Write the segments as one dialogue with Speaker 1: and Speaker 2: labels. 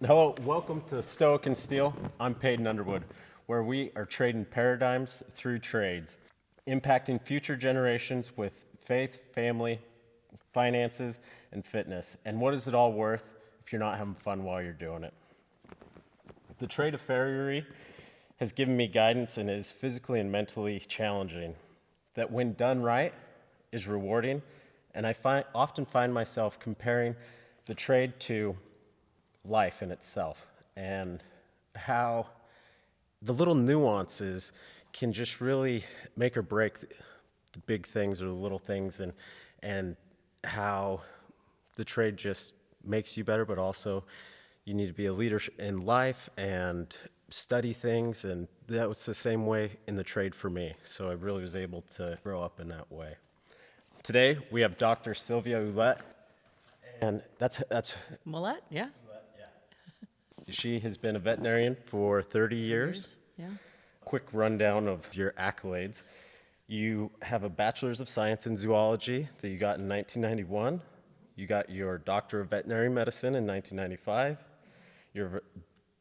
Speaker 1: Hello, welcome to Stoic and Steel. I'm Peyton Underwood, where we are trading paradigms through trades, impacting future generations with faith, family, finances, and fitness. And what is it all worth if you're not having fun while you're doing it? The trade of farriery has given me guidance and is physically and mentally challenging. That when done right is rewarding, and I often find myself comparing the trade to life in itself and how the little nuances can just really make or break the big things or the little things, and how the trade just makes you better, but also you need to be a leader in life and study things, and that was the same way in the trade for me. So I really was able to grow up in that way. Today we have Dr. Sylvia Ouellette, and that's
Speaker 2: Ouellette, yeah.
Speaker 1: She has been a veterinarian for 30 years.
Speaker 2: Yeah.
Speaker 1: Quick rundown of your accolades. You have a bachelor's of science in zoology that you got in 1991. You got your doctor of veterinary medicine in 1995. You're a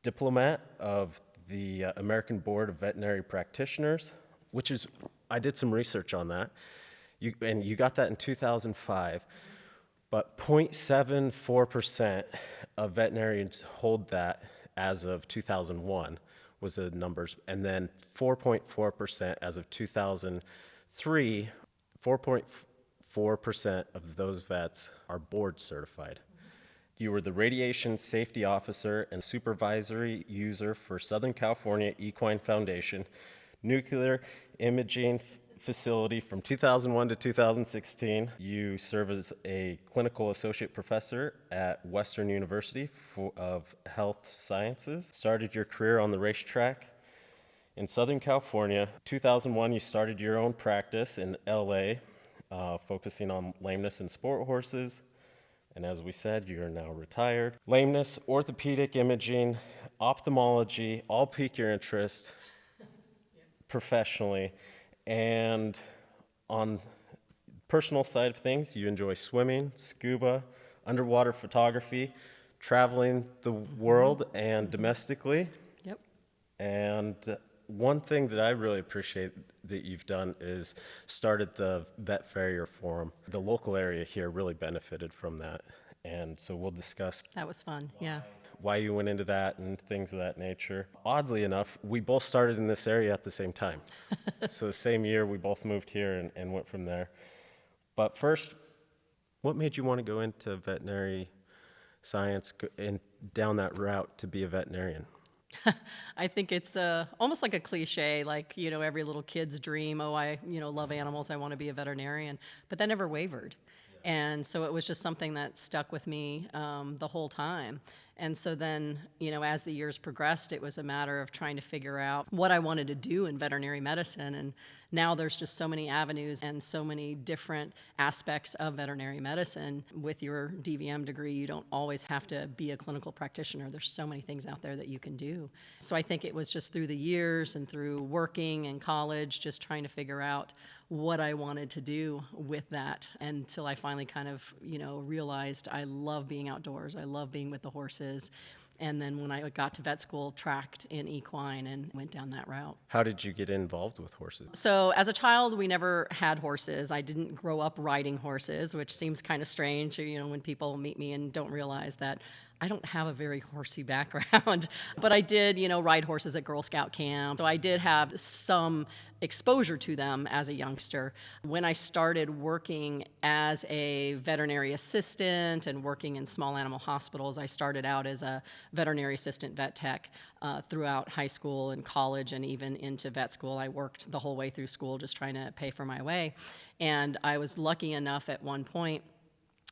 Speaker 1: diplomate of the American Board of Veterinary Practitioners, which is, I did some research on that. You got that in 2005. But 0.74% of veterinarians hold that as of 2001 was the numbers. And then 4.4% as of 2003, 4.4% of those vets are board certified. You were the radiation safety officer and supervisory user for Southern California Equine Foundation nuclear imaging facility from 2001 to 2016. You serve as a clinical associate professor at Western University of Health Sciences. Started your career on the racetrack in Southern California. 2001, you started your own practice in LA, focusing on lameness and sport horses. And as we said, you're now retired. Lameness, orthopedic imaging, ophthalmology, all pique your interest professionally. And on personal side of things, you enjoy swimming, scuba, underwater photography, traveling the world and domestically.
Speaker 2: Yep.
Speaker 1: And one thing that I really appreciate that you've done is started the Vet Farrier Forum. The local area here really benefited from that. And so we'll discuss
Speaker 2: That was fun, yeah.
Speaker 1: why you went into that and things of that nature. Oddly enough, we both started in this area at the same time. So the same year, we both moved here and went from there. But first, what made you want to go into veterinary science and down that route to be a veterinarian?
Speaker 2: I think it's almost like a cliche, like, every little kid's dream, I love animals, I want to be a veterinarian. But that never wavered. And so it was just something that stuck with me the whole time. And so then, as the years progressed, it was a matter of trying to figure out what I wanted to do in veterinary medicine. And now there's just so many avenues and so many different aspects of veterinary medicine. With your DVM degree, you don't always have to be a clinical practitioner. There's so many things out there that you can do. So I think it was just through the years and through working in college, just trying to figure out what I wanted to do with that until I finally kind of, realized I love being outdoors. I love being with the horses. And then when I got to vet school, tracked in equine and went down that route.
Speaker 1: How did you get involved with horses?
Speaker 2: So as a child, we never had horses. I didn't grow up riding horses, which seems kind of strange, when people meet me and don't realize that I don't have a very horsey background. But I did, ride horses at Girl Scout camp. So I did have some exposure to them as a youngster. When I started working as a veterinary assistant and working in small animal hospitals, I started out as a veterinary assistant vet tech throughout high school and college and even into vet school. I worked the whole way through school just trying to pay for my way. And I was lucky enough at one point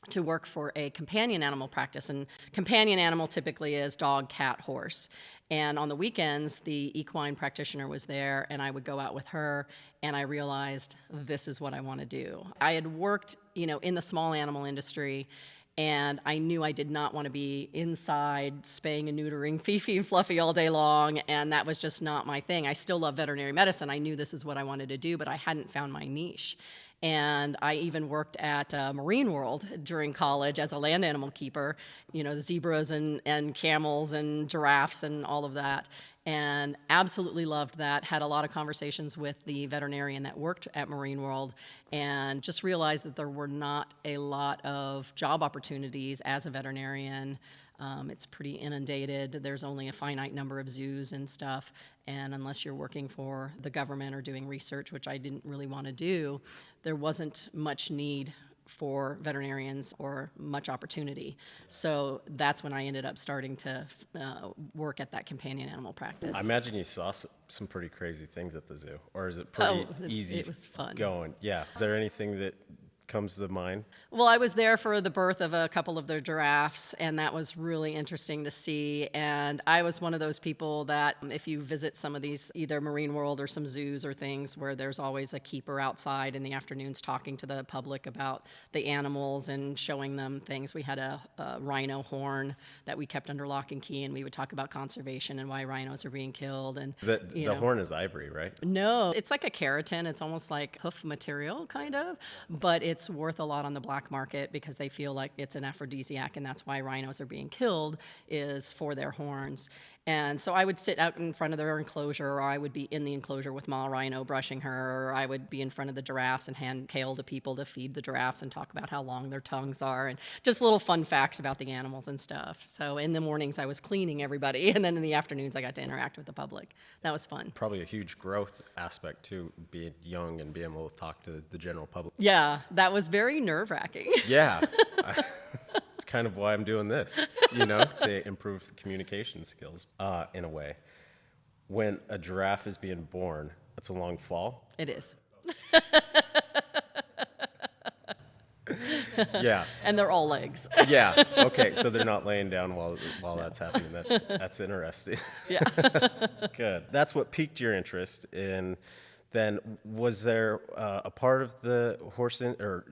Speaker 2: to work for a companion animal practice. And companion animal typically is dog, cat, horse. And on the weekends, the equine practitioner was there, and I would go out with her, and I realized this is what I want to do. I had worked, in the small animal industry, and I knew I did not want to be inside spaying and neutering Fifi and Fluffy all day long, and that was just not my thing. I still love veterinary medicine. I knew this is what I wanted to do, but I hadn't found my niche. And I even worked at Marine World during college as a land animal keeper, the zebras and camels and giraffes and all of that. And absolutely loved that. Had a lot of conversations with the veterinarian that worked at Marine World, and just realized that there were not a lot of job opportunities as a veterinarian. It's pretty inundated. There's only a finite number of zoos and stuff. And unless you're working for the government or doing research, which I didn't really want to do, there wasn't much need for veterinarians or much opportunity. So that's when I ended up starting to work at that companion animal practice.
Speaker 1: I imagine you saw some pretty crazy things at the zoo, or is it pretty easy?
Speaker 2: It was fun.
Speaker 1: Going. Yeah. Is there anything that comes to mind?
Speaker 2: Well, I was there for the birth of a couple of their giraffes, and that was really interesting to see. And I was one of those people that if you visit some of these, either Marine World or some zoos or things where there's always a keeper outside in the afternoons talking to the public about the animals and showing them things. We had a rhino horn that we kept under lock and key, and we would talk about conservation and why rhinos are being killed. And
Speaker 1: the horn is ivory, right?
Speaker 2: No, it's like a keratin. It's almost like hoof material, kind of, but it's worth a lot on the black market because they feel like it's an aphrodisiac, and that's why rhinos are being killed, is for their horns. And so I would sit out in front of their enclosure, or I would be in the enclosure with Ma Rhino brushing her, or I would be in front of the giraffes and hand kale to people to feed the giraffes and talk about how long their tongues are, and just little fun facts about the animals and stuff. So in the mornings I was cleaning everybody, and then in the afternoons I got to interact with the public. That was fun.
Speaker 1: Probably a huge growth aspect too, being young and being able to talk to the general public.
Speaker 2: Yeah, that was very nerve-wracking.
Speaker 1: Yeah. It's kind of why I'm doing this, to improve the communication skills in a way. When a giraffe is being born, it's a long fall.
Speaker 2: It is.
Speaker 1: Yeah.
Speaker 2: And they're all legs.
Speaker 1: Yeah. Okay. So they're not laying down while that's happening. That's interesting.
Speaker 2: Yeah.
Speaker 1: Good. That's what piqued your interest in. Then was there a part of the or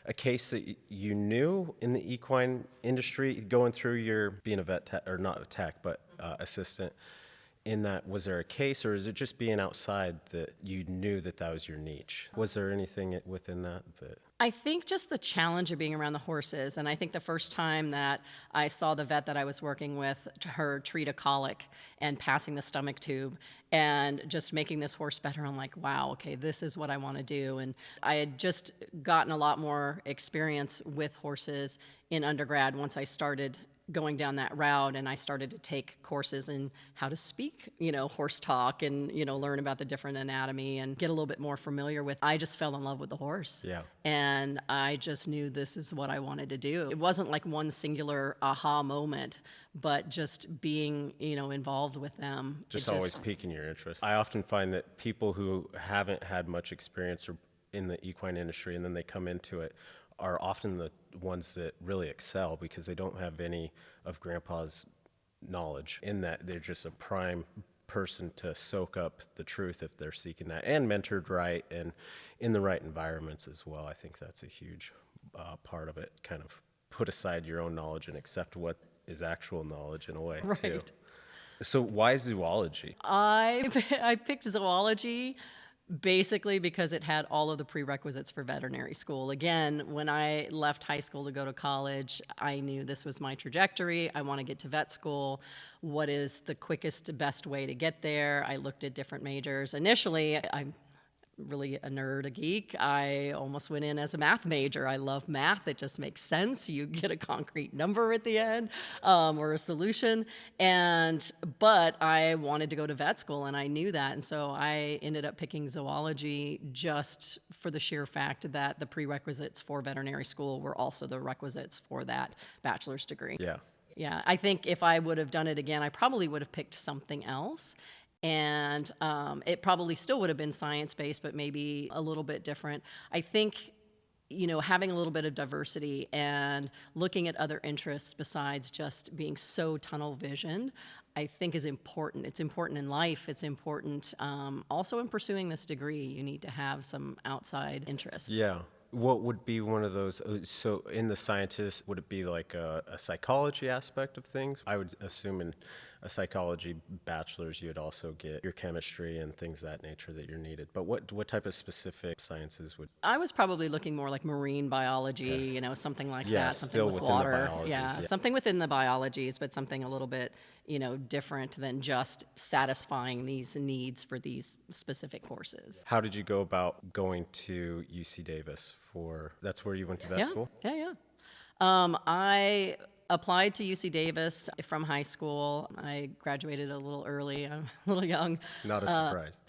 Speaker 1: a case that you knew in the equine industry going through your being a vet tech, or not a tech, but assistant? In that, was there a case, or is it just being outside that you knew that was your niche? Was there anything within that?
Speaker 2: I think just the challenge of being around the horses. And I think the first time that I saw the vet that I was working with, her treat a colic and passing the stomach tube and just making this horse better, I'm like, wow, okay, this is what I want to do. And I had just gotten a lot more experience with horses in undergrad once I started going down that route, and I started to take courses in how to speak, horse talk, and, learn about the different anatomy and get a little bit more familiar with. I just fell in love with the horse.
Speaker 1: Yeah.
Speaker 2: And I just knew this is what I wanted to do. It wasn't like one singular aha moment, but just being, involved with them.
Speaker 1: Just always piquing your interest. I often find that people who haven't had much experience in the equine industry and then they come into it are often the ones that really excel because they don't have any of Grandpa's knowledge, in that they're just a prime person to soak up the truth if they're seeking that, and mentored right and in the right environments as well. I think that's a huge part of it. Kind of put aside your own knowledge and accept what is actual knowledge in a way,
Speaker 2: right.
Speaker 1: too. So why zoology?
Speaker 2: I picked zoology basically because it had all of the prerequisites for veterinary school. Again, when I left high school to go to college, I knew this was my trajectory. I want to get to vet school. What is the quickest, best way to get there? I looked at different majors. Initially, I'm really a nerd, a geek. I almost went in as a math major. I love math. It just makes sense. You get a concrete number at the end, or a solution. But I wanted to go to vet school, and I knew that. And so I ended up picking zoology just for the sheer fact that the prerequisites for veterinary school were also the requisites for that bachelor's degree.
Speaker 1: Yeah.
Speaker 2: Yeah, I think if I would have done it again, I probably would have picked something else. And it probably still would have been science-based, but maybe a little bit different. I think, having a little bit of diversity and looking at other interests besides just being so tunnel visioned, I think is important. It's important in life. It's important also in pursuing this degree. You need to have some outside interests.
Speaker 1: Yeah. What would be one of those? So in the scientist, would it be like a psychology aspect of things? I would assume in a psychology bachelor's, you would also get your chemistry and things of that nature that you're needed. But what type of specific sciences would?
Speaker 2: I was probably looking more like marine biology, you know, something like
Speaker 1: Yeah,
Speaker 2: that, something
Speaker 1: still
Speaker 2: with
Speaker 1: within the
Speaker 2: water.
Speaker 1: biologies,
Speaker 2: Yeah,
Speaker 1: yeah.
Speaker 2: something within the biologies, but something a little bit, you know, different than just satisfying these needs for these specific courses.
Speaker 1: How did you go about going to UC Davis for? That's where you went to vet
Speaker 2: Yeah,
Speaker 1: school.
Speaker 2: yeah. I applied to UC Davis from high school. I graduated a little early. I'm a little young.
Speaker 1: Not a surprise.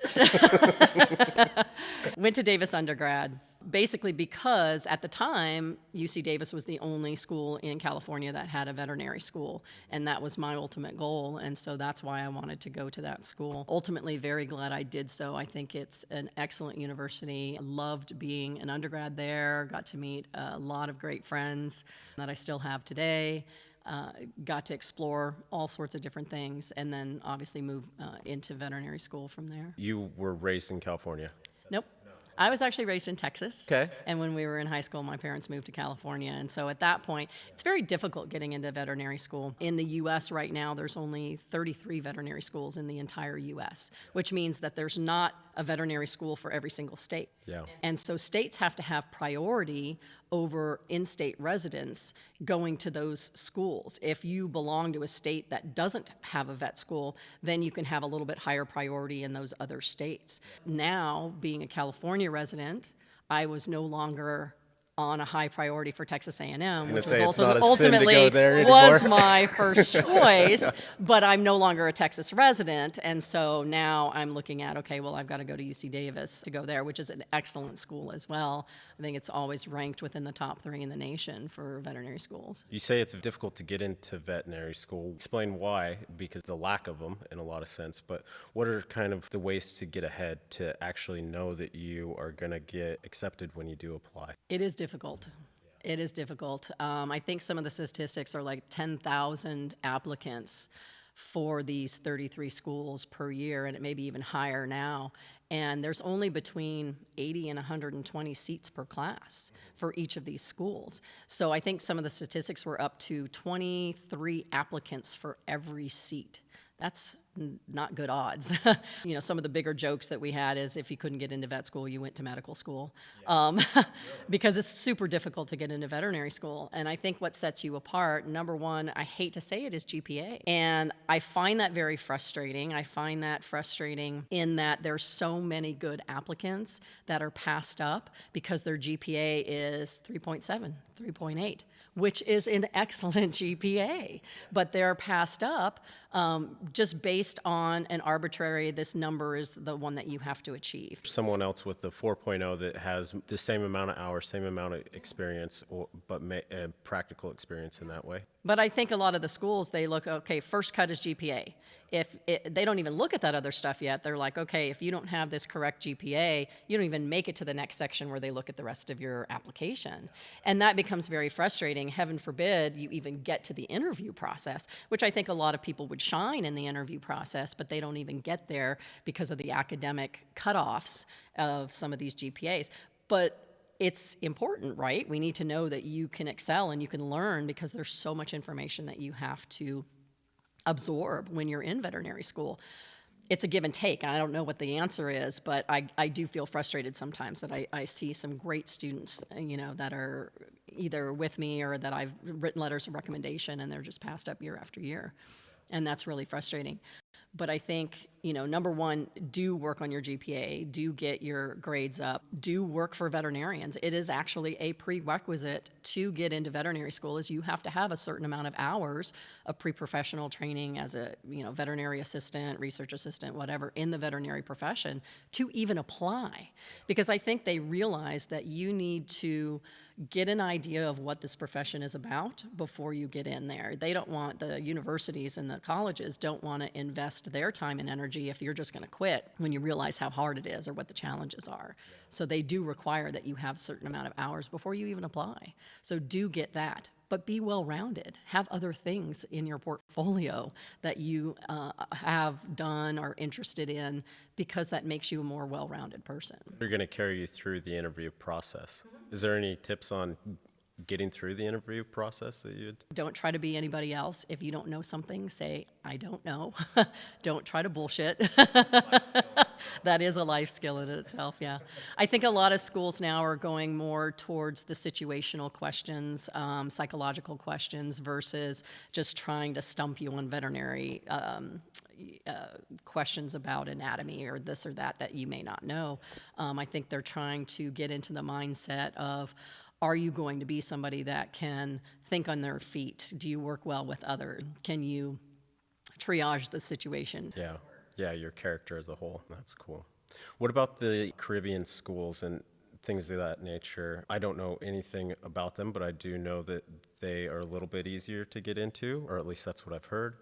Speaker 2: Went to Davis undergrad, basically because at the time, UC Davis was the only school in California that had a veterinary school, and that was my ultimate goal, and so that's why I wanted to go to that school. Ultimately, very glad I did so. I think it's an excellent university. I loved being an undergrad there, got to meet a lot of great friends that I still have today. Got to explore all sorts of different things, and then obviously move into veterinary school from there.
Speaker 1: You were raised in California.
Speaker 2: Nope. I was actually raised in Texas.
Speaker 1: Okay.
Speaker 2: And when we were in high school, my parents moved to California. And so at that point, it's very difficult getting into veterinary school. In the U.S. right now, there's only 33 veterinary schools in the entire U.S., which means that there's not a veterinary school for every single state.
Speaker 1: Yeah.
Speaker 2: And so states have to have priority over in-state residents going to those schools. If you belong to a state that doesn't have a vet school, then you can have a little bit higher priority in those other states. Now, being a California resident, I was no longer on a high priority for Texas A&M, which was also ultimately was my first choice, but I'm no longer a Texas resident, and so now I'm looking at, okay, well, I've got to go to UC Davis to go there, which is an excellent school as well. I think it's always ranked within the top 3 in the nation for veterinary schools.
Speaker 1: You say it's difficult to get into veterinary school. Explain why, because the lack of them in a lot of sense, but what are kind of the ways to get ahead to actually know that you are going to get accepted when you do apply?
Speaker 2: It is difficult. It is difficult. I think some of the statistics are like 10,000 applicants for these 33 schools per year, and it may be even higher now. And there's only between 80 and 120 seats per class for each of these schools. So I think some of the statistics were up to 23 applicants for every seat. That's not good odds. You know, some of the bigger jokes that we had is if you couldn't get into vet school, you went to medical school. Because it's super difficult to get into veterinary school. And I think what sets you apart, number one, I hate to say it, is GPA. And I find that very frustrating. I find that frustrating in that there's so many good applicants that are passed up because their GPA is 3.7, 3.8. Which is an excellent GPA, but they're passed up just based on an arbitrary, this number is the one that you have to achieve.
Speaker 1: Someone else with the 4.0 that has the same amount of hours, same amount of experience, but practical experience in that way.
Speaker 2: But I think a lot of the schools, they look, okay, first cut is GPA. They don't even look at that other stuff yet. They're like, okay, if you don't have this correct GPA, you don't even make it to the next section where they look at the rest of your application. And that becomes very frustrating. Heaven forbid you even get to the interview process, which I think a lot of people would shine in the interview process, but they don't even get there because of the academic cutoffs of some of these GPAs. But it's important, right? We need to know that you can excel and you can learn because there's so much information that you have to absorb when you're in veterinary school. It's a give and take. I don't know what the answer is, but I do feel frustrated sometimes that I see some great students, you know, that are either with me or that I've written letters of recommendation and they're just passed up year after year. And that's really frustrating. But I think, you know, number one, do work on your GPA, do get your grades up, do work for veterinarians. It is actually a prerequisite to get into veterinary school is you have to have a certain amount of hours of pre-professional training as a, you know, veterinary assistant, research assistant, whatever, in the veterinary profession to even apply. Because I think they realize that you need to get an idea of what this profession is about before you get in there. They don't want, the universities and the colleges don't want to invest their time and energy if you're just going to quit when you realize how hard it is or what the challenges are. So they do require that you have a certain amount of hours before you even apply. So do get that. But be well-rounded. Have other things in your portfolio that you have done or interested in because that makes you a more well-rounded person.
Speaker 1: They're going to carry you through the interview process. Is there any tips on getting through the interview process that you'd?
Speaker 2: Don't try to be anybody else. If you don't know something, say, I don't know. Don't try to bullshit. That is a life skill in itself, yeah. I think a lot of schools now are going more towards the situational questions, psychological questions, versus just trying to stump you on veterinary questions about anatomy or this or that you may not know. I think they're trying to get into the mindset of, are you going to be somebody that can think on their feet? Do you work well with others? Can you triage the situation?
Speaker 1: Yeah. Yeah, your character as a whole. That's cool. What about the Caribbean schools and things of that nature? I don't know anything about them, but I do know that they are a little bit easier to get into, or at least that's what I've heard.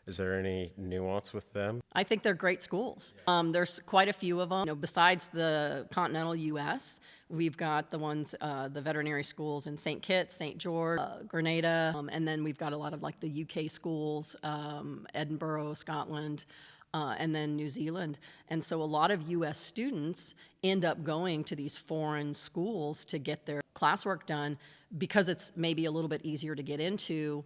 Speaker 1: Is there any nuance with them?
Speaker 2: I think they're great schools. There's quite a few of them. Besides the continental U.S., we've got the ones, the veterinary schools in St. Kitts, St. George, Grenada, and then we've got a lot of like the U.K. schools, Edinburgh, Scotland, and then New Zealand. And so a lot of U.S. students end up going to these foreign schools to get their classwork done because it's maybe a little bit easier to get into.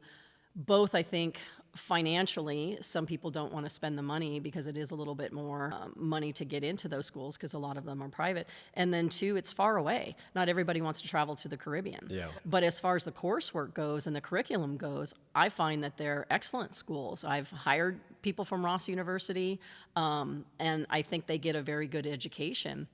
Speaker 2: Both, I think, financially, some people don't want to spend the money because it is a little bit more money to get into those schools because a lot of them are private. And then two, it's far away. Not everybody wants to travel to the Caribbean.
Speaker 1: Yeah.
Speaker 2: But as far as the coursework goes and the curriculum goes, I find that they're excellent schools. I've hired people from Ross University, and I think they get a very good education.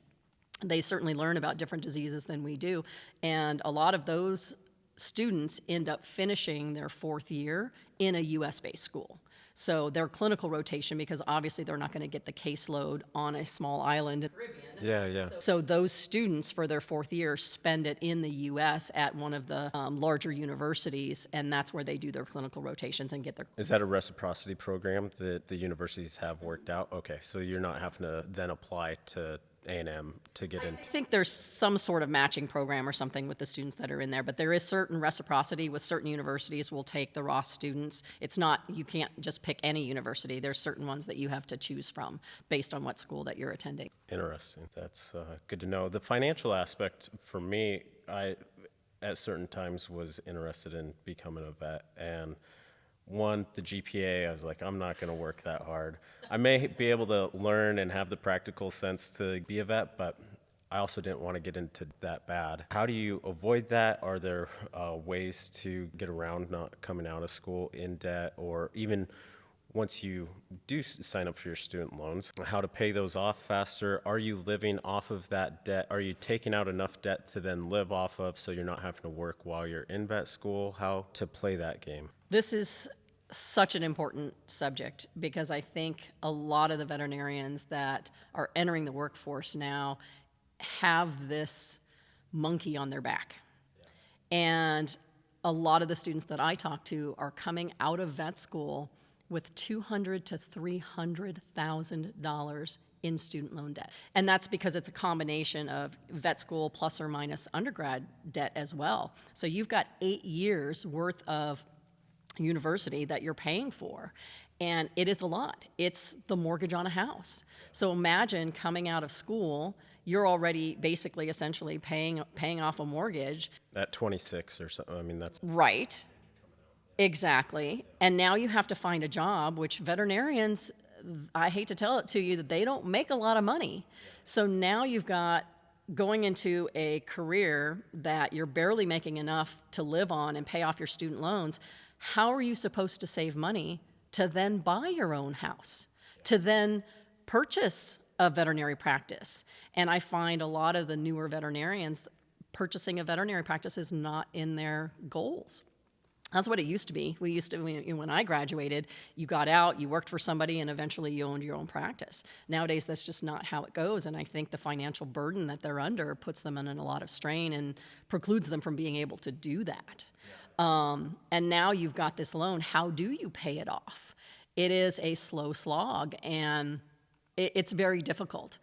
Speaker 2: They certainly learn about different diseases than we do. And a lot of those students end up finishing their fourth year in a U.S.-based school. So their clinical rotation, because obviously they're not going to get the caseload on a small island in the Caribbean.
Speaker 1: Yeah, yeah.
Speaker 2: So those students for their fourth year spend it in the U.S. at one of the larger universities, and that's where they do their clinical rotations and get their...
Speaker 1: Is that a reciprocity program that the universities have worked out? Okay, so you're not having to then apply to A&M to get into...
Speaker 2: I think there's some sort of matching program or something with the students that are in there, but there is certain reciprocity with certain universities. Will take the Ross students. It's not, you can't just pick any university. There's certain ones that you have to choose from based on what school that you're attending.
Speaker 1: Interesting. That's good to know. The financial aspect for me, I at certain times was interested in becoming a vet, and one, the GPA, I was like, I'm not going to work that hard. I may be able to learn and have the practical sense to be a vet, but I also didn't want to get into that bad. How do you avoid that? Are there ways to get around not coming out of school in debt, or even once you do sign up for your student loans, how to pay those off faster? Are you living off of that debt? Are you taking out enough debt to then live off of so you're not having to work while you're in vet school? How to play that game?
Speaker 2: This is such an important subject because I think a lot of the veterinarians that are entering the workforce now have this monkey on their back. And a lot of the students that I talk to are coming out of vet school with $200,000 to $300,000 in student loan debt. And that's because it's a combination of vet school plus or minus undergrad debt as well. So you've got 8 years worth of university that you're paying for, and it is a lot. It's the mortgage on a house. So imagine coming out of school, you're already basically essentially paying off a mortgage
Speaker 1: At 26 or something, I mean, that's...
Speaker 2: Right. Exactly. And now you have to find a job, which veterinarians, I hate to tell it to you, that they don't make a lot of money. So now you've got going into a career that you're barely making enough to live on and pay off your student loans. How are you supposed to save money to then buy your own house, to then purchase a veterinary practice? And I find a lot of the newer veterinarians, purchasing a veterinary practice is not in their goals. That's what it used to be. When I graduated, you got out, you worked for somebody, and eventually you owned your own practice. Nowadays, that's just not how it goes, and I think the financial burden that they're under puts them in a lot of strain and precludes them from being able to do that. And now you've got this loan. How do you pay it off? It is a slow slog, and it's very difficult.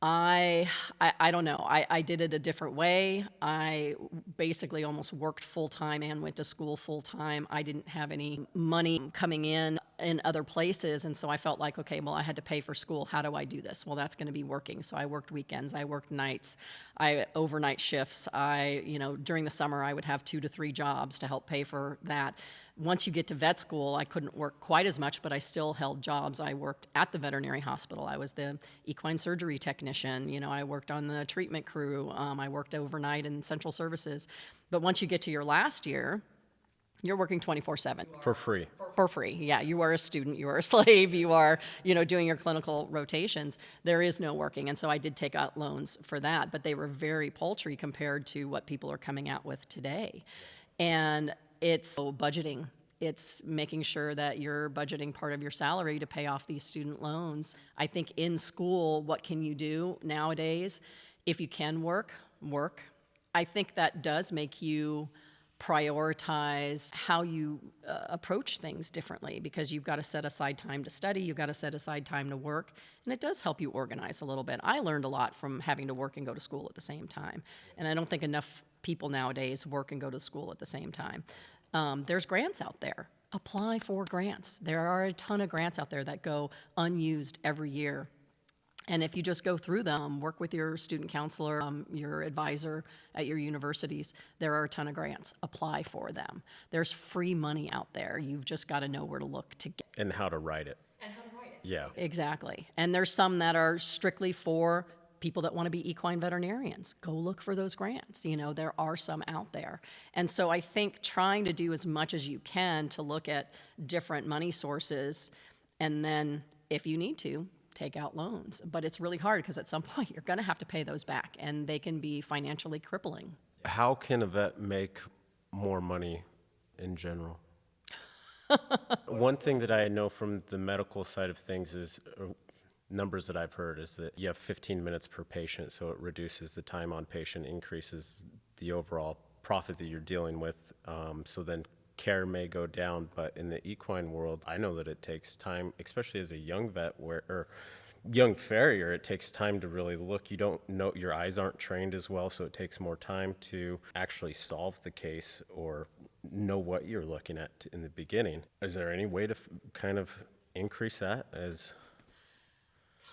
Speaker 2: I don't know. I did it a different way. I basically almost worked full-time and went to school full-time. I didn't have any money coming in in other places. And so I felt like, okay, well, I had to pay for school. How do I do this? Well, that's going to be working. So I worked weekends, I worked nights, I overnight shifts. During the summer, I would have 2 to 3 jobs to help pay for that. Once you get to vet school, I couldn't work quite as much, but I still held jobs. I worked at the veterinary hospital. I was the equine surgery technician. I worked on the treatment crew. I worked overnight in central services. But once you get to your last year, you're working 24/7.
Speaker 1: For free.
Speaker 2: For free. Yeah, you are a student, you are a slave, you are, doing your clinical rotations. There is no working. And so I did take out loans for that, but they were very paltry compared to what people are coming out with today. And it's budgeting. It's making sure that you're budgeting part of your salary to pay off these student loans. I think in school, what can you do nowadays? If you can work. I think that does make you prioritize how you approach things differently, because you've got to set aside time to study, you've got to set aside time to work, and it does help you organize a little bit. I learned a lot from having to work and go to school at the same time, and I don't think enough people nowadays work and go to school at the same time. There's grants out there. Apply for grants. There are a ton of grants out there that go unused every year. And if you just go through them, work with your student counselor, your advisor at your universities, there are a ton of grants. Apply for them. There's free money out there. You've just got to know where to look to get.
Speaker 1: And how to write it. Yeah.
Speaker 2: Exactly. And there's some that are strictly for people that want to be equine veterinarians. Go look for those grants. There are some out there. And so I think trying to do as much as you can to look at different money sources, and then if you need to, take out loans. But it's really hard because at some point you're going to have to pay those back, and they can be financially crippling.
Speaker 1: How can a vet make more money in general? One thing that I know from the medical side of things is numbers that I've heard is that you have 15 minutes per patient, so it reduces the time on patient, increases the overall profit that you're dealing with. So then care may go down, but in the equine world, I know that it takes time, especially as a young vet or young farrier, it takes time to really look. You don't know, your eyes aren't trained as well, so it takes more time to actually solve the case or know what you're looking at in the beginning. Is there any way to kind of increase that as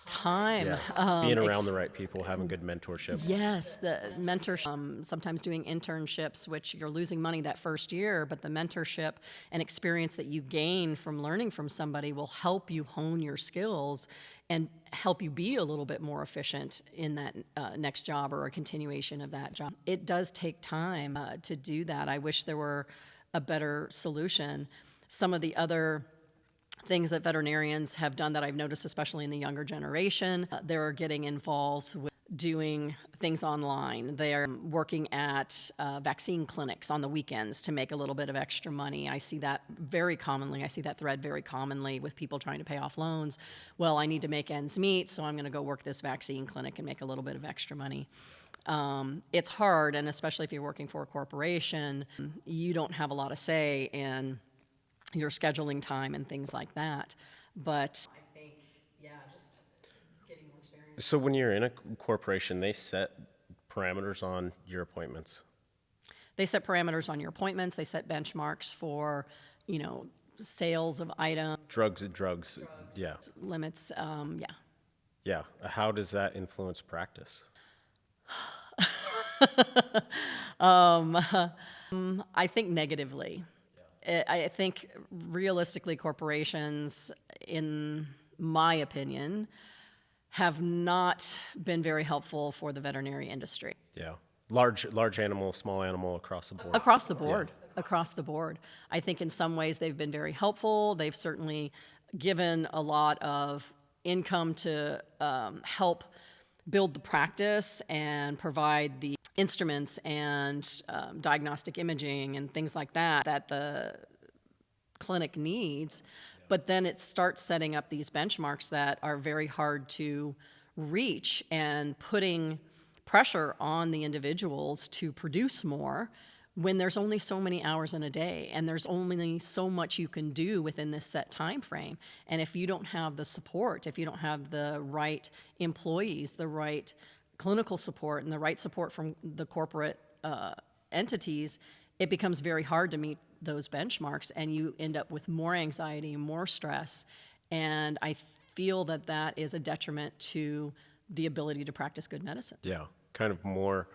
Speaker 2: time?
Speaker 1: Being around the right people, having good mentorship.
Speaker 2: Yes, the mentorship, sometimes doing internships, which you're losing money that first year, but the mentorship and experience that you gain from learning from somebody will help you hone your skills and help you be a little bit more efficient in that next job or a continuation of that job. It does take time to do that. I wish there were a better solution. Some of the other things that veterinarians have done that I've noticed, especially in the younger generation, they're getting involved with doing things online. They're working at vaccine clinics on the weekends to make a little bit of extra money. I see that very commonly. I see that thread very commonly with people trying to pay off loans. Well, I need to make ends meet, so I'm going to go work this vaccine clinic and make a little bit of extra money. It's hard, and especially if you're working for a corporation, you don't have a lot of say in your scheduling time and things like that. But I think, just getting more experience.
Speaker 1: So when you're in a corporation, they set parameters on your appointments?
Speaker 2: They set parameters on your appointments. They set benchmarks for, sales of items.
Speaker 1: Drugs, yeah.
Speaker 2: Limits,
Speaker 1: Yeah. How does that influence practice?
Speaker 2: I think negatively. I think realistically corporations, in my opinion, have not been very helpful for the veterinary industry.
Speaker 1: Yeah. Large animal, small animal, across the board.
Speaker 2: Across the board. Yeah. Across the board. I think in some ways they've been very helpful. They've certainly given a lot of income to help build the practice and provide the instruments and diagnostic imaging and things like that the clinic needs. But then it starts setting up these benchmarks that are very hard to reach and putting pressure on the individuals to produce more when there's only so many hours in a day and there's only so much you can do within this set time frame. And if you don't have the support, if you don't have the right employees, the right clinical support and the right support from the corporate entities, it becomes very hard to meet those benchmarks, and you end up with more anxiety, more stress. And I feel that that is a detriment to the ability to practice good medicine.
Speaker 1: Yeah, kind of more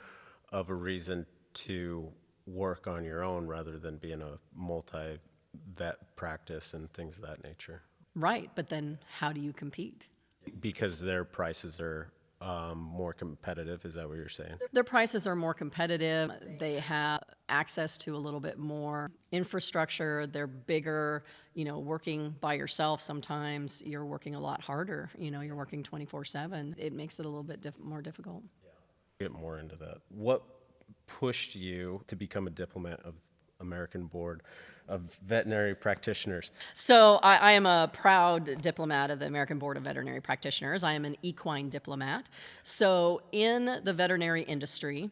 Speaker 1: of a reason to work on your own rather than being a multi-vet practice and things of that nature.
Speaker 2: Right, but then how do you compete?
Speaker 1: Because their prices are more competitive, is that what you're saying?
Speaker 2: Their prices are more competitive. They have access to a little bit more infrastructure. They're bigger. Working by yourself, sometimes you're working a lot harder. You're working 24/7. It makes it a little bit more difficult.
Speaker 1: Get more into that. What pushed you to become a diplomat of American Board of Veterinary Practitioners?
Speaker 2: So I am a proud diplomat of the American Board of Veterinary Practitioners. I am an equine diplomat. So in the veterinary industry,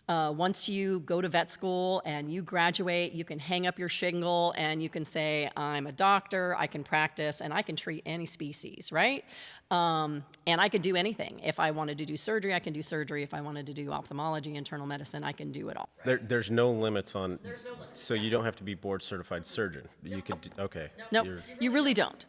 Speaker 2: once you go to vet school and you graduate, you can hang up your shingle and you can say, I'm a doctor, I can practice, and I can treat any species, right? And I can do anything. If I wanted to do surgery, I can do surgery. If I wanted to do ophthalmology, internal medicine, I can do it all.
Speaker 1: There's no limits on. There's no limits. So you don't have to be board certified surgeon. You could. Okay.
Speaker 2: No, you really don't.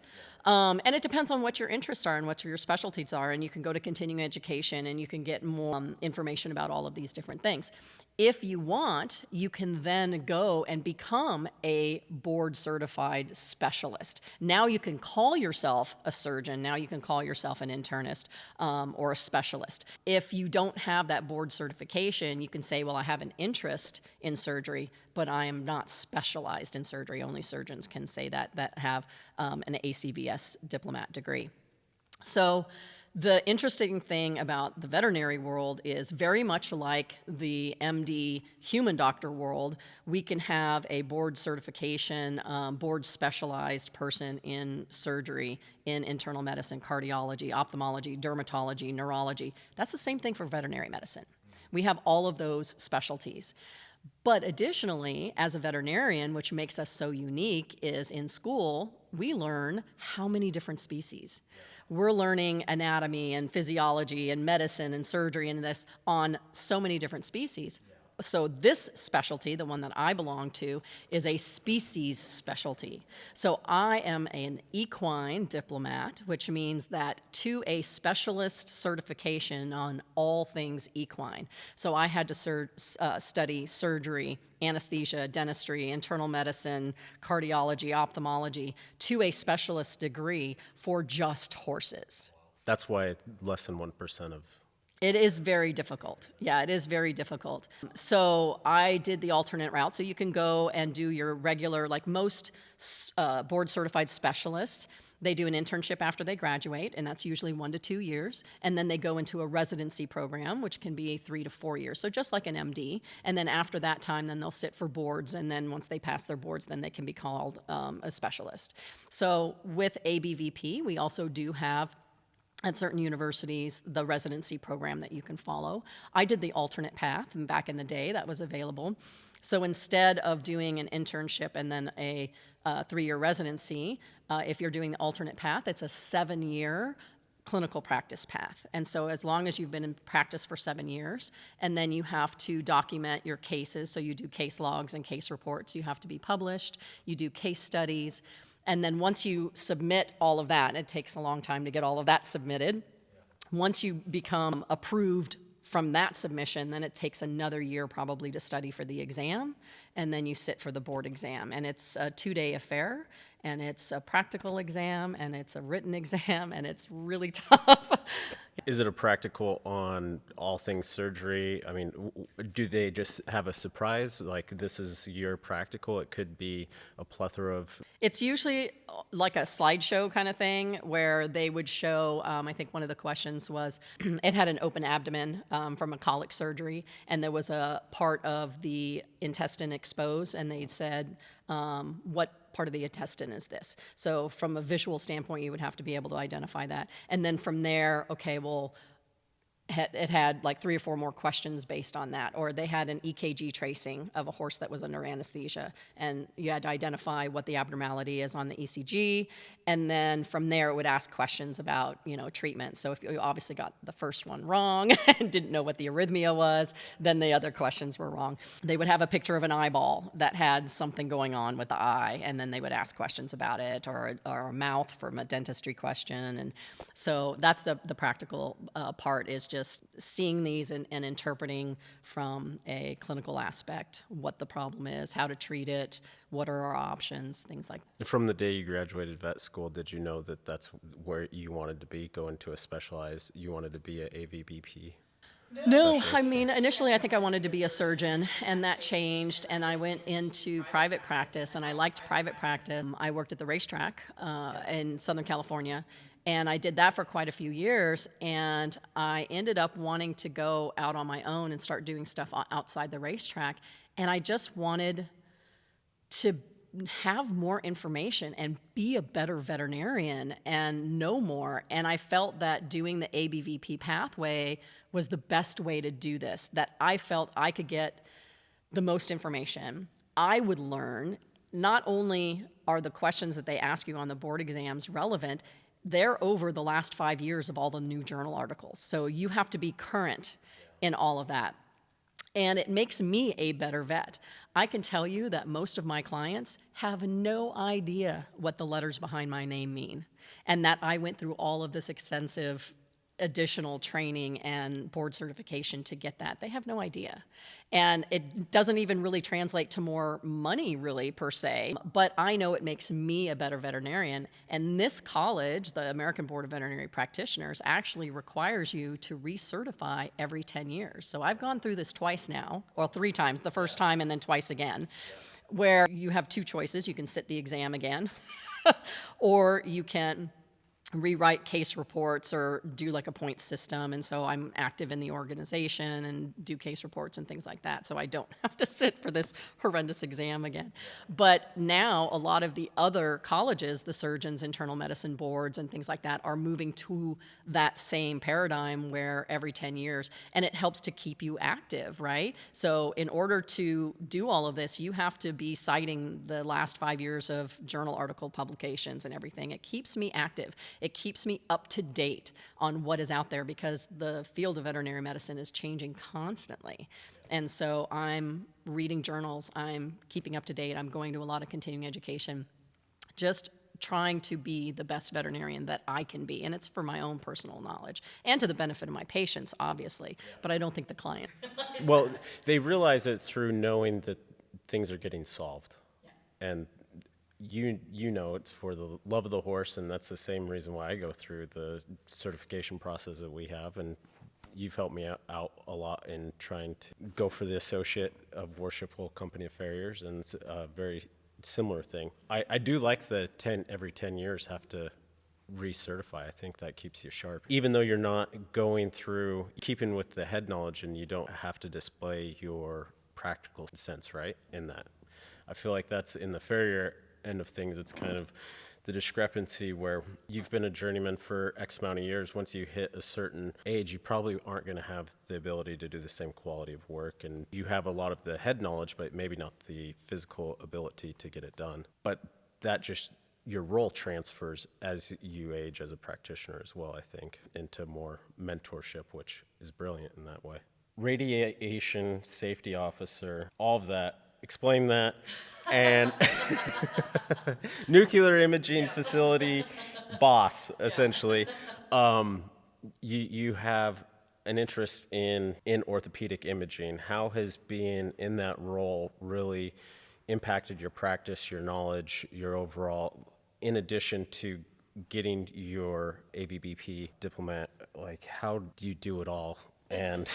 Speaker 2: And it depends on what your interests are and what your specialties are. And you can go to continuing education and you can get more information about all of these different things. If you want, you can then go and become a board certified specialist. Now you can call yourself a surgeon. Now you can call yourself an internist or a specialist. If you don't have that board certification, you can say, well, I have an interest in surgery, but I am not specialized in surgery. Only surgeons can say that have an ACVS diplomat degree. So the interesting thing about the veterinary world is very much like the MD human doctor world. We can have a board certification, board specialized person in surgery, in internal medicine, cardiology, ophthalmology, dermatology, neurology. That's the same thing for veterinary medicine. We have all of those specialties. But additionally, as a veterinarian, which makes us so unique, is in school, we learn how many different species. We're learning anatomy and physiology and medicine and surgery and this on so many different species. So this specialty, the one that I belong to, is a species specialty. So I am an equine diplomat, which means that to a specialist certification on all things equine. So I had to study surgery, anesthesia, dentistry, internal medicine, cardiology, ophthalmology, to a specialist degree for just horses.
Speaker 1: That's why less than 1% of.
Speaker 2: It is very difficult. Yeah, it is very difficult. So I did the alternate route. So you can go and do your regular, like most board certified specialists, they do an internship after they graduate, and that's usually 1 to 2 years. And then they go into a residency program, which can be 3 to 4 years. So just like an MD. And then after that time, then they'll sit for boards. And then once they pass their boards, then they can be called a specialist. So with ABVP, we also do have at certain universities, the residency program that you can follow. I did the alternate path, and back in the day that was available. So instead of doing an internship and then a 3-year residency, if you're doing the alternate path, it's a 7-year clinical practice path. And so as long as you've been in practice for 7 years, and then you have to document your cases, so you do case logs and case reports, you have to be published, you do case studies, and then once you submit all of that, it takes a long time to get all of that submitted. Once you become approved from that submission, then it takes another year probably to study for the exam, and then you sit for the board exam. And it's a 2-day affair, and it's a practical exam, and it's a written exam, and it's really tough.
Speaker 1: Is it a practical on all things surgery? I mean, do they just have a surprise? Like, this is your practical? It could be a plethora of.
Speaker 2: It's usually like a slideshow kind of thing where they would show, I think one of the questions was, it had an open abdomen from a colic surgery, and there was a part of the intestine exposed, and they said, what part of the intestine is this? So from a visual standpoint, you would have to be able to identify that. And then from there, okay, well, it had like 3 or 4 more questions based on that, or they had an EKG tracing of a horse that was under anesthesia, and you had to identify what the abnormality is on the ECG, and then from there it would ask questions about, treatment. So if you obviously got the first one wrong and didn't know what the arrhythmia was, then the other questions were wrong. They would have a picture of an eyeball that had something going on with the eye, and then they would ask questions about it, or a mouth from a dentistry question. And so that's the practical part, is just seeing these and interpreting from a clinical aspect what the problem is, how to treat it, what are our options, things like that.
Speaker 1: From the day you graduated vet school, did you know that that's where you wanted to be, go into a specialized, you wanted to be an ABVP?
Speaker 2: No,
Speaker 1: Specialist?
Speaker 2: I mean, initially I think I wanted to be a surgeon, and that changed, and I went into private practice, and I liked private practice. I worked at the racetrack in Southern California, and I did that for quite a few years, and I ended up wanting to go out on my own and start doing stuff outside the racetrack, and I just wanted to have more information and be a better veterinarian and know more. And I felt that doing the ABVP pathway was the best way to do this, that I felt I could get the most information. I would learn. Not only are the questions that they ask you on the board exams relevant, they're over the last 5 years of all the new journal articles. So you have to be current in all of that. And it makes me a better vet. I can tell you that most of my clients have no idea what the letters behind my name mean, and that I went through all of this extensive additional training and board certification to get that. They have no idea. And it doesn't even really translate to more money, really, per se, but I know it makes me a better veterinarian. And this college, the American Board of Veterinary Practitioners, actually requires you to recertify every 10 years. So I've gone through this twice now, well, 3 times, the first time and then twice again, where you have 2 choices. You can sit the exam again, or you can rewrite case reports or do like a point system. And so I'm active in the organization and do case reports and things like that. So I don't have to sit for this horrendous exam again. But now a lot of the other colleges, the surgeons, internal medicine boards and things like that, are moving to that same paradigm where every 10 years, and it helps to keep you active, right? So in order to do all of this, you have to be citing the last 5 years of journal article publications and everything. It keeps me active. It keeps me up to date on what is out there, because the field of veterinary medicine is changing constantly. And so I'm reading journals, I'm keeping up to date, I'm going to a lot of continuing education, just trying to be the best veterinarian that I can be. And it's for my own personal knowledge and to the benefit of my patients, obviously, but I don't think the client.
Speaker 1: Well, they realize it through knowing that things are getting solved. And you know it's for the love of the horse, and that's the same reason why I go through the certification process that we have, and you've helped me out a lot in trying to go for the Associate of Worshipful Company of Farriers, and it's a very similar thing. I do like the every 10 years have to recertify. I think that keeps you sharp. Even though you're not going through keeping with the head knowledge, and you don't have to display your practical sense, right, in that. I feel like that's in the farrier end of things. It's kind of the discrepancy where you've been a journeyman for X amount of years. Once you hit a certain age, you probably aren't going to have the ability to do the same quality of work, and you have a lot of the head knowledge, but maybe not the physical ability to get it done. But that just, your role transfers as you age as a practitioner as well, I think, into more mentorship, which is brilliant in that way. Radiation safety officer, all of that. Explain that. And nuclear imaging facility boss, essentially. You have an interest in orthopedic imaging. How has being in that role really impacted your practice, your knowledge, your overall, in addition to getting your ABVP diplomate? Like, how do you do it all and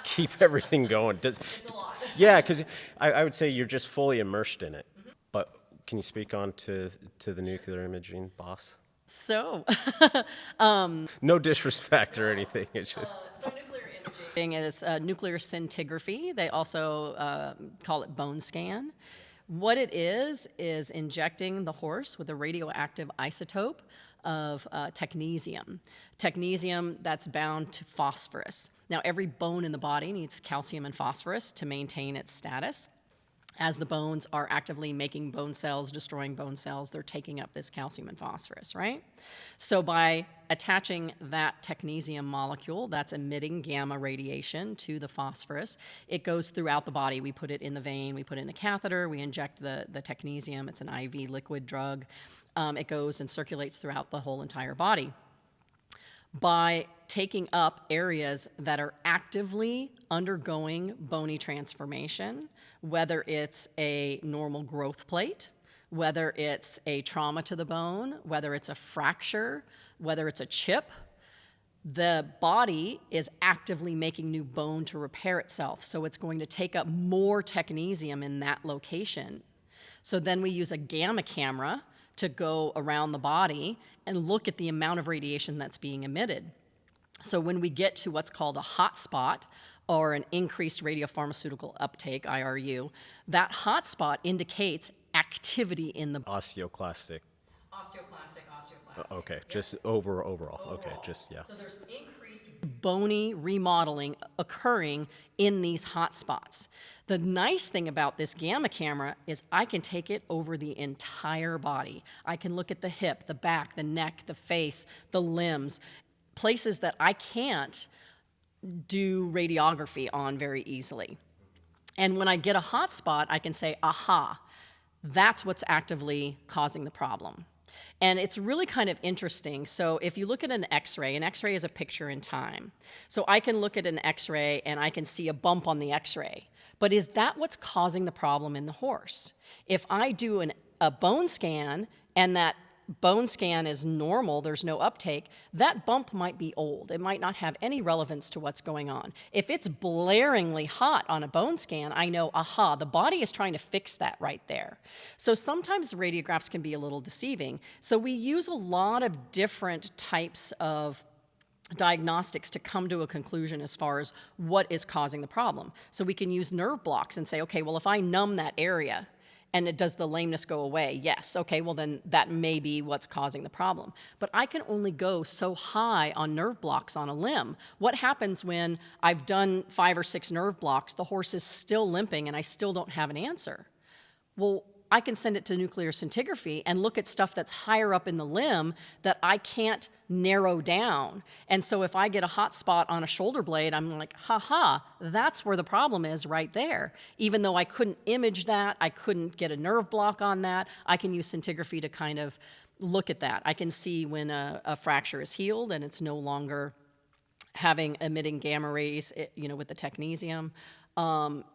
Speaker 1: keep everything going? It's a lot. Yeah, because I would say you're just fully immersed in it. Mm-hmm. But can you speak on to the nuclear imaging boss?
Speaker 2: So,
Speaker 1: No disrespect or anything. It's just.
Speaker 2: so nuclear imaging is nuclear scintigraphy. They also call it bone scan. What it is injecting the horse with a radioactive isotope of technetium. Technetium that's bound to phosphorus. Now, every bone in the body needs calcium and phosphorus to maintain its status. As the bones are actively making bone cells, destroying bone cells, they're taking up this calcium and phosphorus, right? So by attaching that technetium molecule that's emitting gamma radiation to the phosphorus, it goes throughout the body. We put it in the vein, we put it in a catheter, we inject the technetium. It's an IV liquid drug. It goes and circulates throughout the whole entire body. By taking up areas that are actively undergoing bony transformation, whether it's a normal growth plate, whether it's a trauma to the bone, whether it's a fracture, whether it's a chip, the body is actively making new bone to repair itself. So it's going to take up more technetium in that location. So then we use a gamma camera to go around the body and look at the amount of radiation that's being emitted. So when we get to what's called a hot spot, or an increased radiopharmaceutical uptake, IRU, that hot spot indicates activity in the
Speaker 1: Osteoclastic.
Speaker 2: Osteoclastic.
Speaker 1: Okay,
Speaker 2: Yep.
Speaker 1: just overall. Okay, just, yeah.
Speaker 2: So there's increased bony remodeling occurring in these hot spots. The nice thing about this gamma camera is I can take it over the entire body. I can look at the hip, the back, the neck, the face, the limbs, places that I can't do radiography on very easily. And when I get a hot spot, I can say, aha, that's what's actively causing the problem. And it's really kind of interesting. So if you look at an x-ray is a picture in time. So I can look at an x-ray and I can see a bump on the x-ray. But is that what's causing the problem in the horse? If I do a bone scan and that bone scan is normal, there's no uptake, that bump might be old. It might not have any relevance to what's going on. If it's blaringly hot on a bone scan, I know, aha, the body is trying to fix that right there. So sometimes radiographs can be a little deceiving. So we use a lot of different types of diagnostics to come to a conclusion as far as what is causing the problem. So we can use nerve blocks and say, okay, well, if I numb that area, and does the lameness go away? Yes. Okay, well then that may be what's causing the problem. But I can only go so high on nerve blocks on a limb. What happens when I've done 5 or 6 nerve blocks, the horse is still limping and I still don't have an answer? Well, I can send it to nuclear scintigraphy and look at stuff that's higher up in the limb that I can't narrow down. And so if I get a hot spot on a shoulder blade, I'm like, that's where the problem is right there. Even though I couldn't image that, I couldn't get a nerve block on that, I can use scintigraphy to kind of look at that. I can see when a fracture is healed and it's no longer emitting gamma rays, with the technetium.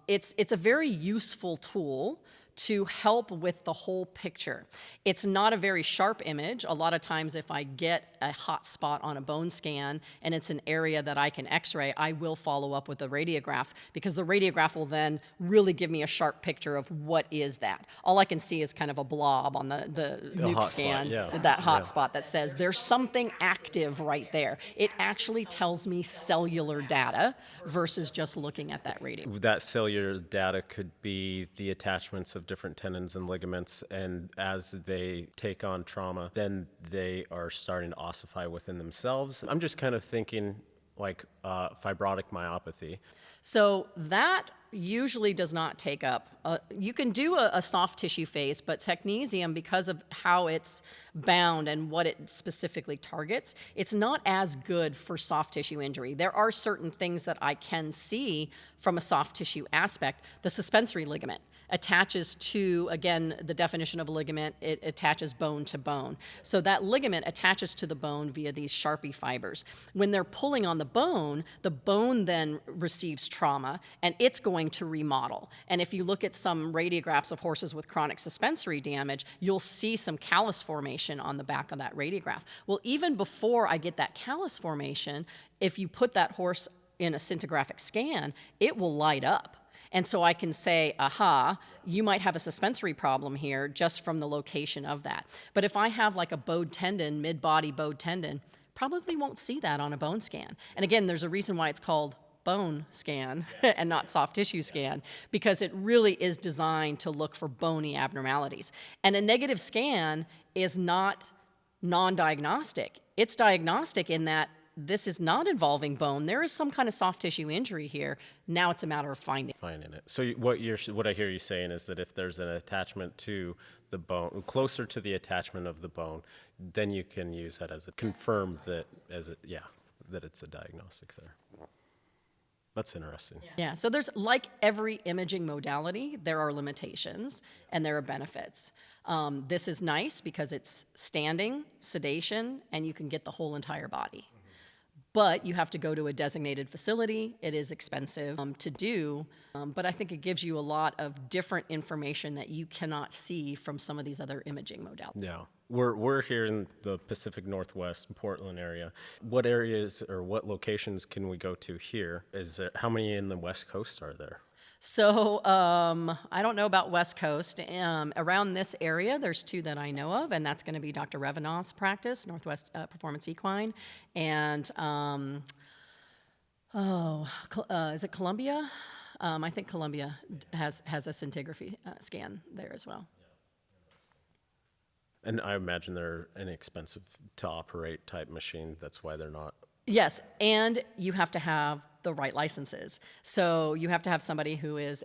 Speaker 2: It's a very useful tool to help with the whole picture. It's not a very sharp image. A lot of times if I get a hot spot on a bone scan and it's an area that I can x-ray, I will follow up with a radiograph because the radiograph will then really give me a sharp picture of what is that. All I can see is kind of a blob on the nuke scan, that hot spot that says there's something active right there. It actually tells me cellular data versus just looking at that radiograph.
Speaker 1: That cellular data could be the attachments of different tendons and ligaments, and as they take on trauma, then they are starting to ossify within themselves. I'm just kind of thinking like fibrotic myopathy.
Speaker 2: So that usually does not take up. You can do a soft tissue phase, but technetium, because of how it's bound and what it specifically targets, it's not as good for soft tissue injury. There are certain things that I can see from a soft tissue aspect. The suspensory ligament attaches to, again, the definition of a ligament, it attaches bone to bone. So that ligament attaches to the bone via these Sharpie fibers. When they're pulling on the bone then receives trauma and it's going to remodel. And if you look at some radiographs of horses with chronic suspensory damage, you'll see some callus formation on the back of that radiograph. Well, even before I get that callus formation, if you put that horse in a scintigraphic scan, it will light up. And so I can say, aha, you might have a suspensory problem here just from the location of that. But if I have like a bowed tendon, mid-body bowed tendon, probably won't see that on a bone scan. And again, there's a reason why it's called bone scan and not soft tissue scan, because it really is designed to look for bony abnormalities. And a negative scan is not non-diagnostic. It's diagnostic in that this is not involving bone. There is some kind of soft tissue injury here. Now it's a matter of finding.
Speaker 1: Finding it. So what I hear you saying is that if there's an attachment to the bone, closer to the attachment of the bone, then you can use that as a confirm that that it's a diagnostic there. That's interesting.
Speaker 2: Yeah, so there's, like every imaging modality, there are limitations and there are benefits. This is nice because it's standing, sedation, and you can get the whole entire body. But you have to go to a designated facility. It is expensive to do, but I think it gives you a lot of different information that you cannot see from some of these other imaging modalities.
Speaker 1: Yeah. We're here in the Pacific Northwest, Portland area. What areas or what locations can we go to here? How many in the West Coast are there?
Speaker 2: So I don't know about West Coast. Around this area, there's two that I know of, and that's going to be Dr. Revenant's practice, Northwest Performance Equine, and is it Columbia? I think Columbia has a scintigraphy scan there as well.
Speaker 1: And I imagine they're inexpensive to operate type machine. That's why they're not.
Speaker 2: Yes, and you have to have the right licenses. So you have to have somebody who is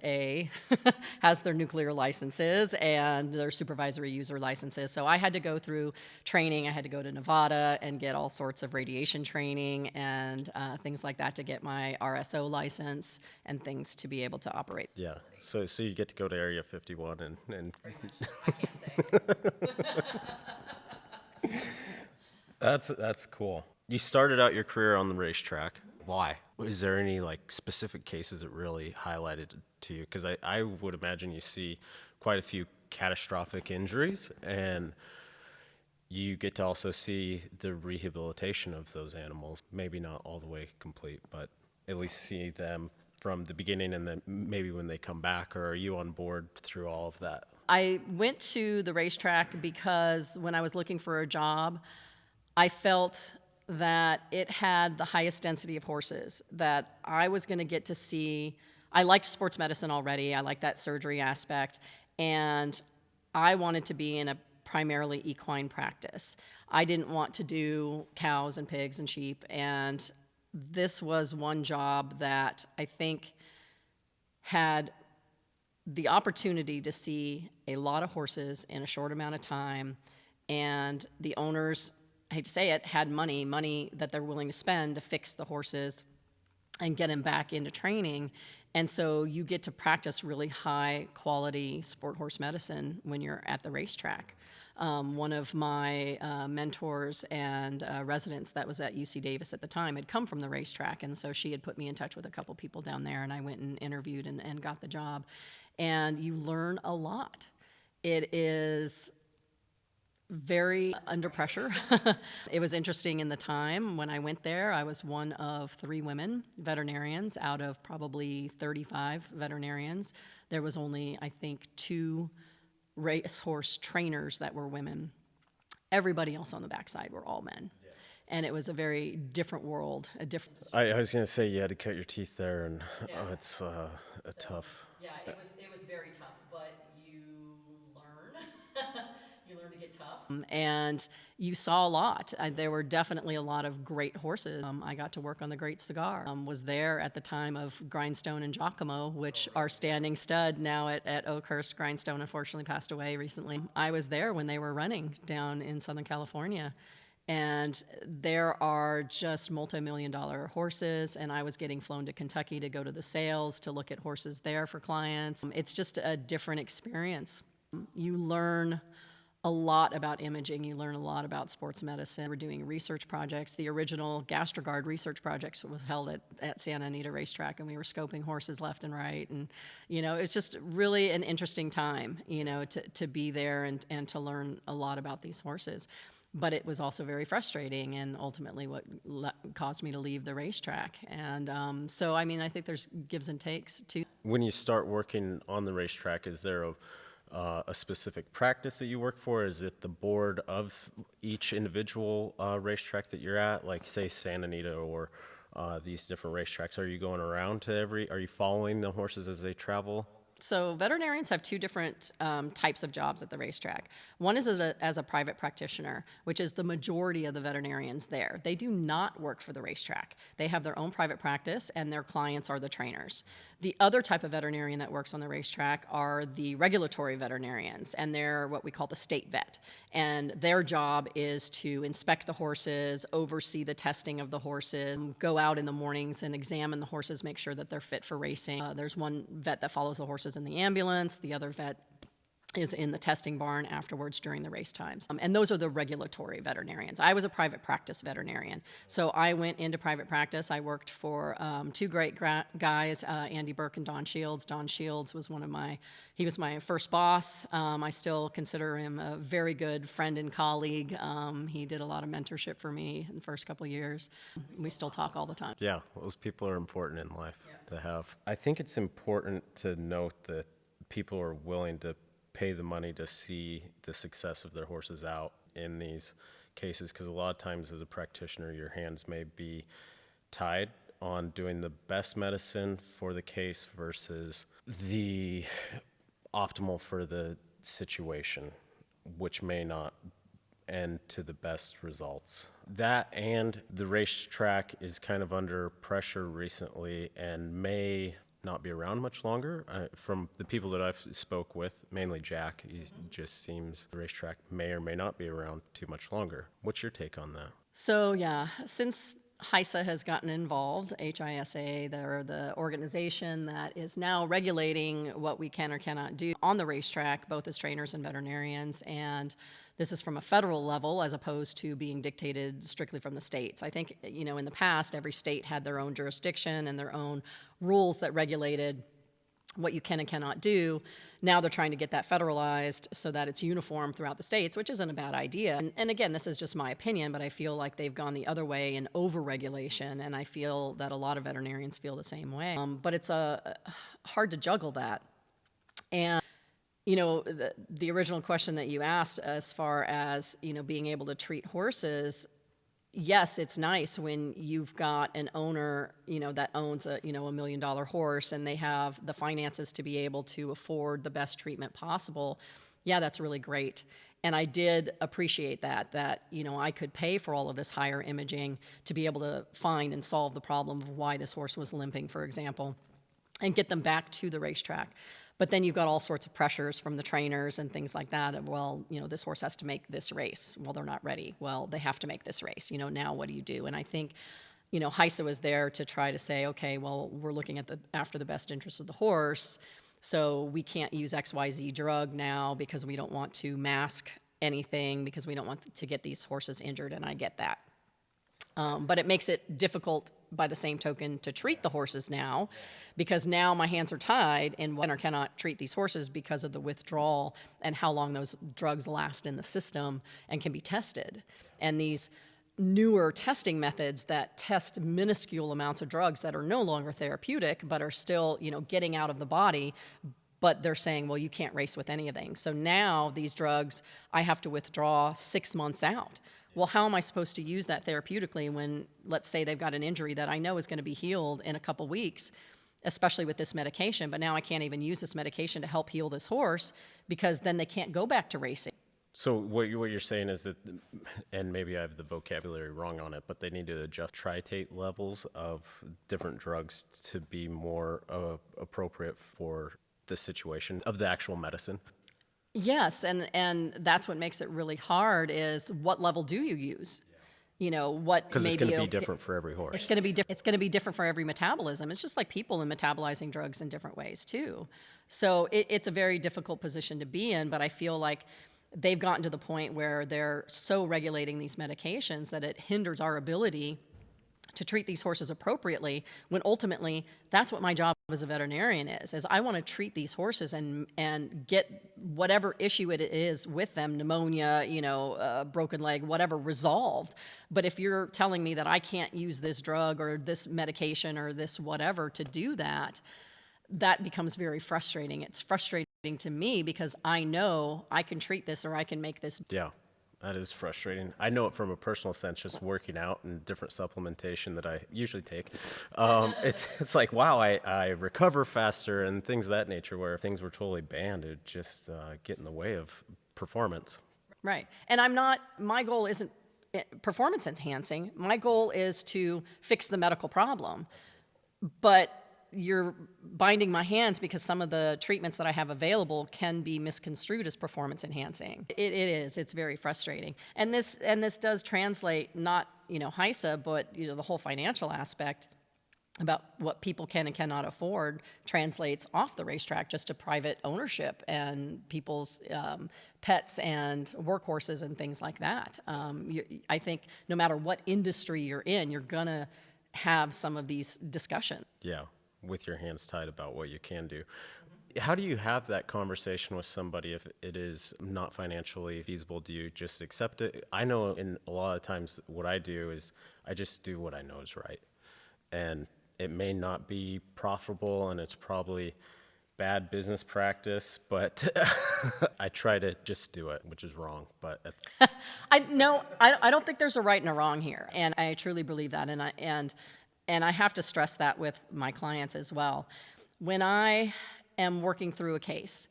Speaker 2: has their nuclear licenses and their supervisory user licenses. So I had to go through training. I had to go to Nevada and get all sorts of radiation training and things like that to get my RSO license and things to be able to operate.
Speaker 1: Yeah. So you get to go to Area 51 and
Speaker 2: I can't say.
Speaker 1: That's cool. You started out your career on the racetrack. Why? Is there any like specific cases that really highlighted to you? Because I would imagine you see quite a few catastrophic injuries, and you get to also see the rehabilitation of those animals. Maybe not all the way complete, but at least see them from the beginning, and then maybe when they come back. Or are you on board through all of that?
Speaker 2: I went to the racetrack because when I was looking for a job, I felt that it had the highest density of horses, that I was going to get to see. I liked sports medicine already. I liked that surgery aspect. And I wanted to be in a primarily equine practice. I didn't want to do cows and pigs and sheep. And this was one job that I think had the opportunity to see a lot of horses in a short amount of time. And the owners, I hate to say it, had money that they're willing to spend to fix the horses and get them back into training. And so you get to practice really high quality sport horse medicine when you're at the racetrack. One of my mentors and residents that was at UC Davis at the time had come from the racetrack, and so she had put me in touch with a couple people down there, and I went and interviewed and got the job. And you learn a lot. It is very under pressure. It was interesting in the time when I went there. I was one of 3 women veterinarians out of probably 35 veterinarians. There was only, I think, 2 racehorse trainers that were women. Everybody else on the backside were all men. Yeah. And it was a very different world, a different.
Speaker 1: I was going to say you had to cut your teeth there, and it's tough.
Speaker 2: Yeah, it was very tough, but you learn. You learn to get tough. And you saw a lot. There were definitely a lot of great horses. I got to work on the Great Cigar. Was there at the time of Grindstone and Giacomo, which are standing stud now at Oakhurst. Grindstone unfortunately passed away recently. I was there when they were running down in Southern California. And there are just multi-million-dollar horses, and I was getting flown to Kentucky to go to the sales to look at horses there for clients. It's just a different experience. You learn a lot about imaging. You learn a lot about sports medicine. We're doing research projects. The original GastroGuard research project was held at Santa Anita Racetrack, and we were scoping horses left and right. And, it's just really an interesting time, to be there and to learn a lot about these horses. But it was also very frustrating, and ultimately what caused me to leave the racetrack. And so, I think there's gives and takes too.
Speaker 1: When you start working on the racetrack, is there a specific practice that you work for? Is it the board of each individual racetrack that you're at, like say Santa Anita or these different racetracks? Are you going around to are you following the horses as they travel?
Speaker 2: So veterinarians have two different types of jobs at the racetrack. One is as a private practitioner, which is the majority of the veterinarians there. They do not work for the racetrack. They have their own private practice, and their clients are the trainers. The other type of veterinarian that works on the racetrack are the regulatory veterinarians, and they're what we call the state vet. And their job is to inspect the horses, oversee the testing of the horses, go out in the mornings and examine the horses, make sure that they're fit for racing. There's one vet that follows the horses in the ambulance. The other vet is in the testing barn afterwards during the race times. And those are the regulatory veterinarians. I was a private practice veterinarian. So I went into private practice. I worked for two great guys, Andy Burke and Don Shields. Don Shields was he was my first boss. I still consider him a very good friend and colleague. He did a lot of mentorship for me in the first couple of years. We still talk all the time.
Speaker 1: Yeah, those people are important in life to have. I think it's important to note that people are willing to pay the money to see the success of their horses out in these cases, because a lot of times as a practitioner, your hands may be tied on doing the best medicine for the case versus the optimal for the situation, which may not end to the best results. That and the racetrack is kind of under pressure recently and may not be around much longer. From the people that I've spoke with, mainly Jack, he just seems the racetrack may or may not be around too much longer. What's your take on that?
Speaker 2: So yeah, since HISA has gotten involved, HISA, they're the organization that is now regulating what we can or cannot do on the racetrack, both as trainers and veterinarians, and this is from a federal level as opposed to being dictated strictly from the states. I think, in the past, every state had their own jurisdiction and their own rules that regulated what you can and cannot do. Now they're trying to get that federalized so that it's uniform throughout the states, which isn't a bad idea. And again, this is just my opinion, but I feel like they've gone the other way in over-regulation, and I feel that a lot of veterinarians feel the same way. But it's hard to juggle that. And the original question that you asked as far as, being able to treat horses, yes, it's nice when you've got an owner, that owns a $1 million horse and they have the finances to be able to afford the best treatment possible. Yeah, that's really great. And I did appreciate that I could pay for all of this higher imaging to be able to find and solve the problem of why this horse was limping, for example, and get them back to the racetrack. But then you've got all sorts of pressures from the trainers and things like that. Well, this horse has to make this race. Well, they're not ready. Well, they have to make this race. Now what do you do? And I think, HISA was there to try to say, okay, well, we're looking at after the best interest of the horse. So we can't use XYZ drug now because we don't want to mask anything, because we don't want to get these horses injured. And I get that. But it makes it difficult by the same token to treat the horses now, because now my hands are tied and cannot treat these horses because of the withdrawal and how long those drugs last in the system and can be tested. And these newer testing methods that test minuscule amounts of drugs that are no longer therapeutic but are still, getting out of the body, but they're saying, well, you can't race with anything. So now these drugs, I have to withdraw 6 months out. Well, how am I supposed to use that therapeutically when, let's say, they've got an injury that I know is going to be healed in a couple weeks, especially with this medication, but now I can't even use this medication to help heal this horse because then they can't go back to racing.
Speaker 1: So what you're saying is that, and maybe I have the vocabulary wrong on it, but they need to adjust tritate levels of different drugs to be more appropriate for the situation of the actual medicine.
Speaker 2: Yes, and that's what makes it really hard is what level do you use? What
Speaker 1: because it's going to be different for every horse.
Speaker 2: It's going to be different for every metabolism. It's just like people in metabolizing drugs in different ways too. So it's a very difficult position to be in, but I feel like they've gotten to the point where they're so regulating these medications that it hinders our ability to treat these horses appropriately, when ultimately that's what my job as a veterinarian is I want to treat these horses and get whatever issue it is with them, pneumonia, broken leg, whatever, resolved. But if you're telling me that I can't use this drug or this medication or this whatever to do that, that becomes very frustrating. It's frustrating to me because I know I can treat this or I can make this.
Speaker 1: Yeah. That is frustrating. I know it from a personal sense, just working out and different supplementation that I usually take. It's like, wow, I recover faster and things of that nature, where if things were totally banned, it would just get in the way of performance.
Speaker 2: Right. And my goal isn't performance enhancing. My goal is to fix the medical problem. But you're binding my hands because some of the treatments that I have available can be misconstrued as performance enhancing. It is. It's very frustrating. And this does translate not, HISA, but, the whole financial aspect about what people can and cannot afford translates off the racetrack just to private ownership and people's pets and workhorses and things like that. I think no matter what industry you're in, you're going to have some of these discussions.
Speaker 1: Yeah, with your hands tied about what you can do. How do you have that conversation with somebody if it is not financially feasible? Do you just accept it? I know in a lot of times what I do is I just do what I know is right. And it may not be profitable and it's probably bad business practice, but I try to just do it, which is wrong. But
Speaker 2: I don't think there's a right and a wrong here, and I truly believe that, and I have to stress that with my clients as well. When I am working through a case,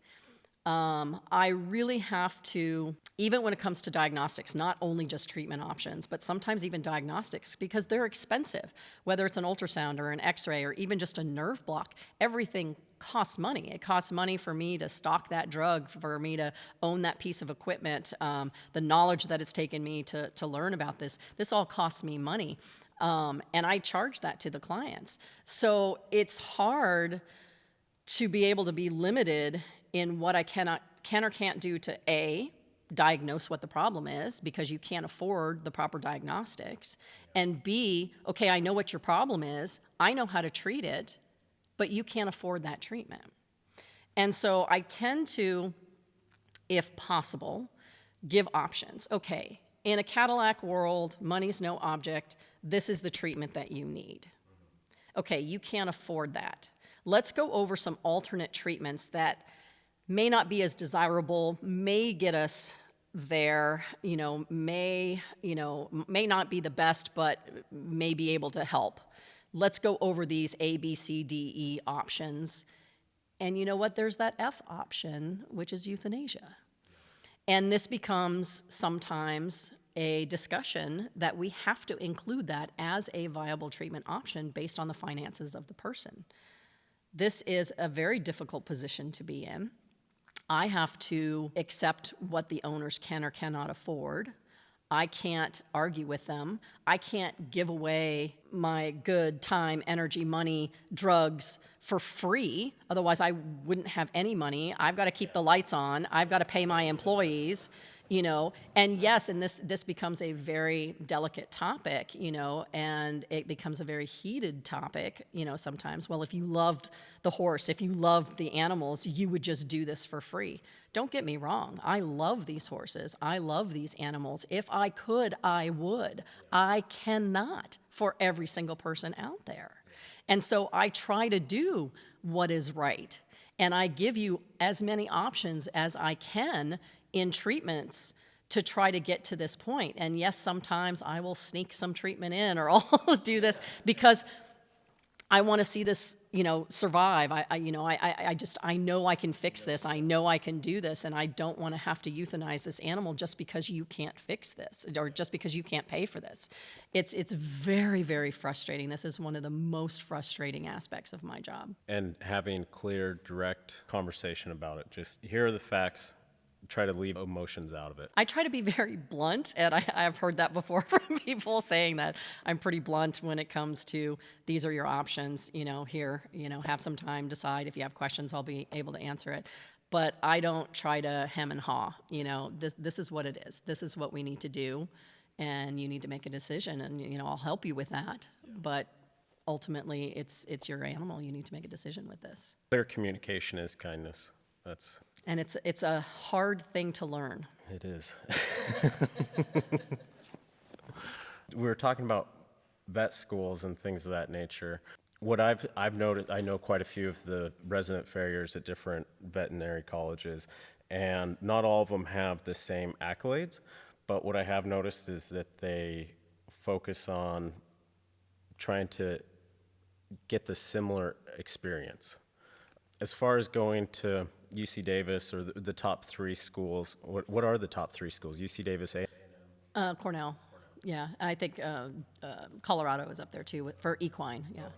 Speaker 2: I really have to, even when it comes to diagnostics, not only just treatment options, but sometimes even diagnostics, because they're expensive. Whether it's an ultrasound or an x-ray or even just a nerve block, everything costs money. It costs money for me to stock that drug, for me to own that piece of equipment, the knowledge that it's taken me to learn about this. This all costs me money, and I charge that to the clients. So it's hard to be able to be limited in what I can or can't do to A, diagnose what the problem is because you can't afford the proper diagnostics, and B, okay, I know what your problem is, I know how to treat it, but you can't afford that treatment. And so I tend to, if possible, give options. Okay, in a Cadillac world, money's no object, this is the treatment that you need. Okay, you can't afford that. Let's go over some alternate treatments that may not be as desirable, may get us there, may not be the best, but may be able to help. Let's go over these A, B, C, D, E options. And you know what? There's that F option, which is euthanasia. And this becomes sometimes a discussion that we have to include that as a viable treatment option based on the finances of the person. This is a very difficult position to be in. I have to accept what the owners can or cannot afford. I can't argue with them. I can't give away my good time, energy, money, drugs for free. Otherwise, I wouldn't have any money. I've got to keep the lights on. I've got to pay my employees, And yes, and this becomes a very delicate topic, and it becomes a very heated topic, sometimes. Well, if you loved the horse, if you loved the animals, you would just do this for free. Don't get me wrong. I love these horses. I love these animals. If I could, I would. I cannot for every single person out there. And so I try to do what is right. And I give you as many options as I can in treatments to try to get to this point. And yes, sometimes I will sneak some treatment in or I'll do this because I want to see this, survive. I know I can fix this. I know I can do this, and I don't want to have to euthanize this animal just because you can't fix this or just because you can't pay for this. It's very, very frustrating. This is one of the most frustrating aspects of my job.
Speaker 1: And having clear, direct conversation about it. Just here are the facts. Try to leave emotions out of it.
Speaker 2: I try to be very blunt, and I've heard that before from people saying that I'm pretty blunt when it comes to these are your options, here, have some time, decide. If you have questions, I'll be able to answer it. But I don't try to hem and haw, this is what it is. This is what we need to do, and you need to make a decision, and, I'll help you with that. But ultimately, it's your animal. You need to make a decision with this.
Speaker 1: Clear communication is kindness.
Speaker 2: And it's a hard thing to learn.
Speaker 1: It is. We were talking about vet schools and things of that nature. What I've noted, I know quite a few of the resident farriers at different veterinary colleges, and not all of them have the same accolades, But what I have noticed is that they focus on trying to get the similar experience. As far as going to UC Davis or the top three schools, what are the top three schools? UC Davis,
Speaker 2: Cornell. Yeah, I think Colorado is up there too for equine. Yeah.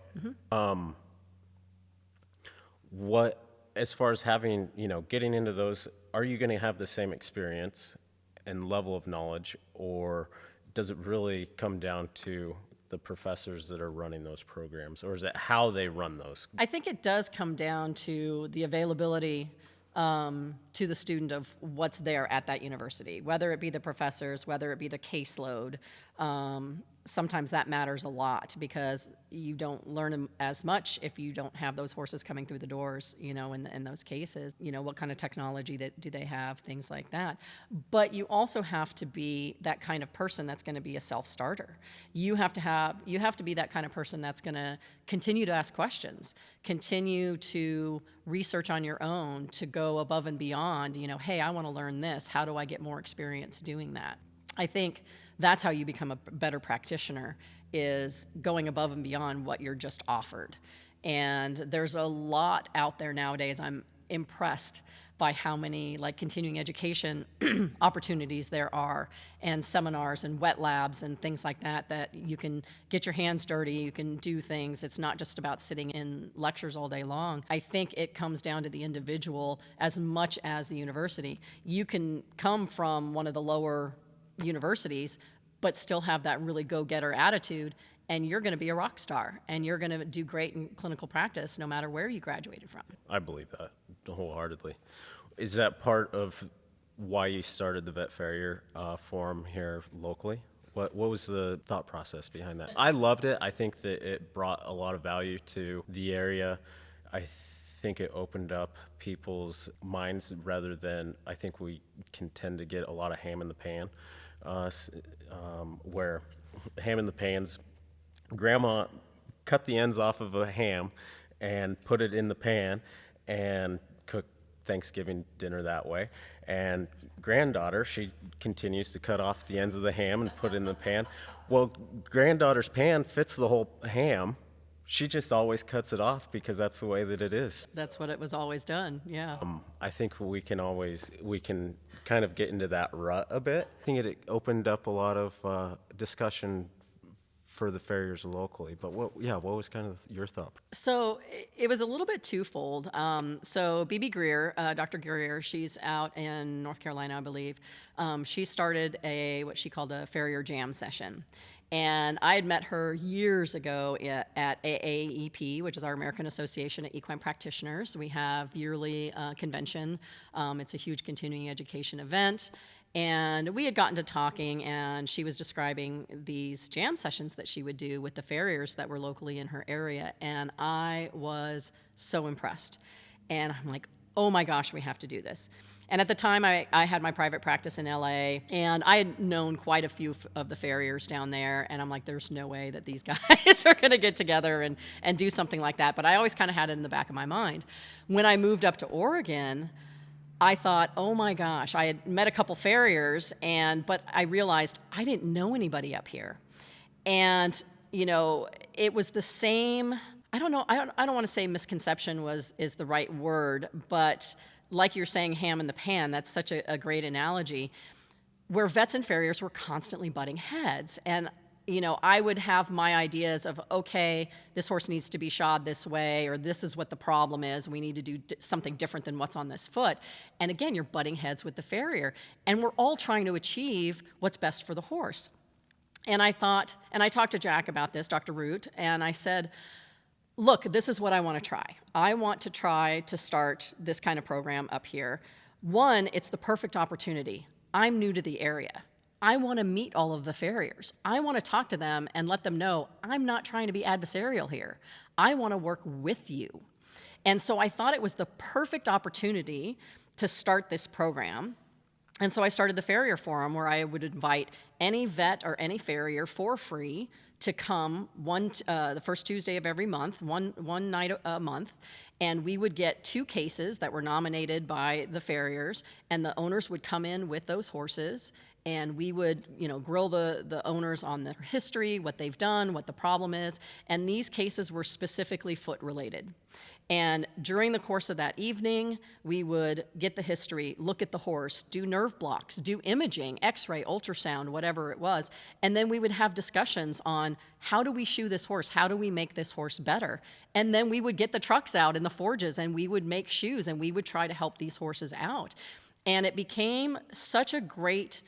Speaker 1: what, as far as having, getting into those, are you going to have the same experience and level of knowledge, or does it really come down to the professors that are running those programs, or is it how they run those?
Speaker 2: I think it does come down to the availability to the student of what's there at that university, whether it be the professors, whether it be the caseload. Sometimes that matters a lot because you don't learn as much if you don't have those horses coming through the doors, in those cases. What kind of technology do they have, things like that. But you also have to be that kind of person that's going to be a self-starter. You have to be that kind of person that's going to continue to ask questions, continue to research on your own, to go above and beyond, hey, I want to learn this. How do I get more experience doing that? I think that's how you become a better practitioner, is going above and beyond what you're just offered. And there's a lot out there nowadays. I'm impressed by how many continuing education opportunities there are, and seminars and wet labs and things like that you can get your hands dirty, you can do things. It's not just about sitting in lectures all day long. I think it comes down to the individual as much as the university. You can come from one of the lower universities, but still have that really go-getter attitude, and you're going to be a rock star, and you're going to do great in clinical practice no matter where you graduated from.
Speaker 1: I believe that wholeheartedly. Is that part of why you started the Vet Farrier Forum here locally? What was the thought process behind that? I loved it. I think that it brought a lot of value to the area. I think it opened up people's minds rather than, I think we can tend to get a lot of ham in the pan, where ham in the pans, grandma cut the ends off of a ham and put it in the pan and cook Thanksgiving dinner that way. And granddaughter, she continues to cut off the ends of the ham and put it in the pan. Well, granddaughter's pan fits the whole ham. She just always cuts it off because that's the way that it is.
Speaker 2: That's what it was always done, yeah.
Speaker 1: I think we can kind of get into that rut a bit. I think it opened up a lot of discussion for the farriers locally. But what was kind of your thought?
Speaker 2: So it was a little bit twofold. So BB Greer, Dr. Greer, she's out in North Carolina, I believe. She started what she called a farrier jam session. And I had met her years ago at AAEP, which is our American Association of Equine Practitioners. We have yearly convention. It's a huge continuing education event. And we had gotten to talking, and she was describing these jam sessions that she would do with the farriers that were locally in her area. And I was so impressed. And I'm like, oh my gosh, we have to do this. And at the time, I had my private practice in LA, and I had known quite a few of the farriers down there, and I'm like, there's no way that these guys are going to get together and do something like that. But I always kind of had it in the back of my mind. When I moved up to Oregon, I thought, oh my gosh, I had met a couple farriers, but I realized I didn't know anybody up here. And, it was the same, I don't know, I don't want to say misconception is the right word, but like you're saying, ham in the pan, that's such a great analogy, where vets and farriers were constantly butting heads. And, I would have my ideas of, okay, this horse needs to be shod this way, or this is what the problem is. We need to do something different than what's on this foot. And again, you're butting heads with the farrier. And we're all trying to achieve what's best for the horse. And I talked to Jack about this, Dr. Root, and I said, look, this is what I want to try. I want to try to start this kind of program up here. One, it's the perfect opportunity. I'm new to the area. I want to meet all of the farriers. I want to talk to them and let them know I'm not trying to be adversarial here. I want to work with you. And so I thought it was the perfect opportunity to start this program. And so I started the Farrier Forum, where I would invite any vet or any farrier for free to come the first Tuesday of every month, one night a month, and we would get 2 cases that were nominated by the farriers, and the owners would come in with those horses, and we would, grill the owners on their history, what they've done, what the problem is, and these cases were specifically foot related. And during the course of that evening, we would get the history, look at the horse, do nerve blocks, do imaging, x-ray, ultrasound, whatever it was. And then we would have discussions on how do we shoe this horse? How do we make this horse better? And then we would get the trucks out in the forges and we would make shoes and we would try to help these horses out. And it became such a great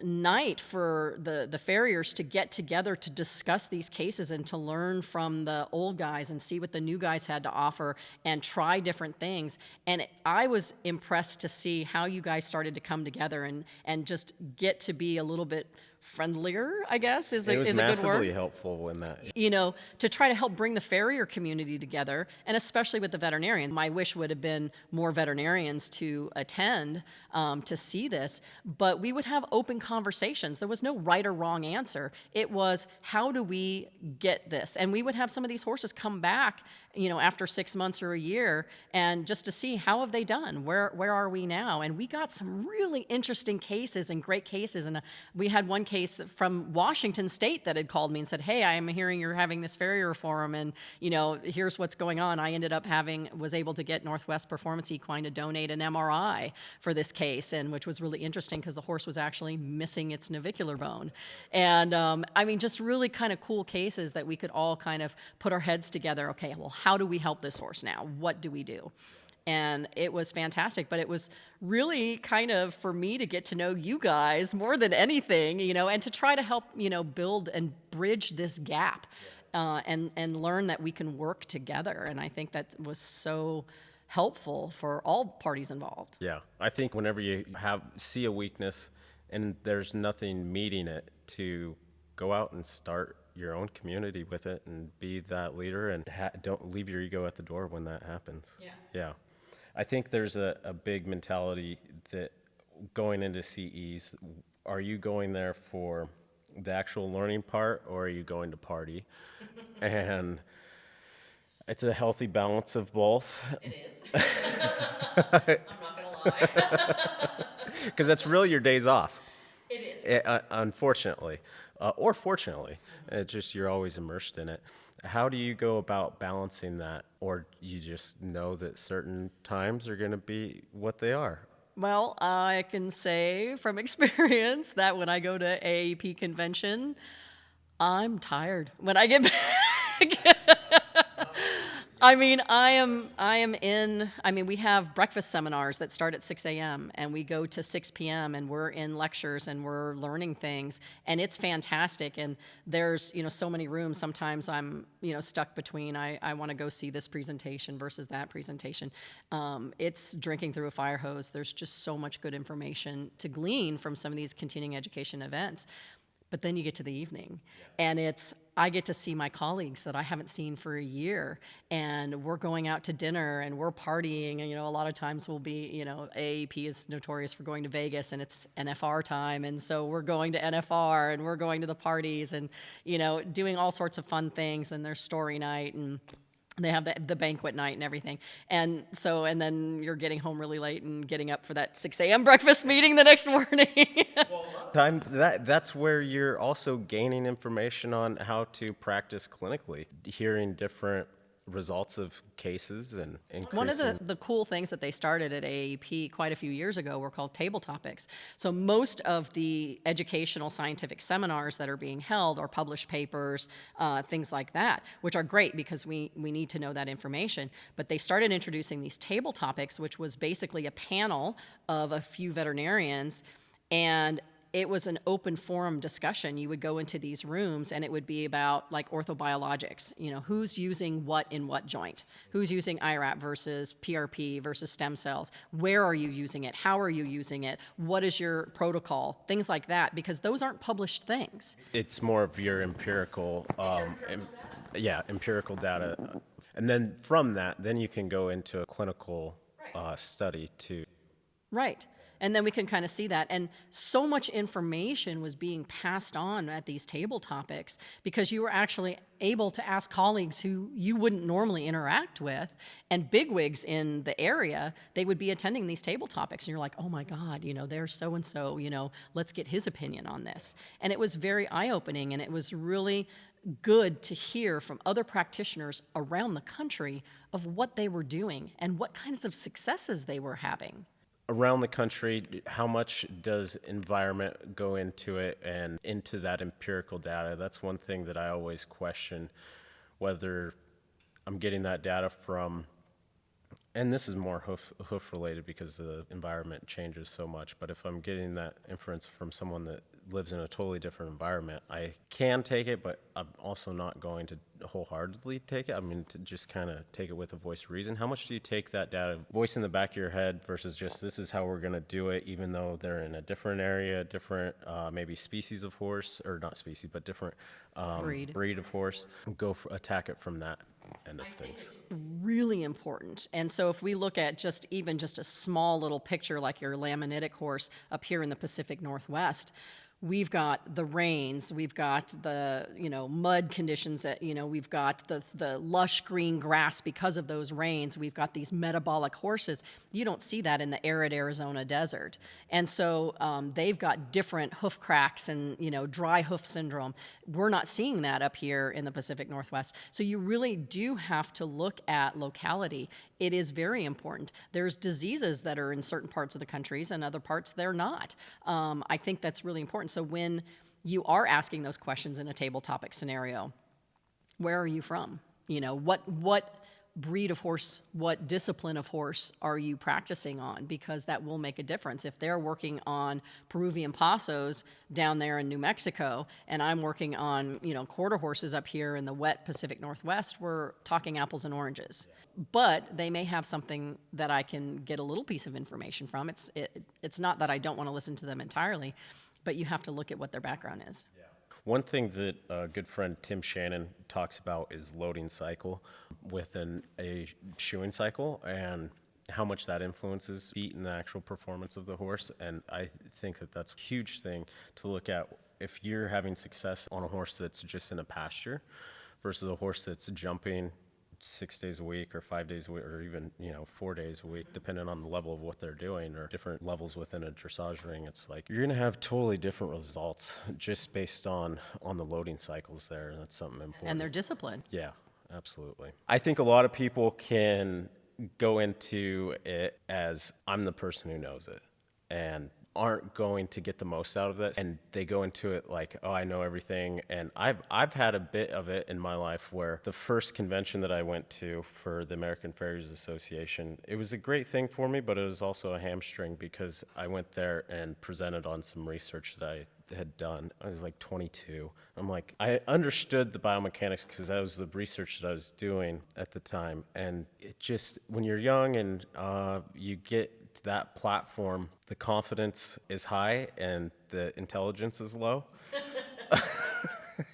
Speaker 2: night for the farriers to get together to discuss these cases and to learn from the old guys and see what the new guys had to offer and try different things. And I was impressed to see how you guys started to come together and just get to be a little bit friendlier, I guess, is a good word.
Speaker 1: It was massively helpful in that.
Speaker 2: To try to help bring the farrier community together, and especially with the veterinarian. My wish would have been more veterinarians to attend to see this, but we would have open conversations. There was no right or wrong answer. It was, how do we get this? And we would have some of these horses come back, after 6 months or a year, and just to see how have they done? Where are we now? And we got some really interesting cases and great cases. And we had one case from Washington State that had called me and said, "Hey, I am hearing you're having this farrier forum, and here's what's going on." I ended up was able to get Northwest Performance Equine to donate an MRI for this case, and which was really interesting because the horse was actually missing its navicular bone. And just really kind of cool cases that we could all kind of put our heads together. Okay, well, how do we help this horse now? What do we do? And it was fantastic, but it was really kind of for me to get to know you guys more than anything, and to try to help, build and bridge this gap, and learn that we can work together. And I think that was so helpful for all parties involved.
Speaker 1: Yeah, I think whenever you see a weakness and there's nothing meeting it, to go out and start your own community with it and be that leader, and don't leave your ego at the door when that happens. Yeah. I think there's a big mentality that going into CEs, are you going there for the actual learning part, or are you going to party? And it's a healthy balance of both.
Speaker 2: It is. I'm not going to lie.
Speaker 1: Because that's really your days off.
Speaker 2: It is.
Speaker 1: Unfortunately. Or fortunately. It's just you're always immersed in it. How do you go about balancing that? Or you just know that certain times are going to be what they are?
Speaker 2: Well, I can say from experience that when I go to AAP convention, I'm tired when I get back. We have breakfast seminars that start at 6 a.m. and we go to 6 p.m. and we're in lectures and we're learning things, and it's fantastic. And there's, so many rooms. Sometimes I'm, stuck between, I want to go see this presentation versus that presentation. It's drinking through a fire hose. There's just so much good information to glean from some of these continuing education events. But then you get to the evening, and I get to see my colleagues that I haven't seen for a year, and we're going out to dinner and we're partying. And, a lot of times we'll be, AAP is notorious for going to Vegas, and it's NFR time. And so we're going to NFR and we're going to the parties and, doing all sorts of fun things. And there's story night, and they have the banquet night and everything. And then you're getting home really late and getting up for that 6 a.m. breakfast meeting the next morning.
Speaker 1: That's where you're also gaining information on how to practice clinically, hearing different results of cases and increasing.
Speaker 2: One of the cool things that they started at AAP quite a few years ago were called table topics. So most of the educational scientific seminars that are being held are published papers, things like that, which are great because we need to know that information. But they started introducing these table topics, which was basically a panel of a few veterinarians, and it was an open forum discussion. You would go into these rooms and it would be about like orthobiologics, who's using what in what joint, who's using IRAP versus PRP versus stem cells, where are you using it, how are you using it, what is your protocol, things like that, because those aren't published things.
Speaker 1: It's more of your empirical data. And then from that, then you can go into a clinical study too.
Speaker 2: Right. And then we can kind of see that. And so much information was being passed on at these table topics because you were actually able to ask colleagues who you wouldn't normally interact with, and bigwigs in the area. They would be attending these table topics, and you're like, oh my God, there's so-and-so, let's get his opinion on this. And it was very eye-opening, and it was really good to hear from other practitioners around the country of what they were doing and what kinds of successes they were having.
Speaker 1: Around the country, how much does environment go into it and into that empirical data? That's one thing that I always question, whether I'm getting that data from, and this is more hoof related because the environment changes so much, but if I'm getting that inference from someone that lives in a totally different environment, I can take it, but I'm also not going to wholeheartedly take it. I mean, to just kind of take it with a voice of reason. How much do you take that data, voice in the back of your head, versus just this is how we're going to do it, even though they're in a different area, different maybe species of horse, or not species, but different breed of horse, attack it from that end of things.
Speaker 2: Really important. And so if we look at just a small little picture like your laminitic horse up here in the Pacific Northwest, we've got the rains, we've got the mud conditions that we've got the lush green grass because of those rains. We've got these metabolic horses. You don't see that in the arid Arizona desert, and so they've got different hoof cracks and dry hoof syndrome. We're not seeing that up here in the Pacific Northwest. So you really do have to look at locality. It is very important. There's diseases that are in certain parts of the countries and other parts they're not. I think that's really important. So when you are asking those questions in a table topic scenario, where are you from? What breed of horse, what discipline of horse are you practicing on? Because that will make a difference. If they're working on Peruvian Pasos down there in New Mexico, and I'm working on, quarter horses up here in the wet Pacific Northwest, we're talking apples and oranges. But they may have something that I can get a little piece of information from. It's not that I don't want to listen to them entirely, but you have to look at what their background is. Yeah.
Speaker 1: One thing that a good friend Tim Shannon talks about is loading cycle within a shoeing cycle and how much that influences feet and the actual performance of the horse. And I think that that's a huge thing to look at if you're having success on a horse that's just in a pasture versus a horse that's jumping 6 days a week or 5 days a week or even 4 days a week, depending on the level of what they're doing or different levels within a dressage ring. It's like you're going to have totally different results just based on the loading cycles there. And that's something important.
Speaker 2: And their discipline.
Speaker 1: Yeah, absolutely. I think a lot of people can go into it as I'm the person who knows it and aren't going to get the most out of this, and they go into it like, oh, I know everything. And I've had a bit of it in my life where the first convention that I went to for the American Farriers Association, it was a great thing for me, but it was also a hamstring because I went there and presented on some research that I had done. I was like 22. I'm like, I understood the biomechanics because that was the research that I was doing at the time. And it just, when you're young and you get to that platform, the confidence is high and the intelligence is low.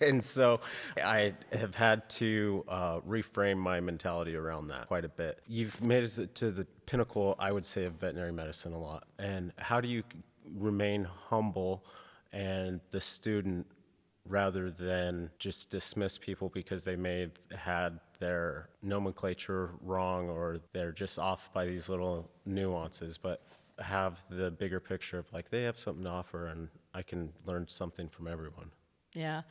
Speaker 1: And so I have had to reframe my mentality around that quite a bit. You've made it to the pinnacle, I would say, of veterinary medicine a lot. And how do you remain humble and the student rather than just dismiss people because they may have had their nomenclature wrong or they're just off by these little nuances, but have the bigger picture of like they have something to offer and I can learn something from everyone?
Speaker 2: Yeah.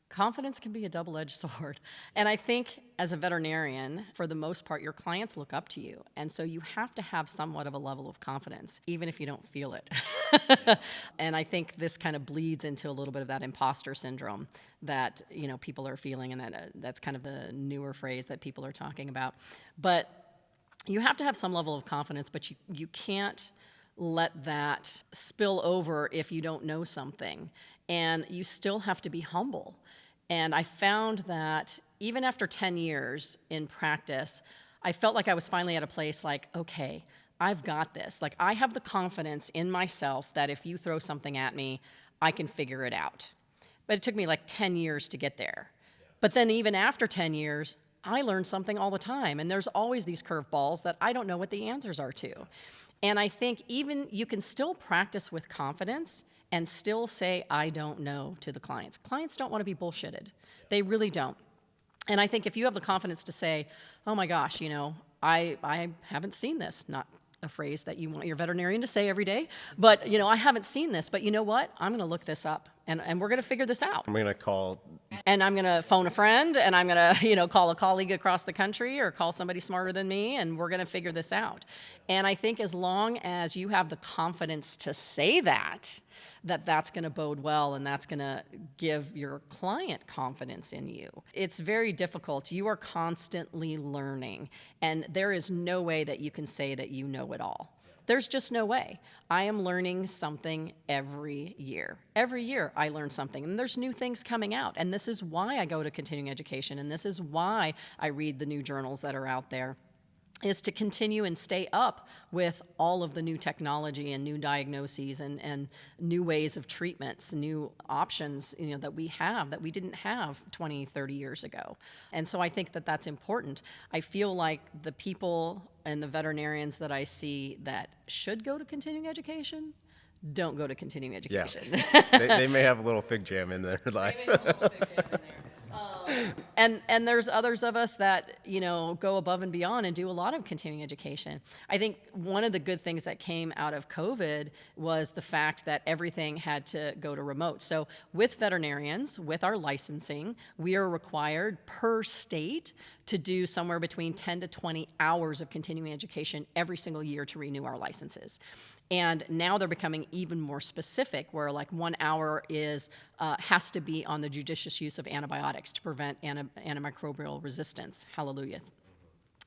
Speaker 2: Confidence can be a double-edged sword. And I think as a veterinarian, for the most part, your clients look up to you. And so you have to have somewhat of a level of confidence, even if you don't feel it. And I think this kind of bleeds into a little bit of that imposter syndrome that, people are feeling, and that's kind of the newer phrase that people are talking about. But you have to have some level of confidence, but you can't let that spill over if you don't know something. And you still have to be humble. And I found that even after 10 years in practice, I felt like I was finally at a place like, okay, I've got this. Like, I have the confidence in myself that if you throw something at me, I can figure it out. But it took me like 10 years to get there. But then even after 10 years, I learn something all the time. And there's always these curveballs that I don't know what the answers are to. And I think even you can still practice with confidence and still say, I don't know to the clients. Clients don't want to be bullshitted. They really don't. And I think if you have the confidence to say, oh my gosh, I haven't seen this, not a phrase that you want your veterinarian to say every day, but I haven't seen this, but you know what? I'm going to look this up and we're going to figure this out.
Speaker 1: I'm going to call.
Speaker 2: And I'm going to phone a friend and I'm going to, call a colleague across the country or call somebody smarter than me and we're going to figure this out. And I think as long as you have the confidence to say that's going to bode well and that's going to give your client confidence in you. It's very difficult. You are constantly learning, and there is no way that you can say that you know it all. There's just no way. I am learning something every year. Every year I learn something, and there's new things coming out, and this is why I go to continuing education, and this is why I read the new journals that are out there, is to continue and stay up with all of the new technology and new diagnoses and new ways of treatments, new options, that we have that we didn't have 20, 30 years ago. And so I think that that's important. I feel like the people and the veterinarians that I see that should go to continuing education don't go to continuing education.
Speaker 1: Yeah. they may have a little fig jam in their life.
Speaker 2: And there's others of us that, go above and beyond and do a lot of continuing education. I think one of the good things that came out of COVID was the fact that everything had to go to remote. So with veterinarians, with our licensing, we are required per state to do somewhere between 10 to 20 hours of continuing education every single year to renew our licenses. And now they're becoming even more specific, where like 1 hour has to be on the judicious use of antibiotics to prevent antimicrobial resistance. Hallelujah.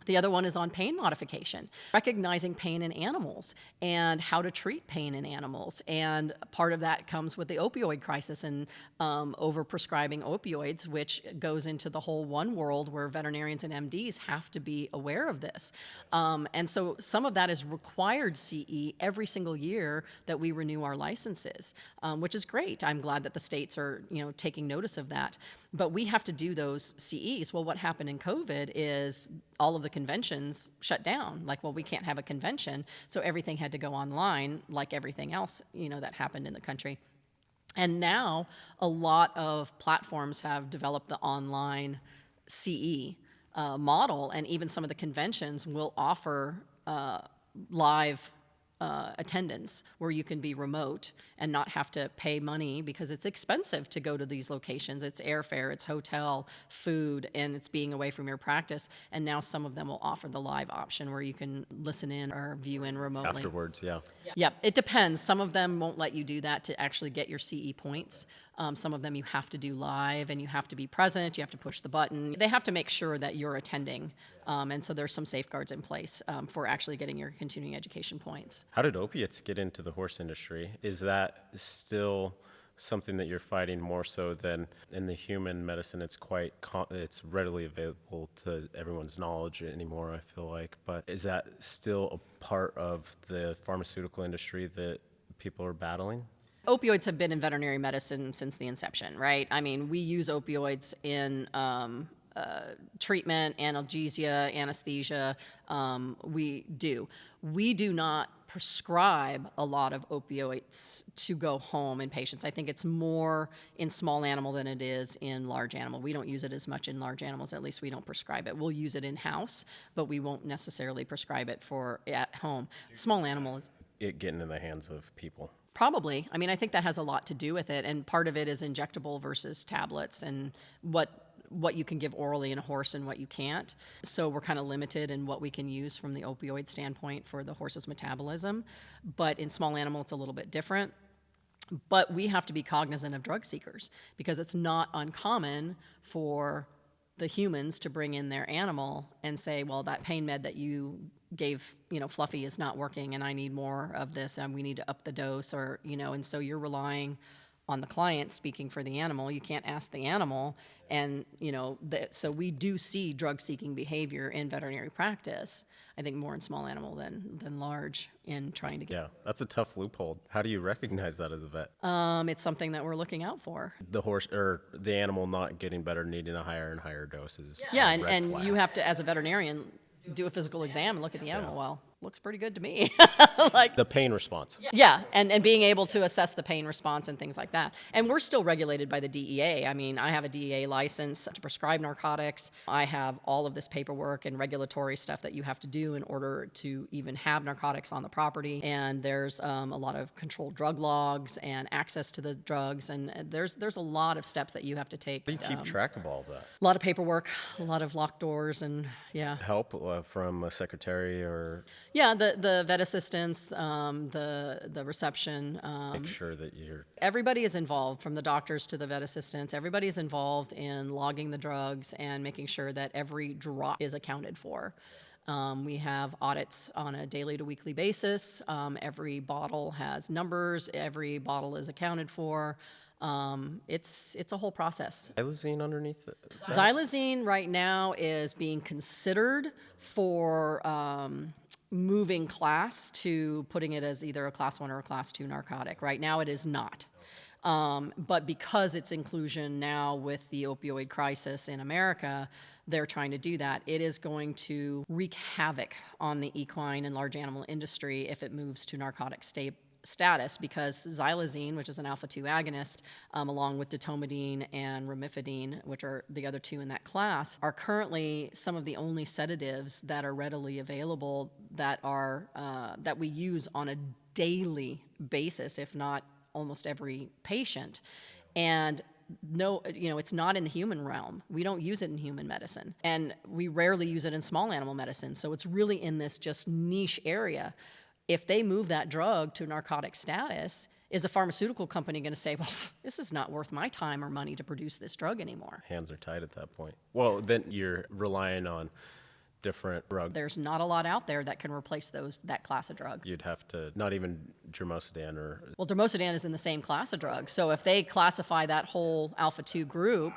Speaker 2: The other one is on pain modification, recognizing pain in animals and how to treat pain in animals. And part of that comes with the opioid crisis and overprescribing opioids, which goes into the whole one world where veterinarians and MDs have to be aware of this. And so some of that is required CE every single year that we renew our licenses, which is great. I'm glad that the states are, taking notice of that. But we have to do those CEs. Well, what happened in COVID is all of the conventions shut down. Like, well, we can't have a convention, so everything had to go online, like everything else, that happened in the country. And now a lot of platforms have developed the online CE model, and even some of the conventions will offer live attendance where you can be remote and not have to pay money, because it's expensive to go to these locations. It's airfare, it's hotel, food, and it's being away from your practice. And now some of them will offer the live option where you can listen in or view in remotely.
Speaker 1: Afterwards, yeah.
Speaker 2: Yep, it depends. Some of them won't let you do that to actually get your CE points. Some of them you have to do live and you have to be present, you have to push the button. They have to make sure that you're attending. And so there's some safeguards in place for actually getting your continuing education points.
Speaker 1: How did opiates get into the horse industry? Is that still something that you're fighting more so than in the human medicine? It's readily available to everyone's knowledge anymore, I feel like. But is that still a part of the pharmaceutical industry that people are battling?
Speaker 2: Opioids have been in veterinary medicine since the inception, right? I mean, we use opioids in treatment, analgesia, anesthesia. We do not prescribe a lot of opioids to go home in patients. I think it's more in small animal than it is in large animal. We don't use it as much in large animals. At least we don't prescribe it. We'll use it in-house, but we won't necessarily prescribe it for at home. Small animals.
Speaker 1: It getting in the hands of people.
Speaker 2: Probably. I mean, I think that has a lot to do with it, and part of it is injectable versus tablets and what you can give orally in a horse and what you can't. So we're kind of limited in what we can use from the opioid standpoint for the horse's metabolism. But in small animal, it's a little bit different. But we have to be cognizant of drug seekers, because it's not uncommon for the humans to bring in their animal and say, well, that pain med that you gave, Fluffy is not working and I need more of this and we need to up the dose, or, and so you're relying on the client speaking for the animal. You can't ask the animal. And, so we do see drug-seeking behavior in veterinary practice, I think more in small animal than large, in trying to get...
Speaker 1: Yeah, that's a tough loophole. How do you recognize that as a vet?
Speaker 2: It's something that we're looking out for.
Speaker 1: The horse or the animal not getting better, needing a higher and higher doses.
Speaker 2: Yeah, and you have to, as a veterinarian, do a physical exam and look at the animal well. looks pretty good to me. Like,
Speaker 1: The pain response.
Speaker 2: yeah, and being able to assess the pain response and things like that. And we're still regulated by the DEA. I mean, I have a DEA license to prescribe narcotics. I have all of this paperwork and regulatory stuff that you have to do in order to even have narcotics on the property. And there's a lot of controlled drug logs and access to the drugs. And there's a lot of steps that you have to take.
Speaker 1: How do you keep track of all of that?
Speaker 2: A lot of paperwork, a lot of locked doors, and yeah.
Speaker 1: Help from a secretary or
Speaker 2: Yeah, the vet assistants, the reception.
Speaker 1: make sure that you're
Speaker 2: Everybody is involved, from the doctors to the vet assistants. Everybody is involved in logging the drugs and making sure that every drop is accounted for. We have audits on a daily to weekly basis. Every bottle has numbers. Every bottle is accounted for. It's a whole process.
Speaker 1: xylazine underneath it.
Speaker 2: Xylazine right now is being considered for moving class to putting it as either a class 1 or a class 2 narcotic. Right now it is not. But because its inclusion now with the opioid crisis in America, they're trying to do that. It is going to wreak havoc on the equine and large animal industry if it moves to narcotic status, because xylazine, which is an alpha-2 agonist, along with ditomidine and romifidine, which are the other two in that class, are currently some of the only sedatives that are readily available that are that we use on a daily basis, if not almost every patient. And no, it's not in the human realm. We don't use it in human medicine, and we rarely use it in small animal medicine. So it's really in this just niche area. If they move that drug to narcotic status, is a pharmaceutical company going to say, well, this is not worth my time or money to produce this drug anymore?
Speaker 1: Hands are tied at that point. Well, then you're relying on different drugs.
Speaker 2: There's not a lot out there that can replace that class of drug.
Speaker 1: You'd have to, not even Germosidan or...
Speaker 2: Well, Dermosidan is in the same class of drugs. So if they classify that whole alpha-2 group,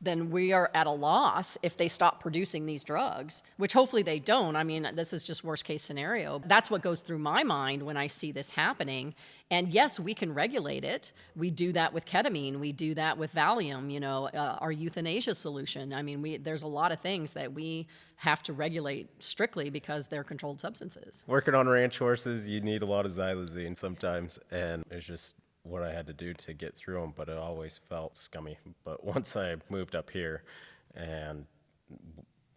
Speaker 2: then we are at a loss if they stop producing these drugs, which hopefully they don't. I mean, this is just worst case scenario. That's what goes through my mind when I see this happening. And yes, we can regulate it. We do that with ketamine. We do that with Valium, our euthanasia solution. I mean, there's a lot of things that we have to regulate strictly because they're controlled substances.
Speaker 1: Working on ranch horses, you need a lot of xylazine sometimes, and it's just what I had to do to get through them, but it always felt scummy. But once I moved up here and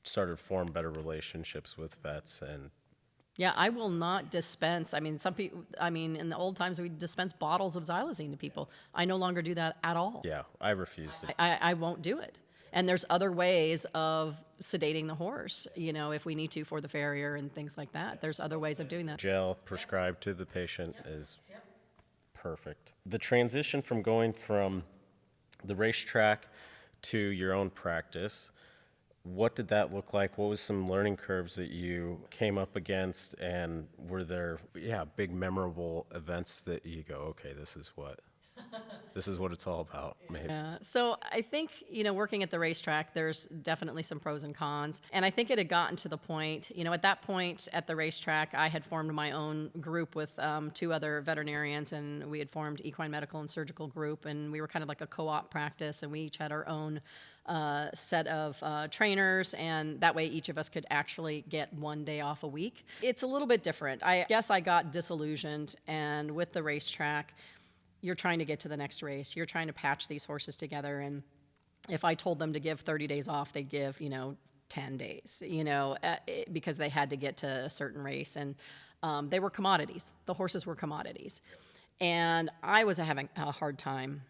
Speaker 1: started to form better relationships with vets, and
Speaker 2: yeah, I will not dispense. I mean, in the old times we dispensed bottles of xylazine to people. I no longer do that at all.
Speaker 1: yeah, I refused to.
Speaker 2: I won't do it. And there's other ways of sedating the horse, if we need to for the farrier and things like that. There's other ways of doing that.
Speaker 1: Gel prescribed to the patient is perfect. The transition from going from the racetrack to your own practice, what did that look like? What was some learning curves that you came up against, and were there big memorable events that you go, okay, this is what it's all about, maybe?
Speaker 2: Yeah. So I think, working at the racetrack, there's definitely some pros and cons. And I think it had gotten to the point, at that point at the racetrack, I had formed my own group with 2 other veterinarians, and we had formed Equine Medical and Surgical Group, and we were kind of like a co-op practice, and we each had our own set of trainers, and that way each of us could actually get 1 day off a week. It's a little bit different. I guess I got disillusioned, and with the racetrack, you're trying to get to the next race. You're trying to patch these horses together. And if I told them to give 30 days off, they'd give, 10 days, because they had to get to a certain race. And they were commodities. The horses were commodities. And I was having a hard time,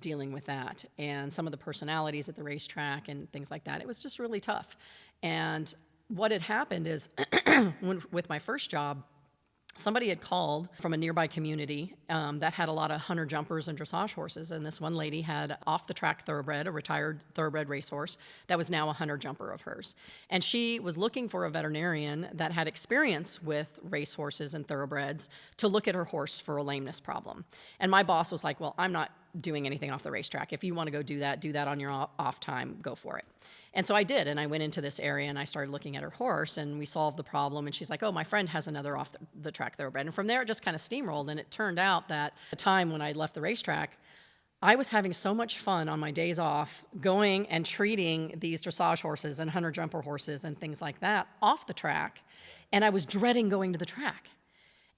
Speaker 2: dealing with that. And some of the personalities at the racetrack and things like that, it was just really tough. And what had happened is with my first job, somebody had called from a nearby community that had a lot of hunter jumpers and dressage horses, and this one lady had off-the-track thoroughbred, a retired thoroughbred racehorse that was now a hunter jumper of hers. And she was looking for a veterinarian that had experience with racehorses and thoroughbreds to look at her horse for a lameness problem. And my boss was like, well, I'm not doing anything off the racetrack. If you want to go do that on your off time, go for it. And so I did, and I went into this area and I started looking at her horse, and we solved the problem. And she's like, oh, my friend has another off the track thoroughbred. And from there, it just kind of steamrolled. And it turned out that the time when I left the racetrack, I was having so much fun on my days off going and treating these dressage horses and hunter jumper horses and things like that off the track. And I was dreading going to the track.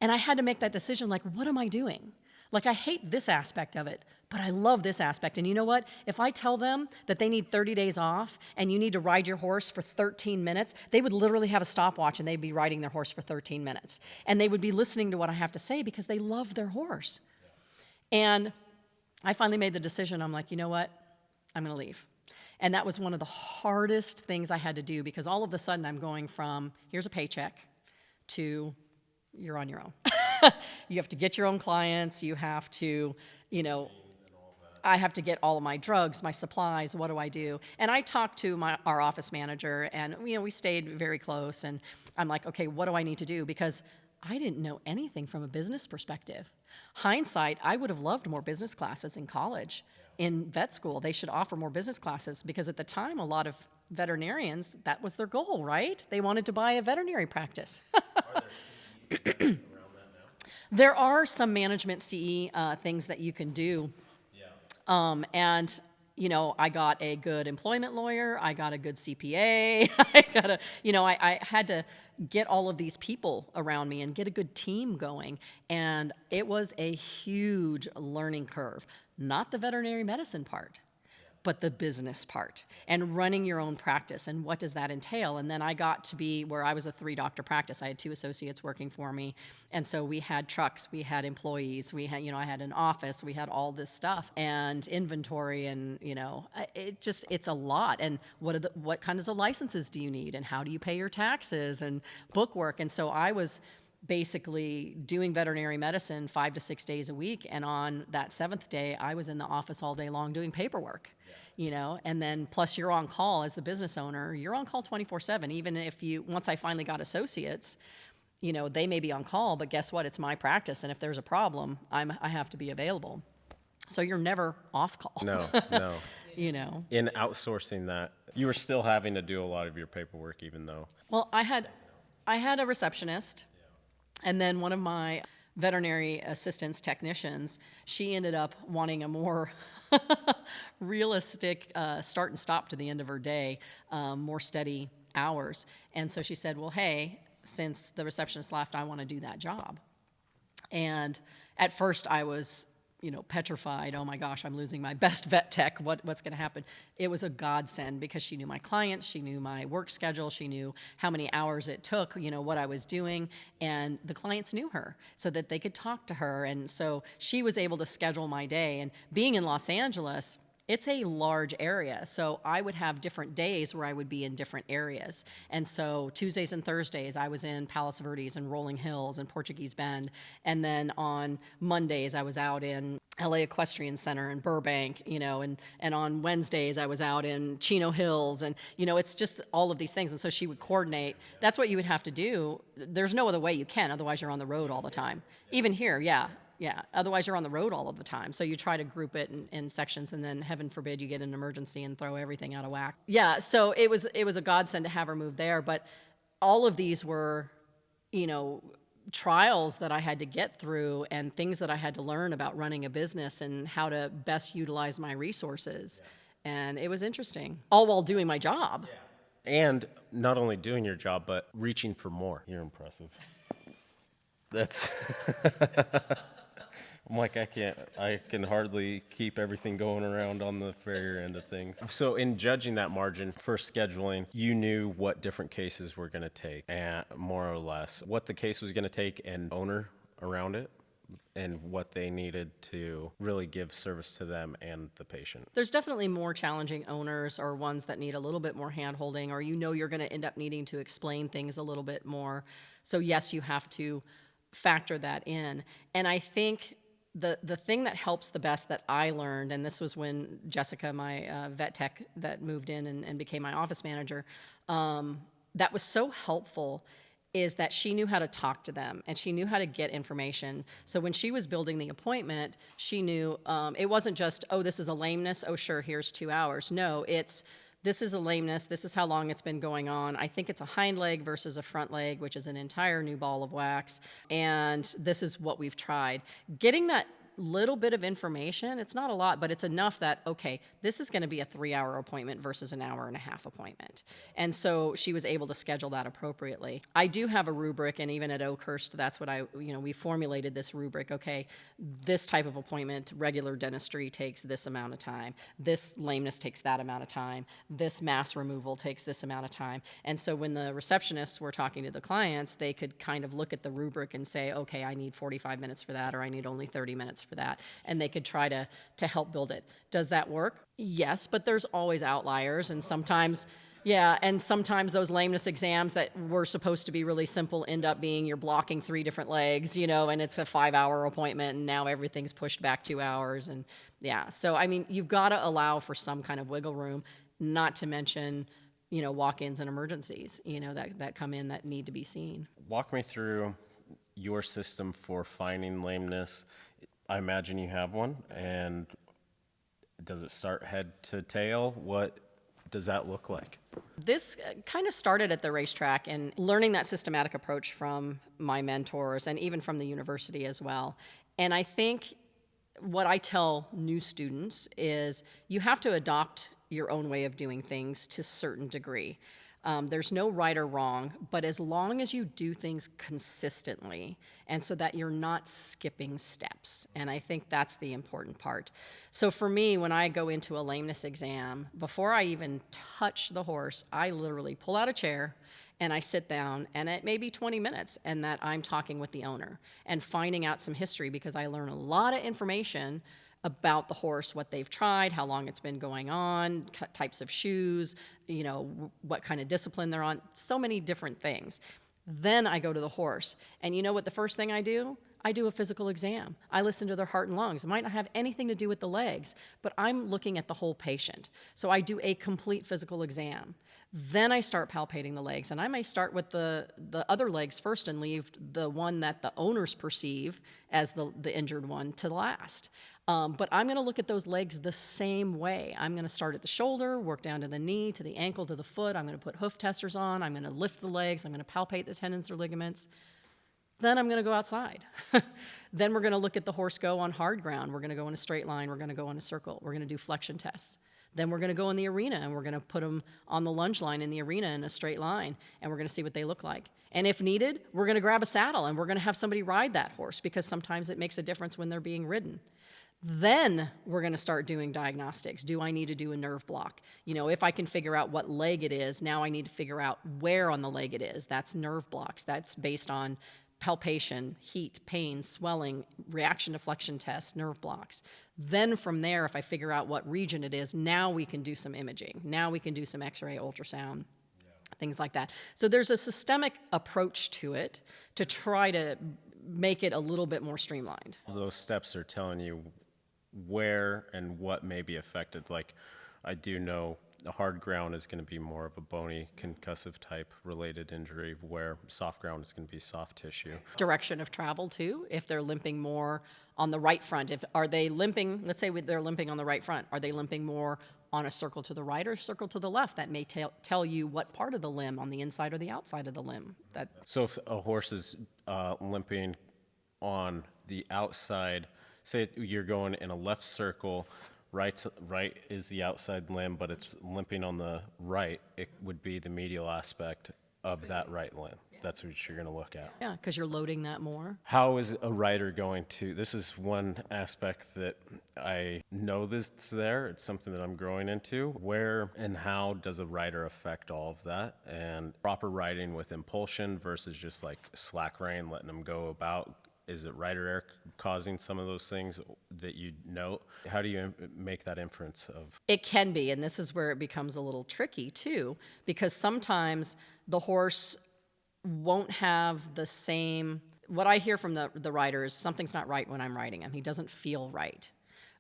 Speaker 2: And I had to make that decision, like, what am I doing? Like, I hate this aspect of it, but I love this aspect. And you know what? If I tell them that they need 30 days off and you need to ride your horse for 13 minutes, they would literally have a stopwatch and they'd be riding their horse for 13 minutes. And they would be listening to what I have to say because they love their horse. And I finally made the decision. I'm like, you know what? I'm going to leave. And that was one of the hardest things I had to do because all of a sudden I'm going from here's a paycheck to you're on your own. You have to get your own clients. You have to, I have to get all of my drugs, my supplies. What do I do? And I talked to our office manager, and we stayed very close. And I'm like, okay, what do I need to do? Because I didn't know anything from a business perspective. Hindsight, I would have loved more business classes in college. In vet school, they should offer more business classes because at the time, a lot of veterinarians, that was their goal, right? They wanted to buy a veterinary practice.
Speaker 1: Are there CEs around that now?
Speaker 2: There are some management CE things that you can do.
Speaker 1: Yeah.
Speaker 2: And, I got a good employment lawyer. I got a good CPA. I had to get all of these people around me and get a good team going. And it was a huge learning curve, not the veterinary medicine part, but the business part and running your own practice and what does that entail. And then I got to be where I was a 3-doctor practice. I had 2 associates working for me. And so we had trucks, we had employees, we had, I had an office, we had all this stuff and inventory and, it's a lot. And what kinds of licenses do you need and how do you pay your taxes and book work? And so I was basically doing veterinary medicine 5 to 6 days a week. And on that 7th day, I was in the office all day long doing paperwork. And then plus you're on call as the business owner, you're on call 24/7. Even if once I finally got associates, they may be on call, but guess what? It's my practice. And if there's a problem, I have to be available. So you're never off call.
Speaker 1: No. In outsourcing that, you were still having to do a lot of your paperwork, even though.
Speaker 2: Well, I had a receptionist, and then one of my veterinary assistants, technicians, she ended up wanting a more realistic start and stop to the end of her day, more steady hours. And so she said, well, hey, since the receptionist left, I want to do that job. And at first I was petrified. Oh my gosh, I'm losing my best vet tech. What's going to happen? It was a godsend because she knew my clients, she knew my work schedule, she knew how many hours it took, what I was doing, and the clients knew her so that they could talk to her. And so she was able to schedule my day. And being in Los Angeles, it's a large area. So I would have different days where I would be in different areas. And so Tuesdays and Thursdays, I was in Palos Verdes and Rolling Hills and Portuguese Bend. And then on Mondays, I was out in LA Equestrian Center in Burbank, and on Wednesdays, I was out in Chino Hills. And, it's just all of these things. And so she would coordinate. That's what you would have to do. There's no other way you can. Otherwise, you're on the road all the time. Even here, yeah. Otherwise, you're on the road all of the time. So you try to group it in sections, and then heaven forbid you get an emergency and throw everything out of whack. Yeah, so it was a godsend to have her move there. But all of these were, trials that I had to get through and things that I had to learn about running a business and how to best utilize my resources. And it was interesting, all while doing my job.
Speaker 1: And not only doing your job, but reaching for more. You're impressive. That's... I'm like, I can hardly keep everything going around on the farrier end of things. So in judging that margin for scheduling, you knew what different cases were going to take, and more or less what the case was going to take and owner around it, and what they needed to really give service to them and the patient.
Speaker 2: There's definitely more challenging owners or ones that need a little bit more hand-holding, or you're going to end up needing to explain things a little bit more. So yes, you have to factor that in. And I think the thing that helps the best that I learned, and this was when Jessica, my vet tech that moved in and became my office manager, that was so helpful, is that she knew how to talk to them and she knew how to get information. So when she was building the appointment, she knew it wasn't just, oh, this is a lameness, oh, sure, here's 2 hours. No, it's, this is a lameness, this is how long it's been going on. I think it's a hind leg versus a front leg, which is an entire new ball of wax. And this is what we've tried. Getting that little bit of information. It's not a lot, but it's enough that, okay, this is going to be a 3-hour appointment versus an hour and a half appointment. And so she was able to schedule that appropriately. I do have a rubric, and even at Oakhurst, that's what we formulated this rubric. Okay, this type of appointment, regular dentistry takes this amount of time. This lameness takes that amount of time. This mass removal takes this amount of time. And so when the receptionists were talking to the clients, they could kind of look at the rubric and say, okay, I need 45 minutes for that, or I need only 30 minutes for that. And they could try to help build it. Does that work? Yes, but there's always outliers, and sometimes those lameness exams that were supposed to be really simple end up being you're blocking 3 different legs, and it's a 5-hour appointment, and now everything's pushed back 2 hours. And so I mean, you've got to allow for some kind of wiggle room, not to mention, walk-ins and emergencies, that come in that need to be seen.
Speaker 1: Walk me through your system for finding lameness. I imagine you have one, and does it start head to tail? What does that look like?
Speaker 2: This kind of started at the racetrack and learning that systematic approach from my mentors and even from the university as well. And I think what I tell new students is you have to adopt your own way of doing things to a certain degree. There's no right or wrong, but as long as you do things consistently and so that you're not skipping steps. And I think that's the important part. So for me, when I go into a lameness exam, before I even touch the horse, I literally pull out a chair and I sit down, and it may be 20 minutes, and that I'm talking with the owner and finding out some history, because I learn a lot of information about the horse, what they've tried, how long it's been going on, types of shoes, what kind of discipline they're on, so many different things. Then I go to the horse, and you know what the first thing I do? I do a physical exam. I listen to their heart and lungs. It might not have anything to do with the legs, but I'm looking at the whole patient. So I do a complete physical exam. Then I start palpating the legs, and I may start with the other legs first and leave the one that the owners perceive as the injured one to last. But I'm going to look at those legs the same way. I'm going to start at the shoulder, work down to the knee, to the ankle, to the foot. I'm going to put hoof testers on. I'm going to lift the legs. I'm going to palpate the tendons or ligaments. Then I'm going to go outside. Then we're going to look at the horse go on hard ground. We're going to go in a straight line. We're going to go in a circle. We're going to do flexion tests. Then we're going to go in the arena, and we're going to put them on the lunge line in the arena in a straight line, and we're going to see what they look like. And if needed, we're going to grab a saddle, and we're going to have somebody ride that horse, because sometimes it makes a difference when they're being ridden. Then we're going to start doing diagnostics. Do I need to do a nerve block? If I can figure out what leg it is, now I need to figure out where on the leg it is. That's nerve blocks. That's based on palpation, heat, pain, swelling, reaction to flexion tests, nerve blocks. Then from there, if I figure out what region it is, now we can do some imaging. Now we can do some x-ray, ultrasound, things like that. So there's a systemic approach to it to try to make it a little bit more streamlined.
Speaker 1: Those steps are telling you where and what may be affected. Like, I do know the hard ground is going to be more of a bony concussive type related injury, where soft ground is going to be soft tissue.
Speaker 2: Direction of travel too, if they're limping more on the right front. Are they limping, let's say they're limping on the right front, are they limping more on a circle to the right or circle to the left? That may tell you what part of the limb, on the inside or the outside of the limb.
Speaker 1: So if a horse is limping on the outside, say you're going in a left circle, right is the outside limb, but it's limping on the right, it would be the medial aspect of that right limb. That's what you're going to look at.
Speaker 2: Yeah, because you're loading that more.
Speaker 1: How is a rider going to, this is one aspect that I know this is there, it's something that I'm growing into. Where and how does a rider affect all of that? And proper riding with impulsion versus just like slack rein, letting them go about. Is it rider error causing some of those things that you note? How do you make that inference of? It
Speaker 2: can be, and this is where it becomes a little tricky too, because sometimes the horse won't have the same, what I hear from the rider is something's not right when I'm riding him. He doesn't feel right.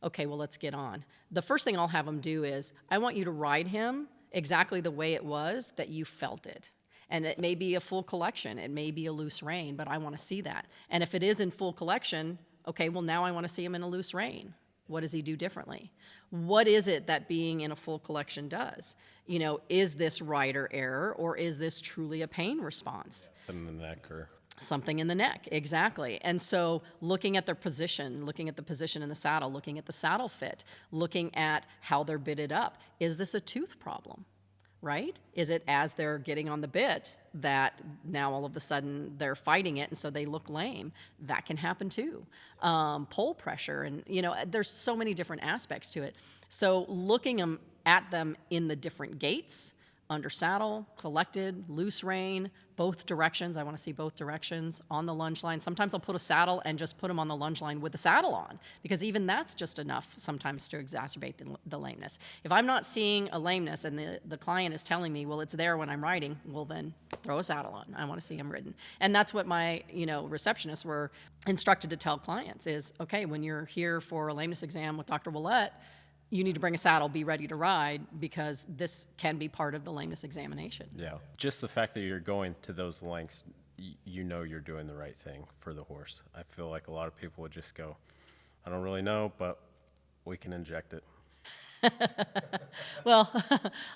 Speaker 2: Okay, well, let's get on. The first thing I'll have him do is, I want you to ride him exactly the way it was that you felt it. And it may be a full collection, it may be a loose rein, but I want to see that. And if it is in full collection, okay, well, now I want to see him in a loose rein. What does he do differently? What is it that being in a full collection does? Is this rider error, or is this truly a pain response?
Speaker 1: In the neck or?
Speaker 2: Something in the neck, exactly. And so looking at their position, looking at the position in the saddle, looking at the saddle fit, looking at how they're bitted up. Is this a tooth problem? Right? Is it as they're getting on the bit that now all of a sudden they're fighting it and so they look lame? That can happen too. Pole pressure, and there's so many different aspects to it. So looking at them in the different gaits, under saddle, collected, loose rein, both directions. I want to see both directions on the lunge line. Sometimes I'll put a saddle and just put them on the lunge line with the saddle on, because even that's just enough sometimes to exacerbate the lameness. If I'm not seeing a lameness and the client is telling me, well, it's there when I'm riding, well, then throw a saddle on. I want to see him ridden. And that's what my receptionists were instructed to tell clients is, okay, when you're here for a lameness exam with Dr. Ouellette, you need to bring a saddle, be ready to ride, because this can be part of the lameness examination.
Speaker 1: Yeah. Just the fact that you're going to those lengths, you're doing the right thing for the horse. I feel like a lot of people would just go, I don't really know, but we can inject it.
Speaker 2: Well,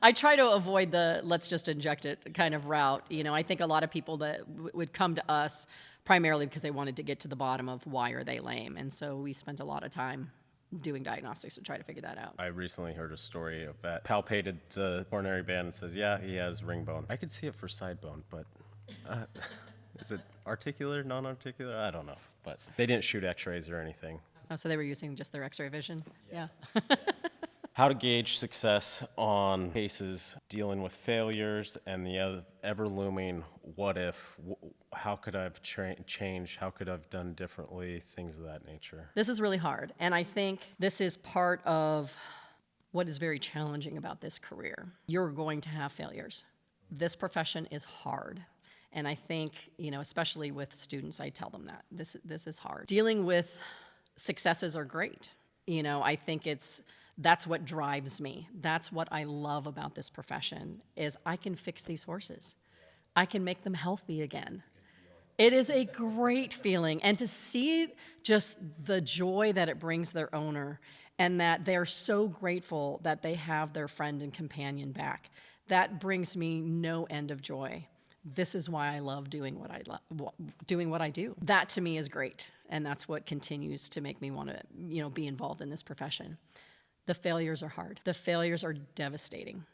Speaker 2: I try to avoid the let's just inject it kind of route. I think a lot of people that would come to us primarily because they wanted to get to the bottom of why are they lame. And so we spent a lot of time doing diagnostics to try to figure that out.
Speaker 1: I recently heard a story of that palpated the coronary band and says, yeah, he has ring bone. I could see it for side bone, but is it articular, non-articular? I don't know. But they didn't shoot x-rays or anything.
Speaker 2: Oh, so they were using just their x-ray vision? Yeah.
Speaker 1: How to gauge success on cases dealing with failures and the ever-looming what if, how could I have changed, how could I have done differently, things of that nature.
Speaker 2: This is really hard, and I think this is part of what is very challenging about this career. You're going to have failures. This profession is hard, and I think, especially with students, I tell them that. This is hard. Dealing with successes are great. I think that's what drives me. That's what I love about this profession is I can fix these horses. I can make them healthy again. It is a great feeling. And to see just the joy that it brings their owner and that they're so grateful that they have their friend and companion back, that brings me no end of joy. This is why I love doing what I do. That to me is great. And that's what continues to make me want to, be involved in this profession. The failures are hard. The failures are devastating.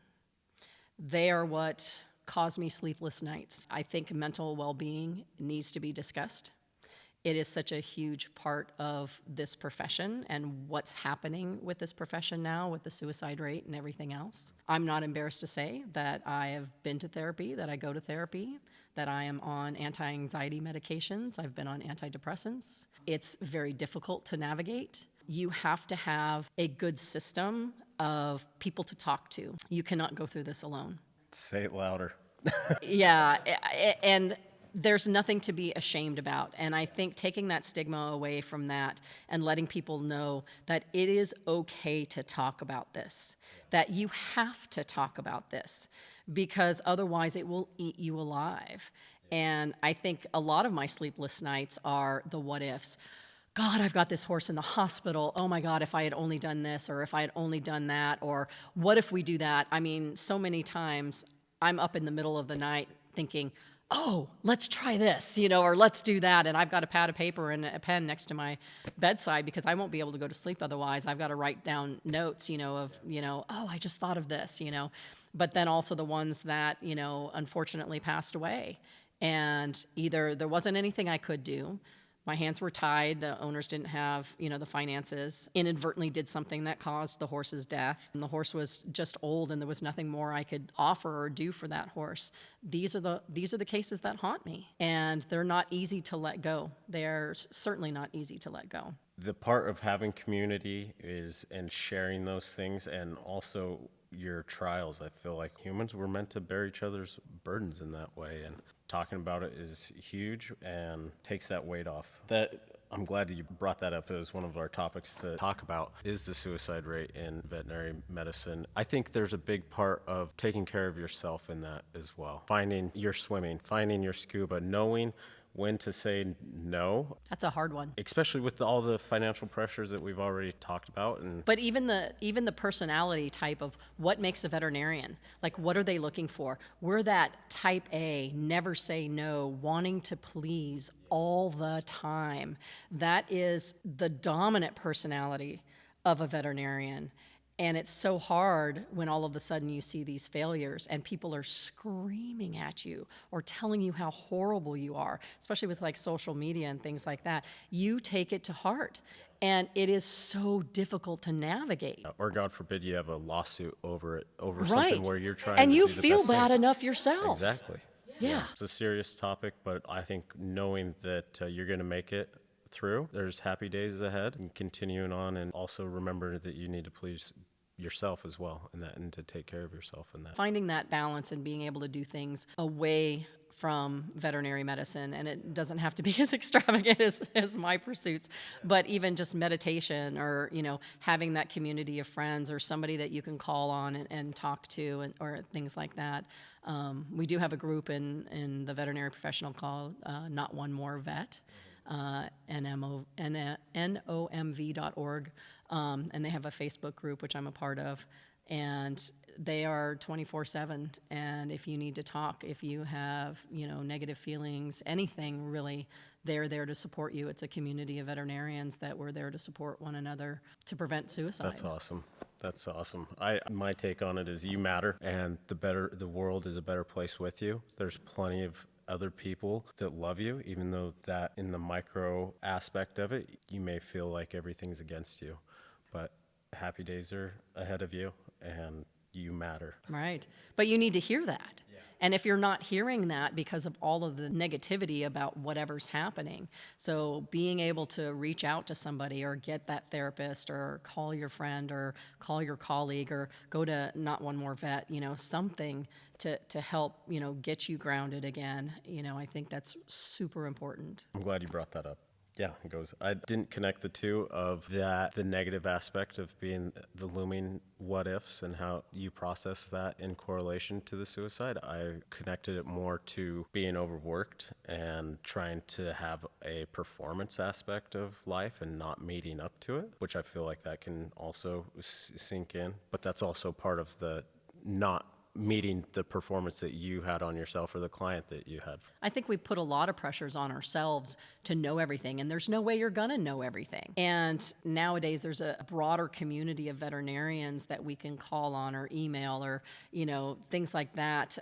Speaker 2: They are what cause me sleepless nights. I think mental well-being needs to be discussed. It is such a huge part of this profession and what's happening with this profession now with the suicide rate and everything else. I'm not embarrassed to say that I have been to therapy, that I go to therapy, that I am on anti-anxiety medications. I've been on antidepressants. It's very difficult to navigate. You have to have a good system of people to talk to. You cannot go through this alone.
Speaker 1: Say it louder.
Speaker 2: Yeah, and there's nothing to be ashamed about. And I think taking that stigma away from that and letting people know that it is okay to talk about this, that you have to talk about this, because otherwise it will eat you alive. And I think a lot of my sleepless nights are the what ifs. God, I've got this horse in the hospital. Oh my God, if I had only done this, or if I had only done that, or what if we do that? I mean, so many times I'm up in the middle of the night thinking, oh, let's try this, or let's do that. And I've got a pad of paper and a pen next to my bedside because I won't be able to go to sleep otherwise. I've got to write down notes, of, oh, I just thought of this, But then also the ones that, unfortunately passed away. And either there wasn't anything I could do, my hands were tied, the owners didn't have, the finances, inadvertently did something that caused the horse's death, and the horse was just old and there was nothing more I could offer or do for that horse. These are the cases that haunt me, and they're not easy to let go. They're certainly not easy to let go.
Speaker 1: The part of having community is and sharing those things, and also your trials. I feel like humans were meant to bear each other's burdens in that way, and talking about it is huge and takes that weight off. I'm glad that you brought that up as one of our topics to talk about, is the suicide rate in veterinary medicine. I think there's a big part of taking care of yourself in that as well. Finding your swimming, finding your scuba, knowing when to say no,
Speaker 2: That's a hard one.
Speaker 1: especially with all the financial pressures that we've already talked about. And
Speaker 2: But even the personality type of what makes a veterinarian, like what are they looking for? We're that type A, never say no, wanting to please all the time. That is the dominant personality of a veterinarian. And it's so hard when all of a sudden you see these failures and people are screaming at you or telling you how horrible you are, especially with like social media and things like that. You take it to heart. And it is so difficult to navigate.
Speaker 1: or God forbid you have a lawsuit over it, over
Speaker 2: Right.
Speaker 1: something where you're trying
Speaker 2: and
Speaker 1: to
Speaker 2: you
Speaker 1: do the
Speaker 2: feel
Speaker 1: best
Speaker 2: bad
Speaker 1: thing.
Speaker 2: enough yourself.
Speaker 1: Exactly.
Speaker 2: Yeah.
Speaker 1: It's a serious topic, but I think knowing that you're going to make it through, there's happy days ahead, and continuing on, and also remember that you need to please yourself as well, and to take care of yourself in that.
Speaker 2: Finding that balance and being able to do things away from veterinary medicine, and it doesn't have to be as extravagant as my pursuits, but even just meditation, or having that community of friends or somebody that you can call on and talk to, or things like that. We do have a group in the veterinary professional called Not One More Vet, nomv.org, and they have a Facebook group, which I'm a part of, and they are 24/7. And if you need to talk, if you have negative feelings, anything really, they're there to support you. It's a community of veterinarians that we're there to support one another to prevent suicide.
Speaker 1: That's awesome. That's awesome. My take on it is you matter, and the world is a better place with you. There's plenty of other people that love you, even though that in the micro aspect of it, you may feel like everything's against you, but happy days are ahead of you, and you matter.
Speaker 2: Right. But you need to hear that. And if you're not hearing that because of all of the negativity about whatever's happening, so being able to reach out to somebody or get that therapist or call your friend or call your colleague or go to Not One More Vet, something to help, get you grounded again, I think that's super important.
Speaker 1: I'm glad you brought that up. Yeah, it goes. I didn't connect the two of that, the negative aspect of being the looming what ifs and how you process that in correlation to the suicide. I connected it more to being overworked and trying to have a performance aspect of life and not meeting up to it, which I feel like that can also sink in. But that's also part of the not meeting the performance that you had on yourself or the client that you had.
Speaker 2: I think we put a lot of pressures on ourselves to know everything, and there's no way you're gonna know everything. And nowadays there's a broader community of veterinarians that we can call on or email or, things like that.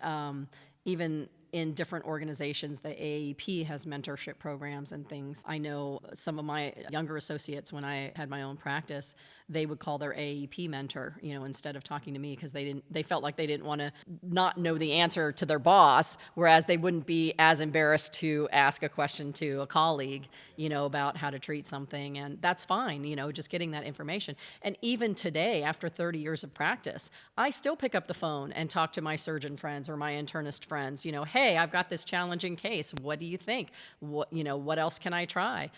Speaker 2: Even in different organizations, the AAEP has mentorship programs and things. I know some of my younger associates, when I had my own practice, they would call their AAEP mentor, instead of talking to me, because they felt like they didn't want to not know the answer to their boss, whereas they wouldn't be as embarrassed to ask a question to a colleague, about how to treat something. And that's fine, just getting that information. And even today, after 30 years of practice, I still pick up the phone and talk to my surgeon friends or my internist friends, hey, I've got this challenging case. What do you think? What else can I try?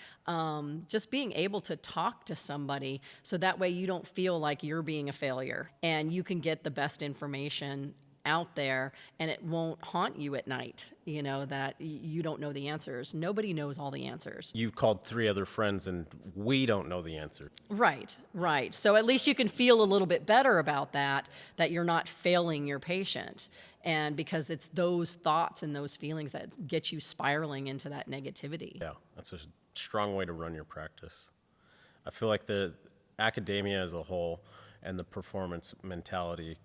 Speaker 2: Just being able to talk to somebody so that way you don't feel like you're being a failure and you can get the best information out there and it won't haunt you at night, that you don't know the answers. Nobody knows all the answers.
Speaker 1: You've called 3 other friends and we don't know the answer.
Speaker 2: Right. So at least you can feel a little bit better about that you're not failing your patient. And because it's those thoughts and those feelings that get you spiraling into that negativity.
Speaker 1: Yeah, that's a strong way to run your practice. I feel like the academia as a whole and the performance mentality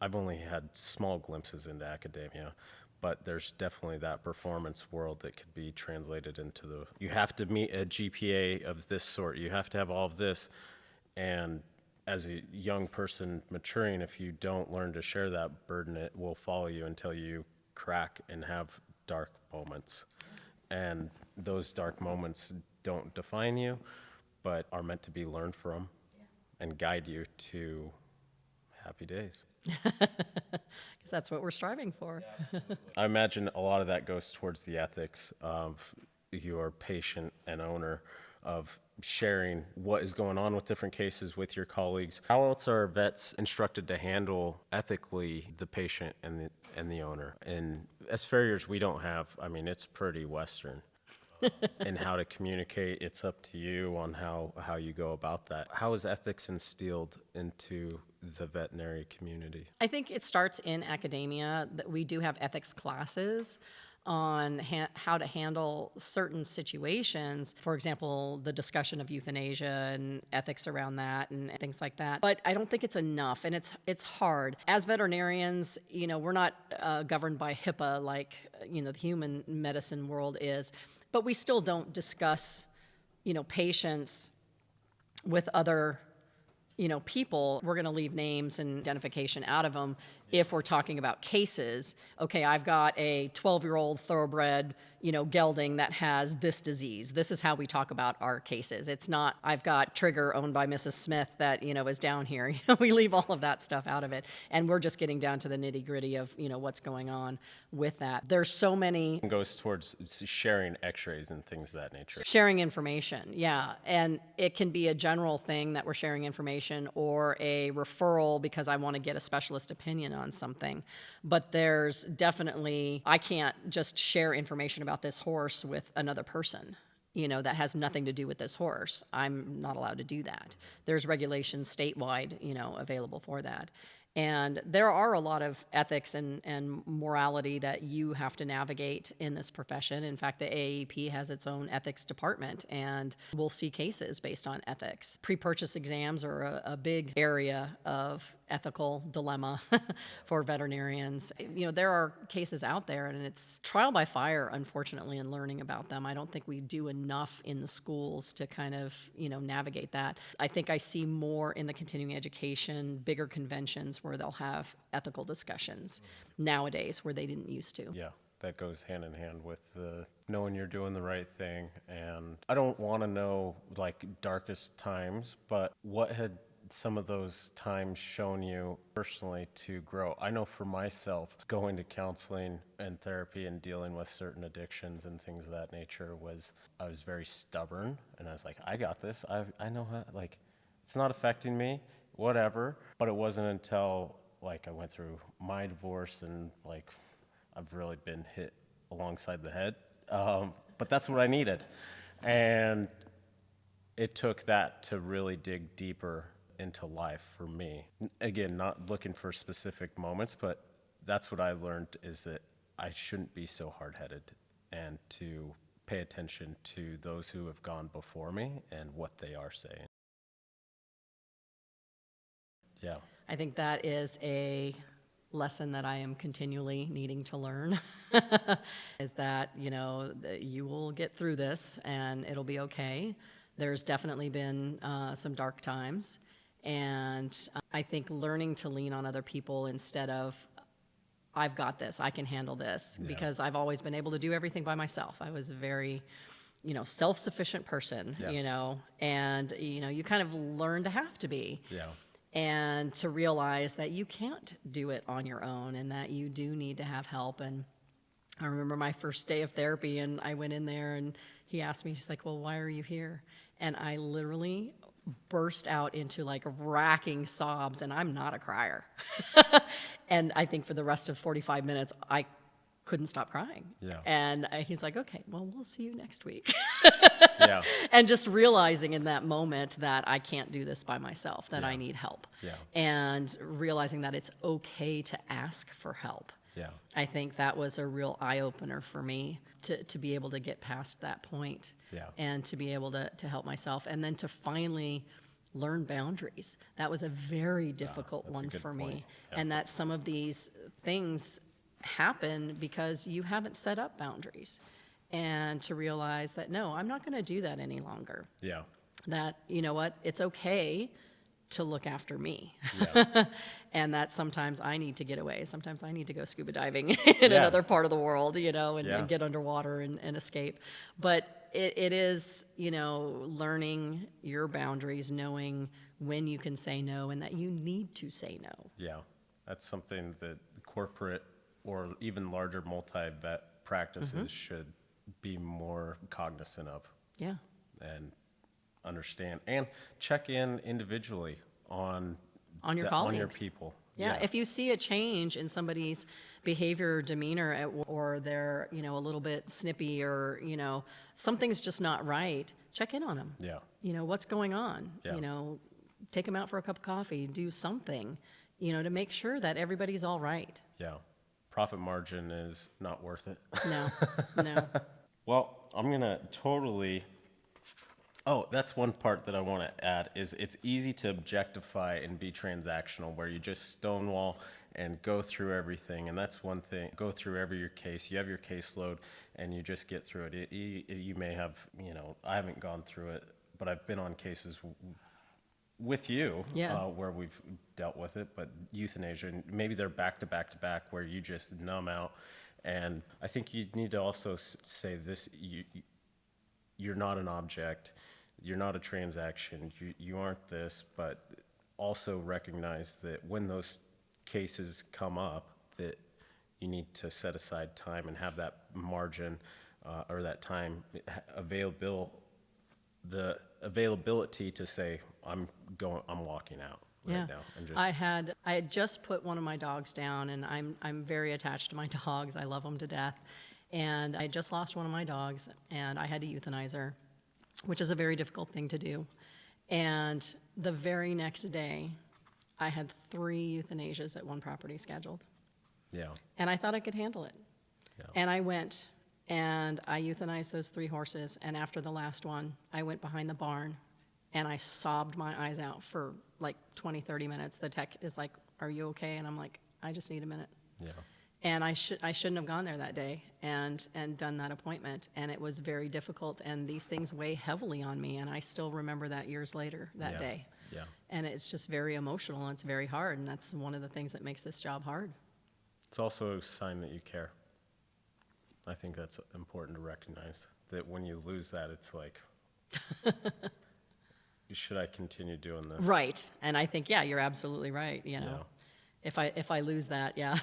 Speaker 1: I've only had small glimpses into academia, but there's definitely that performance world that could be translated into you have to meet a GPA of this sort, you have to have all of this, and as a young person maturing, if you don't learn to share that burden, it will follow you until you crack and have dark moments. And those dark moments don't define you, but are meant to be learned from and guide you to happy days.
Speaker 2: Because that's what we're striving for.
Speaker 1: I imagine a lot of that goes towards the ethics of your patient and owner, of sharing what is going on with different cases with your colleagues. How else are vets instructed to handle ethically the patient and the owner? And as farriers, we don't have, it's pretty Western. and how to communicate. It's up to you on how you go about that. How is ethics instilled into the veterinary community?
Speaker 2: I think it starts in academia. That we do have ethics classes on how to handle certain situations. For example, the discussion of euthanasia and ethics around that and things like that. But I don't think it's enough, and it's hard. As veterinarians, we're not governed by HIPAA like the human medicine world is, but we still don't discuss patients with other people. We're going to leave names and identification out of them if we're talking about cases. Okay, I've got a 12-year-old thoroughbred, gelding that has this disease. This is how we talk about our cases. It's not, I've got Trigger owned by Mrs. Smith that, is down here. We leave all of that stuff out of it. And we're just getting down to the nitty-gritty of, what's going on with that. There's so many.
Speaker 1: It goes towards sharing x-rays and things of that nature.
Speaker 2: Sharing information, yeah. And it can be a general thing that we're sharing information or a referral because I want to get a specialist opinion on something. But there's definitely, I can't just share information about this horse with another person, that has nothing to do with this horse. I'm not allowed to do that. There's regulations statewide, available for that. And there are a lot of ethics and morality that you have to navigate in this profession. In fact, the AAEP has its own ethics department, and we'll see cases based on ethics. Pre-purchase exams are a big area of ethical dilemma for veterinarians. There are cases out there, and it's trial by fire, unfortunately, in learning about them. I don't think we do enough in the schools to kind of, navigate that. I think I see more in the continuing education, bigger conventions where they'll have ethical discussions nowadays where they didn't used to.
Speaker 1: Yeah, that goes hand in hand with knowing you're doing the right thing. And I don't want to know darkest times, but what had some of those times shown you personally to grow? I know for myself, going to counseling and therapy and dealing with certain addictions and things of that nature I was very stubborn, and I was like, I got this. I know how, it's not affecting me, whatever. But it wasn't until I went through my divorce and I've really been hit alongside the head. But that's what I needed. And it took that to really dig deeper into life for me. Again, not looking for specific moments, but that's what I learned, is that I shouldn't be so hard-headed and to pay attention to those who have gone before me and what they are saying. Yeah.
Speaker 2: I think that is a lesson that I am continually needing to learn is that, you will get through this and it'll be okay. There's definitely been some dark times. And I think learning to lean on other people instead of, I've got this, I can handle this, because I've always been able to do everything by myself. I was a very, self-sufficient person, and, you kind of learn to have to be.
Speaker 1: Yeah.
Speaker 2: And to realize that you can't do it on your own and that you do need to have help. And I remember my first day of therapy, and I went in there and he asked me, he's like, well, why are you here? And I literally burst out into racking sobs, and I'm not a crier. And I think for the rest of 45 minutes, I couldn't stop crying.
Speaker 1: Yeah.
Speaker 2: And he's like, okay, well, we'll see you next week.
Speaker 1: Yeah.
Speaker 2: And just realizing in that moment that I can't do this by myself, that I need help.
Speaker 1: Yeah.
Speaker 2: And realizing that it's okay to ask for help.
Speaker 1: Yeah.
Speaker 2: I think that was a real eye-opener for me to be able to get past that point.
Speaker 1: Yeah.
Speaker 2: And to be able to help myself, and then to finally learn boundaries. That was a very difficult one for me.
Speaker 1: Yeah.
Speaker 2: And that some of these things happen because you haven't set up boundaries. And to realize that, no, I'm not going to do that any longer.
Speaker 1: Yeah.
Speaker 2: That, it's okay to look after me.
Speaker 1: Yeah.
Speaker 2: And that sometimes I need to get away. Sometimes I need to go scuba diving in another part of the world, and get underwater and escape. But it is, learning your boundaries, knowing when you can say no and that you need to say no.
Speaker 1: Yeah. That's something that corporate or even larger multi-vet practices should be more cognizant of.
Speaker 2: Yeah.
Speaker 1: And understand and check in individually on
Speaker 2: your
Speaker 1: on
Speaker 2: colleagues.
Speaker 1: your people.
Speaker 2: Yeah.
Speaker 1: Yeah.
Speaker 2: If you see a change in somebody's behavior or demeanor or they're, a little bit snippy or, something's just not right, check in on them.
Speaker 1: Yeah.
Speaker 2: What's going on?
Speaker 1: Yeah.
Speaker 2: Take them out for a cup of coffee, do something, to make sure that everybody's all right.
Speaker 1: Yeah. Profit margin is not worth it.
Speaker 2: No, no.
Speaker 1: Well, I'm going to totally. Oh, that's one part that I want to add is it's easy to objectify and be transactional where you just stonewall and go through everything. And that's one thing. Go through your case. You have your caseload and you just get through it. You may have, I haven't gone through it, but I've been on cases with you
Speaker 2: Yeah.
Speaker 1: where we've dealt with it, but euthanasia, and maybe they're back to back to back where you just numb out. And I think you need to also say this, you're not an object, you're not a transaction, you aren't this, but also recognize that when those cases come up, that you need to set aside time and have that margin or that time the availability to say, I'm walking out right now. And just
Speaker 2: I had just put one of my dogs down, and I'm very attached to my dogs. I love them to death. And I just lost one of my dogs, and I had to euthanize her, which is a very difficult thing to do. And the very next day, I had 3 euthanasias at one property scheduled.
Speaker 1: Yeah.
Speaker 2: And I thought I could handle it.
Speaker 1: Yeah.
Speaker 2: And I went and I euthanized those 3 horses. And after the last one, I went behind the barn and I sobbed my eyes out for like 20, 30 minutes. The tech is like, "Are you okay?" And I'm like, "I just need a minute."
Speaker 1: Yeah.
Speaker 2: And I shouldn't have gone there that day and done that appointment. And it was very difficult. And these things weigh heavily on me. And I still remember that years later, that
Speaker 1: Yeah.
Speaker 2: day.
Speaker 1: Yeah.
Speaker 2: And it's just very emotional and it's very hard. And that's one of the things that makes this job hard.
Speaker 1: It's also a sign that you care. I think that's important to recognize that when you lose that, it's like, should I continue doing this?
Speaker 2: Right. And I think, yeah, you're absolutely right.
Speaker 1: Yeah.
Speaker 2: If I lose that, yeah,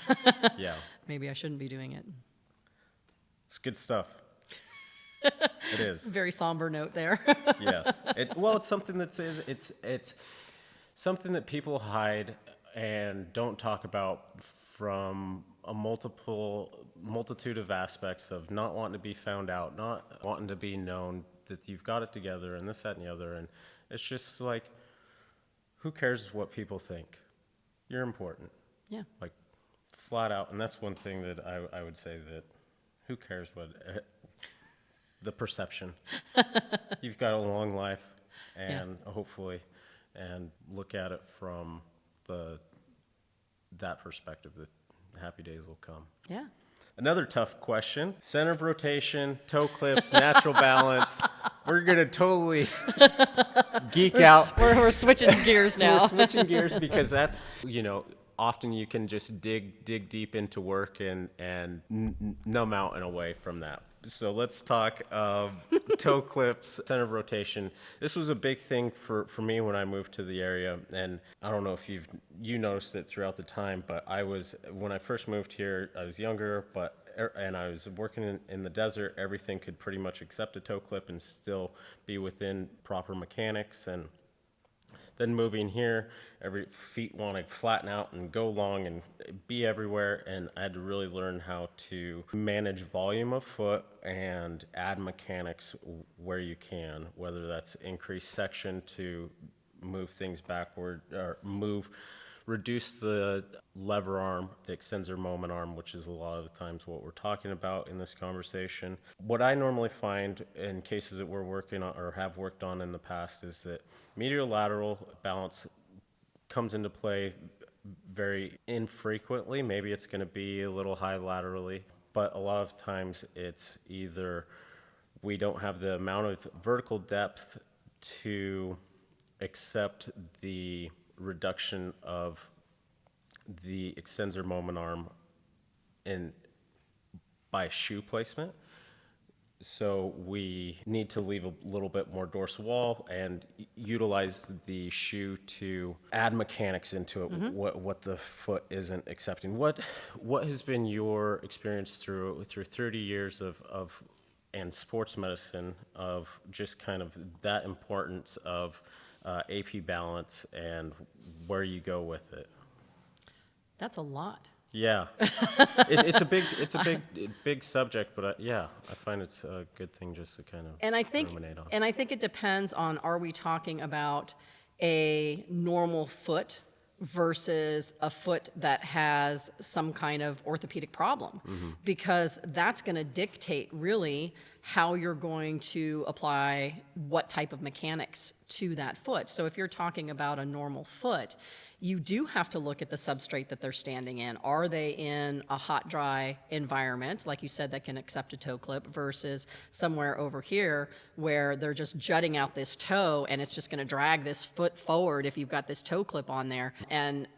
Speaker 1: Yeah.
Speaker 2: maybe I shouldn't be doing it.
Speaker 1: It's good stuff. It is.
Speaker 2: Very somber note there.
Speaker 1: Yes. It's something it's something that people hide and don't talk about from a multitude of aspects of not wanting to be found out, not wanting to be known that you've got it together and this, that, and the other. And it's just like, who cares what people think? You're important.
Speaker 2: Yeah.
Speaker 1: Like, flat out. And that's one thing that I would say that who cares what the perception. You've got a long life and hopefully, and look at it from that perspective that happy days will come.
Speaker 2: Yeah.
Speaker 1: Another tough question. Center of rotation, toe clips, natural balance. We're going to totally geek out.
Speaker 2: We're switching gears now.
Speaker 1: We're switching gears because that's, often you can just dig deep into work and numb out and away from that. So let's talk toe clips, center of rotation. This was a big thing for me when I moved to the area, and I don't know if you noticed it throughout the time, but when I first moved here, I was younger, and I was working in the desert. Everything could pretty much accept a toe clip and still be within proper mechanics. And then moving here, every feet want to flatten out and go long and be everywhere. And I had to really learn how to manage volume of foot and add mechanics where you can, whether that's increase section to move things backward or reduce the lever arm, the extensor moment arm, which is a lot of the times what we're talking about in this conversation. What I normally find in cases that we're working on or have worked on in the past is that medial lateral balance comes into play very infrequently. Maybe it's going to be a little high laterally, but a lot of times it's either we don't have the amount of vertical depth to accept the reduction of the extensor moment arm by shoe placement. So we need to leave a little bit more dorsal wall and utilize the shoe to add mechanics into it, what the foot isn't accepting. What has been your experience through 30 years of and sports medicine of just kind of that importance of AP balance and where you go with it?
Speaker 2: That's a lot.
Speaker 1: Yeah, it's a big subject, but I find it's a good thing just to kind of ruminate on.
Speaker 2: And I think it depends on, are we talking about a normal foot versus a foot that has some kind of orthopedic problem? Because that's going to dictate really how you're going to apply what type of mechanics to that foot. So if you're talking about a normal foot, you do have to look at the substrate that they're standing in. Are they in a hot, dry environment, like you said, that can accept a toe clip, versus somewhere over here where they're just jutting out this toe and it's just going to drag this foot forward if you've got this toe clip on there. And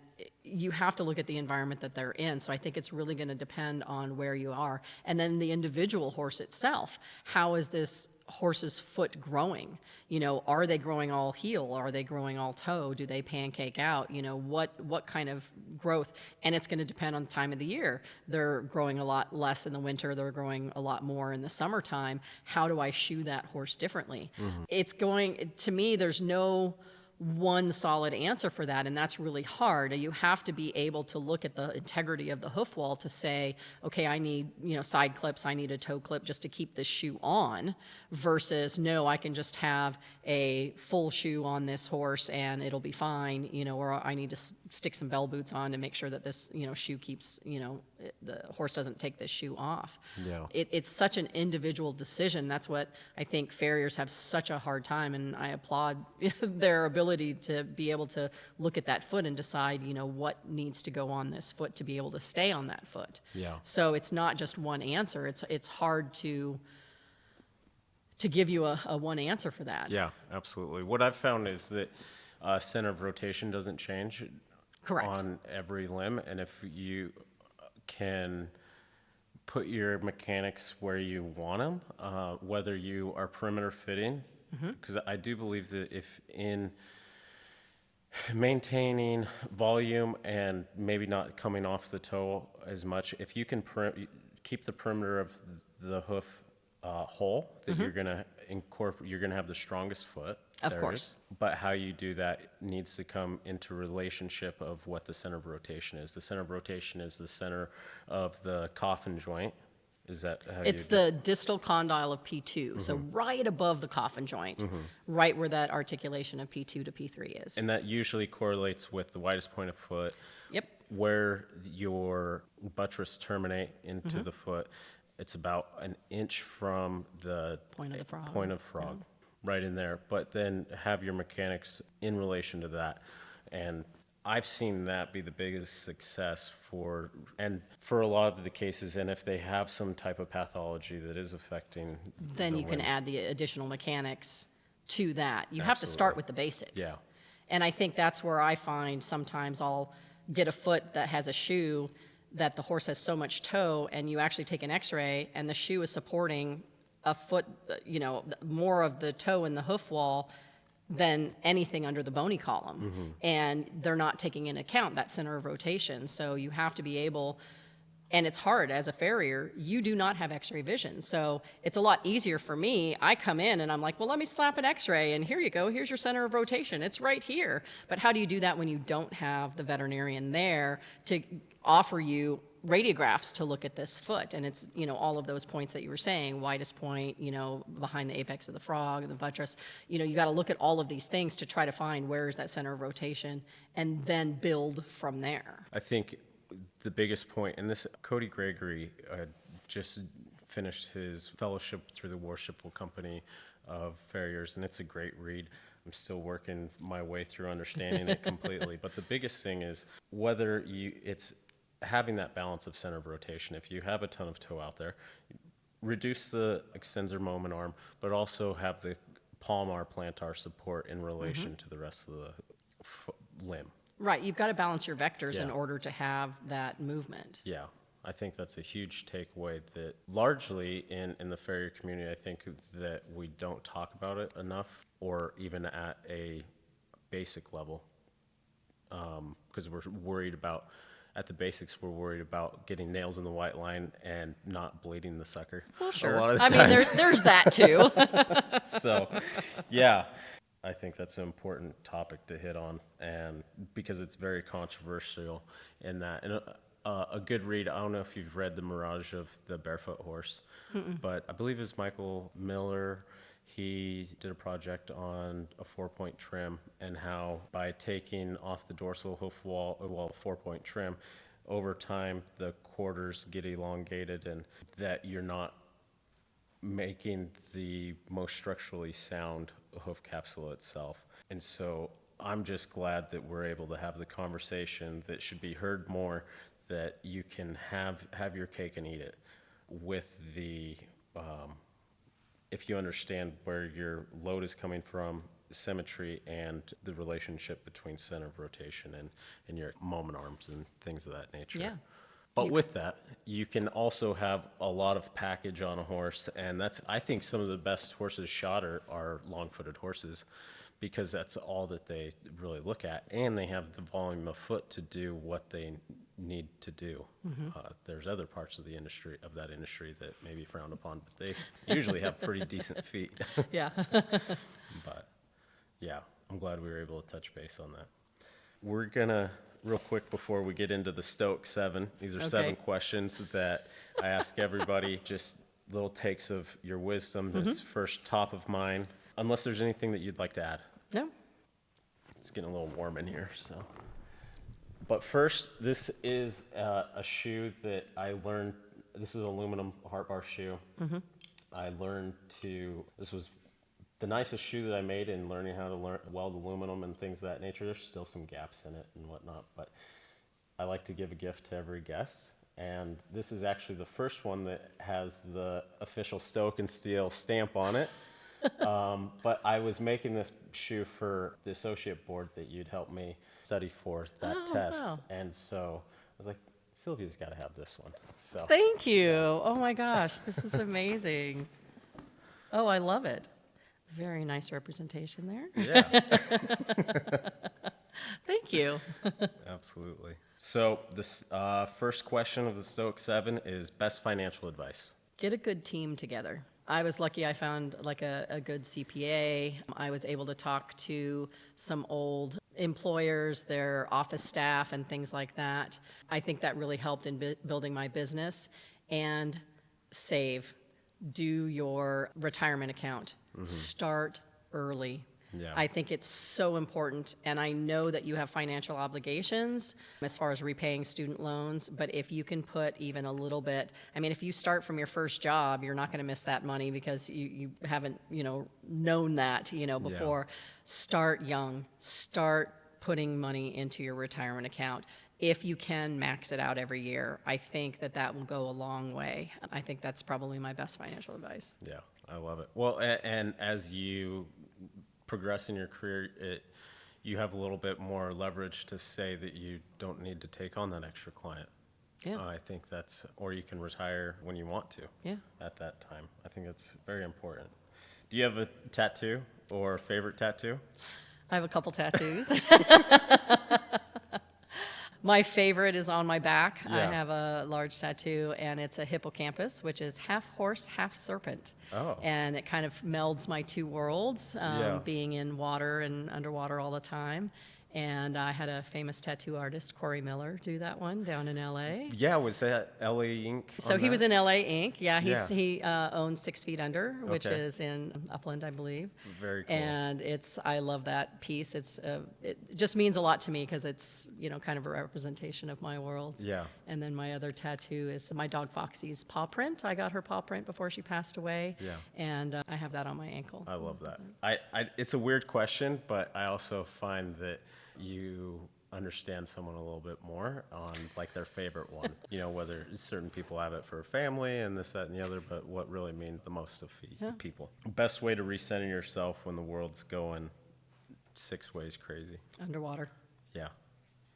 Speaker 2: you have to look at the environment that they're in. So I think it's really going to depend on where you are. And then the individual horse itself. How is this horse's foot growing? Are they growing all heel? Are they growing all toe? Do they pancake out? What kind of growth? And it's going to depend on the time of the year. They're growing a lot less in the winter. They're growing a lot more in the summertime. How do I shoe that horse differently? To me, there's no one solid answer for that, and that's really hard. You have to be able to look at the integrity of the hoof wall to say, okay, I need side clips, I need a toe clip just to keep this shoe on, versus no, I can just have a full shoe on this horse and it'll be fine, or I need to stick some bell boots on to make sure that this shoe keeps, the horse doesn't take this shoe off.
Speaker 1: Yeah.
Speaker 2: It's such an individual decision. That's what I think farriers have such a hard time, and I applaud their ability to be able to look at that foot and decide, what needs to go on this foot to be able to stay on that foot.
Speaker 1: Yeah.
Speaker 2: So it's not just one answer. It's hard to give you a one answer for that.
Speaker 1: Yeah, absolutely. What I've found is that center of rotation doesn't change.
Speaker 2: Correct.
Speaker 1: On every limb, and if you can put your mechanics where you want them, whether you are perimeter fitting, because I do believe that if in maintaining volume and maybe not coming off the toe as much, if you can keep the perimeter of the hoof whole, that you're gonna incorporate, you're gonna have the strongest foot.
Speaker 2: Of course.
Speaker 1: But how you do that needs to come into relationship of what the center of rotation is. The center of rotation is the center of the coffin joint. Is that how
Speaker 2: It's the distal condyle of P2, so right above the coffin joint, right where that articulation of P2 to P3 is.
Speaker 1: And that usually correlates with the widest point of foot.
Speaker 2: Yep.
Speaker 1: Where your buttress terminate into the foot. It's about an inch from the
Speaker 2: Point of the frog.
Speaker 1: Point of frog. Right in there, but then have your mechanics in relation to that. And I've seen that be the biggest success for a lot of the cases. And if they have some type of pathology that is affecting,
Speaker 2: Then
Speaker 1: the
Speaker 2: you can
Speaker 1: limb.
Speaker 2: add the additional mechanics to that. You have to start with the basics.
Speaker 1: Yeah.
Speaker 2: And I think that's where I find sometimes I'll get a foot that has a shoe that the horse has so much toe, and you actually take an x-ray and the shoe is supporting a foot, more of the toe in the hoof wall than anything under the bony column. And they're not taking into account that center of rotation. So you have to be able, and it's hard as a farrier, you do not have x-ray vision. So it's a lot easier for me. I come in and I'm like, well, let me slap an x-ray and here you go, here's your center of rotation. It's right here. But how do you do that when you don't have the veterinarian there to offer you radiographs to look at this foot? And it's, all of those points that you were saying, widest point, behind the apex of the frog, the buttress, you got to look at all of these things to try to find where is that center of rotation and then build from there.
Speaker 1: I think the biggest point, and this, Cody Gregory just finished his fellowship through the Worshipful Company of Farriers, and it's a great read. I'm still working my way through understanding it completely. But the biggest thing is whether it's having that balance of center of rotation. If you have a ton of toe out there, reduce the extensor moment arm, but also have the palmar plantar support in relation to the rest of the limb.
Speaker 2: Right, you've got to balance your vectors in
Speaker 1: Yeah.
Speaker 2: order to have that movement.
Speaker 1: Yeah, I think that's a huge takeaway that largely in the farrier community, I think that we don't talk about it enough, or even at a basic level, because we're worried about, at the basics, we're worried about getting nails in the white line and not bleeding the sucker.
Speaker 2: Well, sure.
Speaker 1: A lot of the
Speaker 2: I mean,
Speaker 1: time.
Speaker 2: there's that too.
Speaker 1: So, yeah. I think that's an important topic to hit on, and because it's very controversial in that. And a good read, I don't know if you've read The Mirage of the Barefoot Horse, but I believe it's Michael Miller. He did a project on a 4-point trim and how by taking off the dorsal hoof wall, well, 4-point trim, over time the quarters get elongated and that you're not making the most structurally sound hoof capsule itself. And so I'm just glad that we're able to have the conversation that should be heard more, that you can have your cake and eat it with the, if you understand where your load is coming from, symmetry, and the relationship between center of rotation and your moment arms and things of that nature.
Speaker 2: Yeah.
Speaker 1: But with that, you can also have a lot of package on a horse, and that's, I think, some of the best horses shot are long-footed horses, because that's all that they really look at, and they have the volume of foot to do what they need to do. There's other parts of the industry, of that industry, that may be frowned upon, but they usually have pretty decent feet.
Speaker 2: Yeah.
Speaker 1: But yeah, I'm glad we were able to touch base on that. We're gonna, real quick before we get into the Stoic 7, these are 7 questions that I ask everybody, just little takes of your wisdom that's first top of mind, unless there's anything that you'd like to add.
Speaker 2: No.
Speaker 1: It's getting a little warm in here, so. But first, this is a shoe that I learned, this is an aluminum heart bar shoe. I learned this was the nicest shoe that I made in learning how to weld aluminum and things of that nature. There's still some gaps in it and whatnot, but I like to give a gift to every guest. And this is actually the first one that has the official Stoic and Steel stamp on it. But I was making this shoe for the associate board that you'd help me study for that test.
Speaker 2: Wow.
Speaker 1: And so I was like, Sylvia's got to have this one. So
Speaker 2: Thank you. Oh my gosh, this is amazing. Oh, I love it. Very nice representation there.
Speaker 1: yeah.
Speaker 2: Thank you.
Speaker 1: Absolutely. So this first question of the Stoic 7 is best financial advice.
Speaker 2: Get a good team together. I was lucky I found like a good CPA. I was able to talk to some old employers, their office staff and things like that. I think that really helped in building my business. And save. Do your retirement account. Start early.
Speaker 1: Yeah.
Speaker 2: I think it's so important, and I know that you have financial obligations as far as repaying student loans, but if you can put even a little bit, I mean, if you start from your first job, you're not going to miss that money because you haven't, known that, before. Start young. Start putting money into your retirement account. If you can max it out every year, I think that will go a long way. I think that's probably my best financial advice.
Speaker 1: Yeah, I love it. Well, and as you progress in your career, you have a little bit more leverage to say that you don't need to take on that extra client.
Speaker 2: Yeah.
Speaker 1: I think that's, or you can retire when you want to.
Speaker 2: Yeah.
Speaker 1: At that time. I think it's very important. Do you have a tattoo or favorite tattoo?
Speaker 2: I have a couple tattoos. My favorite is on my back.
Speaker 1: Yeah.
Speaker 2: I have a large tattoo, and it's a hippocampus, which is half horse, half serpent.
Speaker 1: Oh.
Speaker 2: And it kind of melds my two worlds, being in water and underwater all the time. And I had a famous tattoo artist, Corey Miller, do that one down in L.A.
Speaker 1: Yeah, was that LA Inc.?
Speaker 2: So he was in L.A. Inc. Yeah,
Speaker 1: Yeah.
Speaker 2: he owns 6 Feet Under, which
Speaker 1: Okay.
Speaker 2: is in Upland, I believe.
Speaker 1: Very cool.
Speaker 2: And I love that piece. It just means a lot to me because it's, kind of a representation of my worlds.
Speaker 1: Yeah.
Speaker 2: And then my other tattoo is my dog Foxy's paw print. I got her paw print before she passed away.
Speaker 1: Yeah.
Speaker 2: And I have that on my ankle.
Speaker 1: I love that. It's a weird question, but I also find that you understand someone a little bit more on like their favorite one. Whether certain people have it for family and this, that, and the other, but what really means the most to people. Best way to recenter yourself when the world's going 6 ways crazy.
Speaker 2: Underwater.
Speaker 1: Yeah.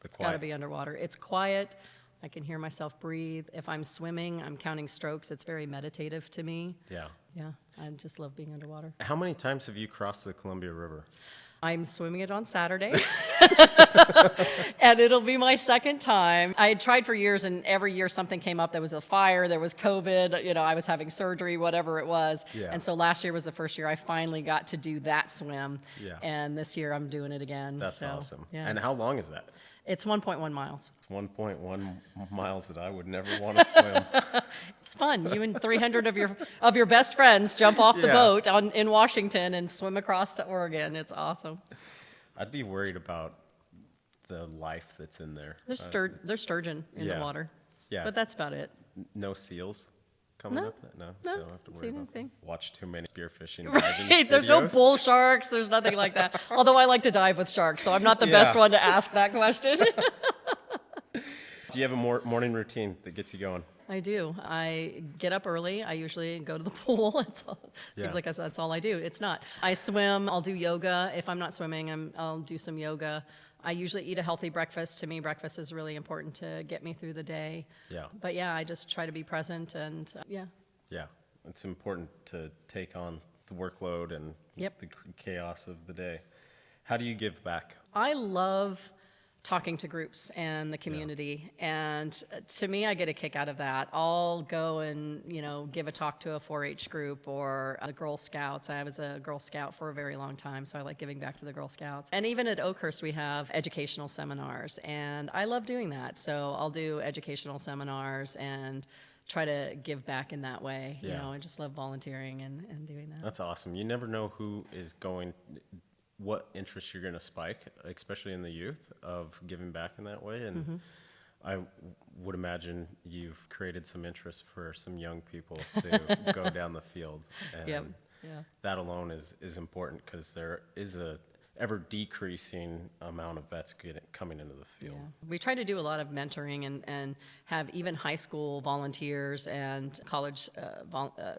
Speaker 2: It's got to be underwater. It's quiet. I can hear myself breathe. If I'm swimming, I'm counting strokes. It's very meditative to me.
Speaker 1: Yeah.
Speaker 2: Yeah, I just love being underwater.
Speaker 1: How many times have you crossed the Columbia River?
Speaker 2: I'm swimming it on Saturday. And it'll be my second time. I had tried for years, and every year something came up. There was a fire, there was COVID, I was having surgery, whatever it was.
Speaker 1: Yeah.
Speaker 2: And so last year was the first year I finally got to do that swim.
Speaker 1: Yeah.
Speaker 2: And this year I'm doing it again.
Speaker 1: That's
Speaker 2: so,
Speaker 1: awesome.
Speaker 2: Yeah.
Speaker 1: And how long is that?
Speaker 2: It's 1.1 miles.
Speaker 1: It's 1.1 miles that I would never want to swim.
Speaker 2: It's fun. You and 300 of your best friends jump off the
Speaker 1: Yeah.
Speaker 2: boat in Washington and swim across to Oregon. It's awesome.
Speaker 1: I'd be worried about the life that's in there.
Speaker 2: There's sturgeon in
Speaker 1: yeah.
Speaker 2: the water.
Speaker 1: Yeah.
Speaker 2: But that's about it.
Speaker 1: No seals coming
Speaker 2: No.
Speaker 1: up? No,
Speaker 2: No,
Speaker 1: don't have to
Speaker 2: don't
Speaker 1: worry
Speaker 2: see
Speaker 1: about
Speaker 2: anything.
Speaker 1: them. Watch too many spearfishing
Speaker 2: Right, there's no
Speaker 1: videos.
Speaker 2: bull sharks, there's nothing like that. Although I like to dive with sharks, so I'm not the best
Speaker 1: Yeah.
Speaker 2: one to ask that question.
Speaker 1: Do you have a morning routine that gets you going?
Speaker 2: I do. I get up early. I usually go to the pool.
Speaker 1: Yeah.
Speaker 2: Seems like that's all I do. It's not. I swim. I'll do yoga. If I'm not swimming, I'll do some yoga. I usually eat a healthy breakfast. To me, breakfast is really important to get me through the day.
Speaker 1: Yeah.
Speaker 2: But yeah, I just try to be present and yeah.
Speaker 1: Yeah. It's important to take on the workload and
Speaker 2: Yep.
Speaker 1: the chaos of the day. How do you give back?
Speaker 2: I love talking to groups and the community. And to me, I get a kick out of that. I'll go and, give a talk to a 4-H group or the Girl Scouts. I was a Girl Scout for a very long time, so I like giving back to the Girl Scouts. And even at Oakhurst, we have educational seminars, and I love doing that. So I'll do educational seminars and try to give back in that way.
Speaker 1: Yeah.
Speaker 2: I just love volunteering and doing that.
Speaker 1: That's awesome. You never know what interest you're going to spike, especially in the youth, of giving back in that way. And I would imagine you've created some interest for some young people to go down the field. And
Speaker 2: Yep. Yeah.
Speaker 1: that alone is important because there is a ever decreasing amount of vets coming into the field.
Speaker 2: Yeah. We try to do a lot of mentoring and have even high school volunteers and college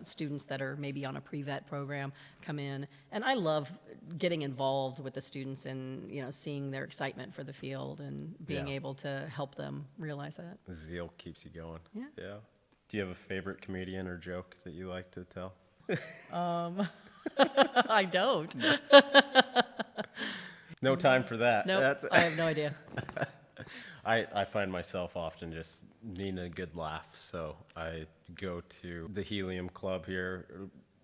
Speaker 2: students that are maybe on a pre-vet program come in. And I love getting involved with the students and, seeing their excitement for the field and being
Speaker 1: Yeah.
Speaker 2: able to help them realize that.
Speaker 1: Zeal keeps you going.
Speaker 2: Yeah.
Speaker 1: Yeah. Do you have a favorite comedian or joke that you like to tell?
Speaker 2: I don't.
Speaker 1: No time for that.
Speaker 2: Nope, I have no idea.
Speaker 1: I find myself often just needing a good laugh, so I go to the Helium Club here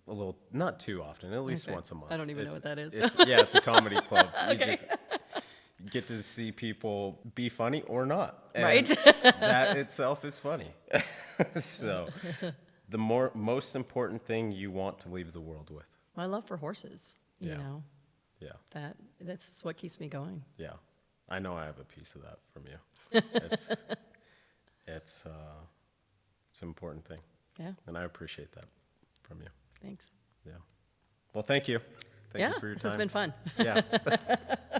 Speaker 1: a little, not too often, at least
Speaker 2: Okay.
Speaker 1: once a month.
Speaker 2: I don't even know what that is.
Speaker 1: It's a comedy club. You
Speaker 2: Okay.
Speaker 1: just get to see people be funny or not. And
Speaker 2: Right.
Speaker 1: that itself is funny. So the most important thing you want to leave the world with.
Speaker 2: My love for horses,
Speaker 1: Yeah. Yeah.
Speaker 2: that's what keeps me going.
Speaker 1: Yeah, I know I have a piece of that from you. It's an important thing,
Speaker 2: Yeah,
Speaker 1: and I appreciate that from you.
Speaker 2: thanks.
Speaker 1: Yeah. Well, thank you. Thank you for your
Speaker 2: this
Speaker 1: time.
Speaker 2: has been fun.
Speaker 1: Yeah.